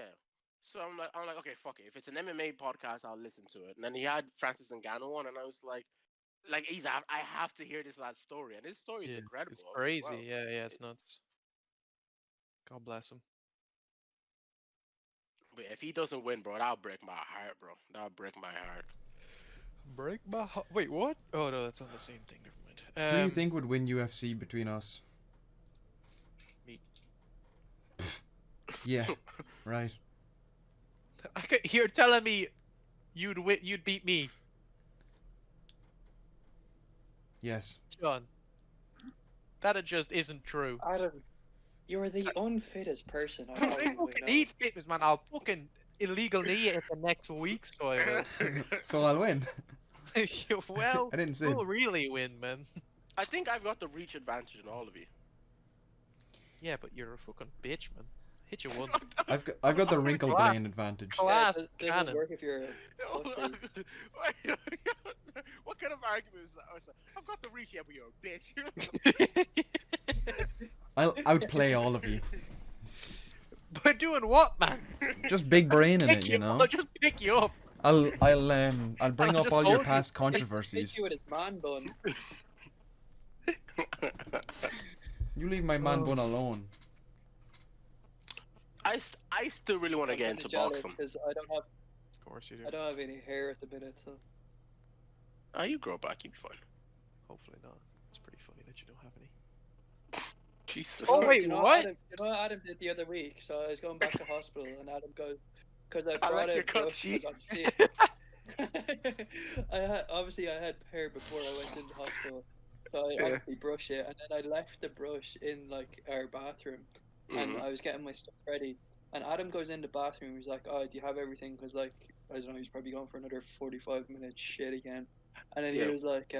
So I'm like, okay, fuck it. If it's an MMA podcast, I'll listen to it. And then he had Francis Ngannou on, and I was like I have to hear this lad's story, and his story is Yeah, incredible. it's I was like, crazy. wow. Yeah, it's nuts. God bless him. But if he doesn't win, bro, that'll break my heart, bro. That'll break my heart. Break my heart. Wait, what? Oh no, that's on the same thing. Never mind. Who do you think would win UFC between us? Me. Yeah, right. You're telling me you'd beat me, Yes. John? That just isn't true. Adam, you're the unfittest person I I probably fucking know. need fitness, man. I'll fucking illegal knee it the next week, so I will. So I'll win. Well, I didn't say. we'll really win, man. I think I've got the reach advantage in all of you. Yeah, but you're a fucking bitch, man. Hit you once. I've got the wrinkle Class. brain advantage. Class doesn't cannon. work if you're. What kind of argument is that? I've got the reach, yeah, but you're a bitch. I'll outplay all of you. By doing what, man? Just big brain in Pick it, you you know. I'll just pick you up. I'll bring I'll up just all your hold you. past Hit controversies. you with his man bun. You leave my man bun alone. I still really want to get into boxing. Because I don't have Of course you do. I don't have any hair at the minute, so. Ah, you grow back, you'll be fine. Hopefully not. It's pretty funny that you don't have any. Jesus. Oh, wait, Do you know what? Adam, you know what Adam did the other week? So I was going back to hospital, and Adam goes, because I I brought like a your cut, brush. G. 'Cause I'm sick. Obviously I had hair before I went into hospital, so I obviously brush it, and then I left the brush in like our bathroom, and Mhm. I was getting my stuff ready, and Adam goes in the bathroom. He's like, "Oh, do you have everything?" Because like I don't know, he's probably going for another 45-minute shit again, and then Yeah. he was like,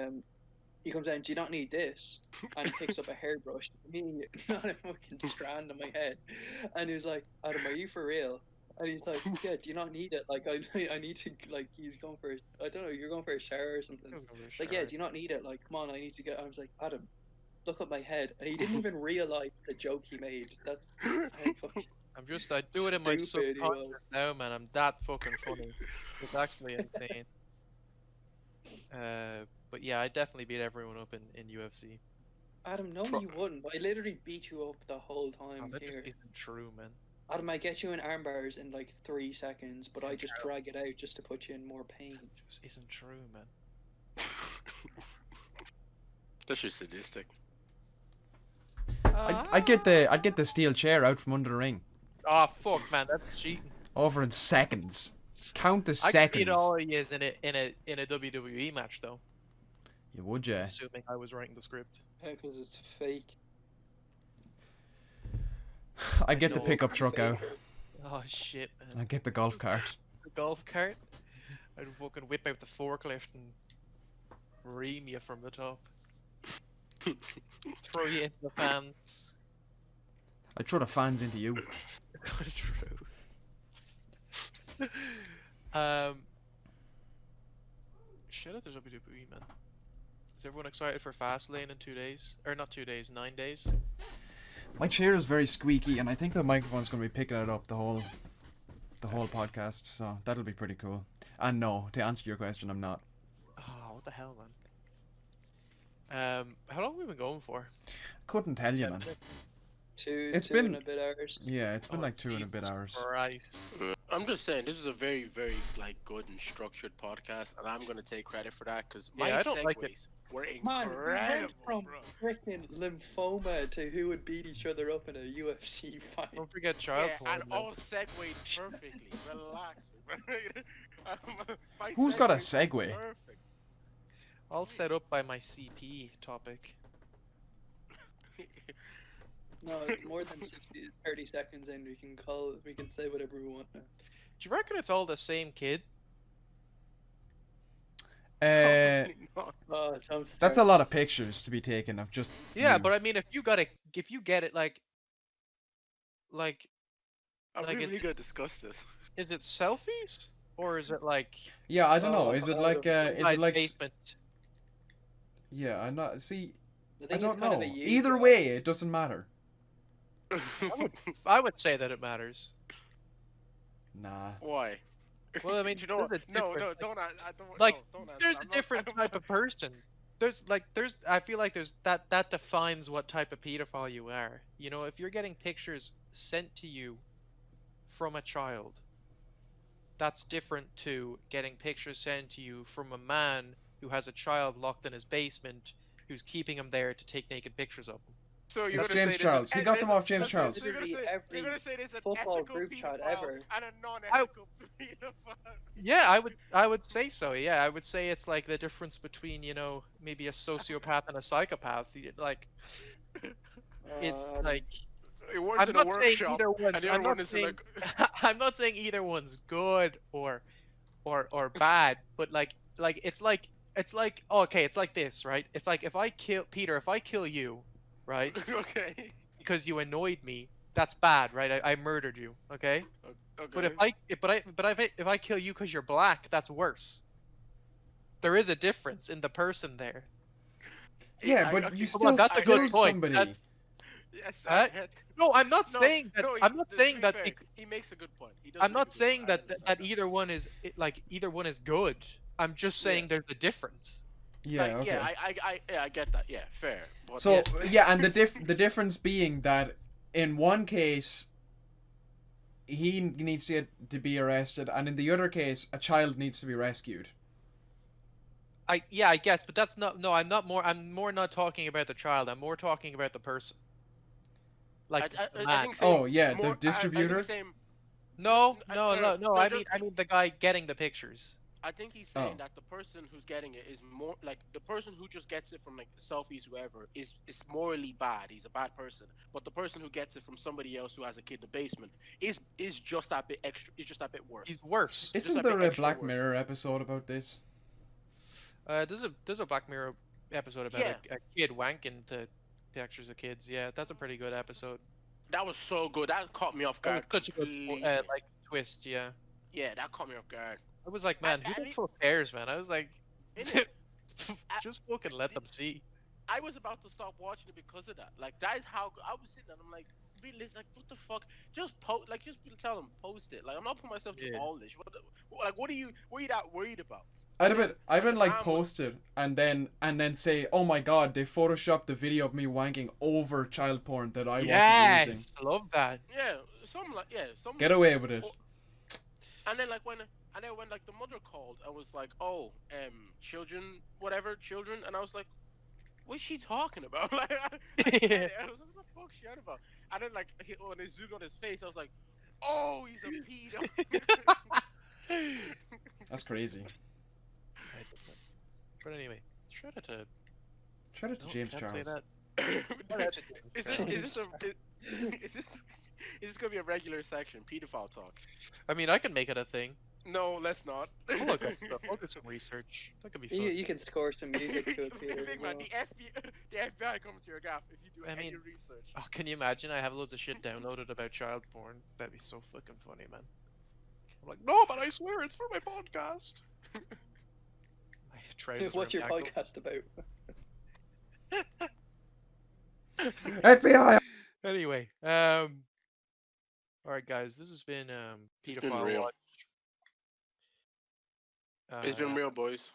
he comes in, "Do you not need this?" And picks up a hairbrush, me not a fucking strand on my head, and he was like, "Adam, are you for real?" And he's like, "Yeah, do you not need it? Like, I need to, like, he's going for, I don't know, you're going for a shower or something." Like, "Yeah, do you not need it? Like, come on, I need to get." I was like, "Adam, look at my head," and he didn't even realize the joke he made. That's how fucking I do it in my stupid he was. subconscious now, man. I'm that fucking funny. It's actually insane. But yeah, I definitely beat everyone up in UFC. Adam, no, you wouldn't. I literally beat you up the whole Oh, time that here. just isn't true, man. Adam, I get you in arm bars in like 3 seconds, but I just drag it out just to put you in more pain. That just isn't true, man. That's just sadistic. I'd get the steel chair out from under the ring. Oh fuck, man, that's cheating. Over in seconds. Count the I could seconds. beat all of you in a WWE match though. You would, yeah. Assuming I was writing the script. Yeah, because it's fake. I'd get the know. pickup truck out. Oh shit, man. I'd get the golf cart. The golf cart. I'd fucking whip out the forklift and ream you from the top. Throw you into the fans. I'd throw the fans into you. True. Shout out to WWE, man. Is everyone excited for Fastlane in 2 days? Or not 2 days, 9 days? My chair is very squeaky, and I think the microphone's going to be picking it up the whole podcast, so that'll be pretty cool. And no, to answer your question, I'm not. Oh, what the hell, man? How long have we been going for? Couldn't tell you, man. It's been- and a bit hours. Yeah, it's been Oh, like 2 and a bit Jesus hours. Christ. I'm just saying, this is a very, very like good and structured podcast, and I'm gonna take credit for that because my Yeah, I don't like it. segues were Man, we went incredible, from bro. freaking lymphoma to who would beat each other up in a UFC fight. Don't forget child Yeah, porn. and man. all segued perfectly. Relax, bro. My Who's got a segues were segue? Perfect. All set up by my CP topic. No, it's more than 30 seconds in. We can say whatever we want now. Do you reckon it's all the same kid? Probably not. Oh, don't That's start. a lot of pictures to be taken of just. Yeah, you. but I mean, if you get it, like, I'm Like, really it's- gonna discuss this. is it selfies or is it like Yeah, I don't know. Oh, Is it I like? don't- Is my it like? basement? Yeah, I'm not. See, I think it's don't kind of know. a user Either of- way, it doesn't matter. I would say that it matters. Nah. Why? Well, I mean, you know there's what? a No, difference, don't. I don't. Like, no, don't answer. there's I'm a not- different I'm type not- of person. I feel like that defines what type of pedophile you are. You know, if you're getting pictures sent to you from a child, that's different to getting pictures sent to you from a man who has a child locked in his basement, who's keeping him there to take naked pictures of him. So you're It's gonna James say Charles. He got them off James Charles. So you're gonna Literally say every there's an football ethical group chat pedophile ever. and a non-ethical pedophile. Yeah, I would say so. Yeah, I would say it's like the difference between, you know, maybe a sociopath and a psychopath. Like it's like One's I'm in a not saying workshop, either one's. and the I'm other one not is in saying. a. I'm not saying either one's good or bad, but like it's like okay, it's like this, right? It's like if I kill you, right? Okay. Because you annoyed me, that's bad, right? I murdered you, okay? Okay. But if I kill you because you're black, that's worse. There is a difference in the person there. Yeah, but okay, you Come on, still that's a killed good point. somebody. That's, Yes, no, I'm not no, saying that. no, I'm not to saying be that. fair, he makes a good point. He does I'm make a not good saying point. I that understand either one is like either one is good. I'm just saying there's a difference. Yeah, Like, okay. I get that. Yeah, fair. But So yes. yeah, and the difference being that in one case he needs to be arrested, and in the other case a child needs to be rescued. I guess, but that's not. No, I'm more not talking about the child. I'm more talking about the person. Like the I man. think saying Oh yeah, more, the distributor. I think saying, No. no, I just- mean the guy getting the pictures. I think he's saying Oh. that the person who's getting it is more like the person who just gets it from like the selfies, whoever is morally bad. He's a bad person. But the person who gets it from somebody else who has a kid in the basement is just that bit extra. Is just that bit worse. He's worse. Just Isn't a bit there a extra Black worse. Mirror episode about this? There's a Black Mirror episode about Yeah. a kid wanking to pictures of kids. Yeah, that's a pretty good episode. That was so good. That caught me off That guard. was such a good completely. like twist. Yeah. Yeah, that caught me off guard. I was like, man, who I the mean- fuck cares, man? I was like, Innit? just fucking let them see. I was about to stop watching it because of that. Like that is how I was sitting there. And I'm like, really? It's like, what the fuck? Just post. Like, just tell them post it. Like, I'm not putting myself through Yeah. all this. What are you that worried about? I'd been like man was- posted and then say, oh my god, they photoshopped the video of me wanking over child porn that I wasn't using. Yes, I love that. Yeah, something like something. Get away with it. And then when like the mother called and was like, oh, children, and I was like, what's she talking about? Like, I was like, what the fuck's she on about? And then like when they zoomed on his face, I was like, oh, he's a pedo. That's crazy. But anyway, shout out to Shout out to James can't say Charles. that. Is this gonna be a regular section? Pedophile talk. I mean, I can make it a thing. No, let's not. I'll look up stuff. I'll do some research. That could be fun. You can score some music to it, Peter. Big man, the FBI comes to your gaff if you do any research. Oh, can you imagine? I have loads of shit downloaded about child porn. That'd be so fucking funny, man. I'm like, no, but I swear it's for my podcast. My trousers What's are your immaculate. podcast about? FBI. Anyway, all right, guys, this has been It's been Pedophile real. Watch. It's been real, boys.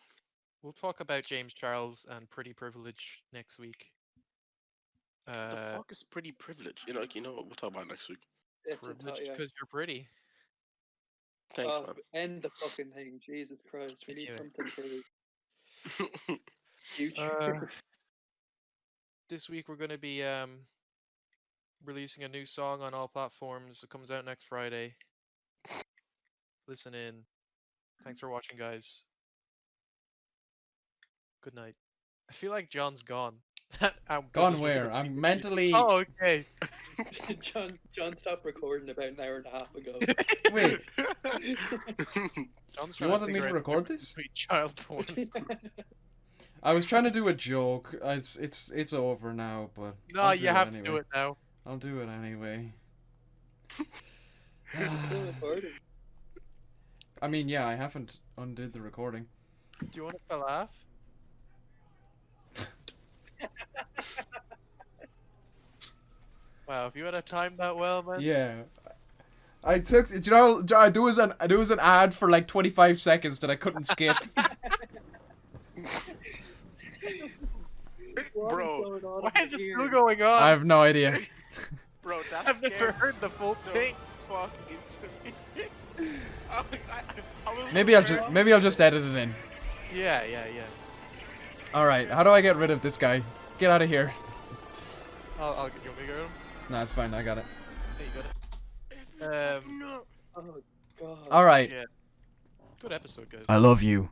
We'll talk about James Charles and Pretty Privilege next week. The fuck is pretty privileged? You know what we'll talk about next week. It's a Privileged yeah. because you're pretty. Thanks, End the fucking thing. Jesus Christ. We need Anyway. something for the man. future. This week we're gonna be releasing a new song on all platforms. It comes out next Friday. Listen in. Thanks for watching, guys. Good night. I feel like John's gone. Gone where? I'm mentally. Oh, okay. John stopped recording about an hour and a half ago. Wait, John's you trying wanted me figure to out the record difference this? between child porn. I was trying to do a joke. It's over now, but No, I'll you do have it to anyway. do it now. I'll do it anyway. It's still recording. I mean, yeah, I haven't undid the recording. Do you want us to laugh? Wow, if you had a time that well, man. Yeah. I took, you know, there was an ad for like 25 seconds that I couldn't skip. Bro, Why is it still going on? I have no idea. bro, that's I've never heard the full the thing. fuck into me. Maybe I'll just edit it in. Yeah. All right. How do I get rid of this guy? Get out of here. I'll get you want me to get him. No, it's fine. I got it. Hey, you got it. No. Oh god. All right. Yeah. Good episode, guys. I love you.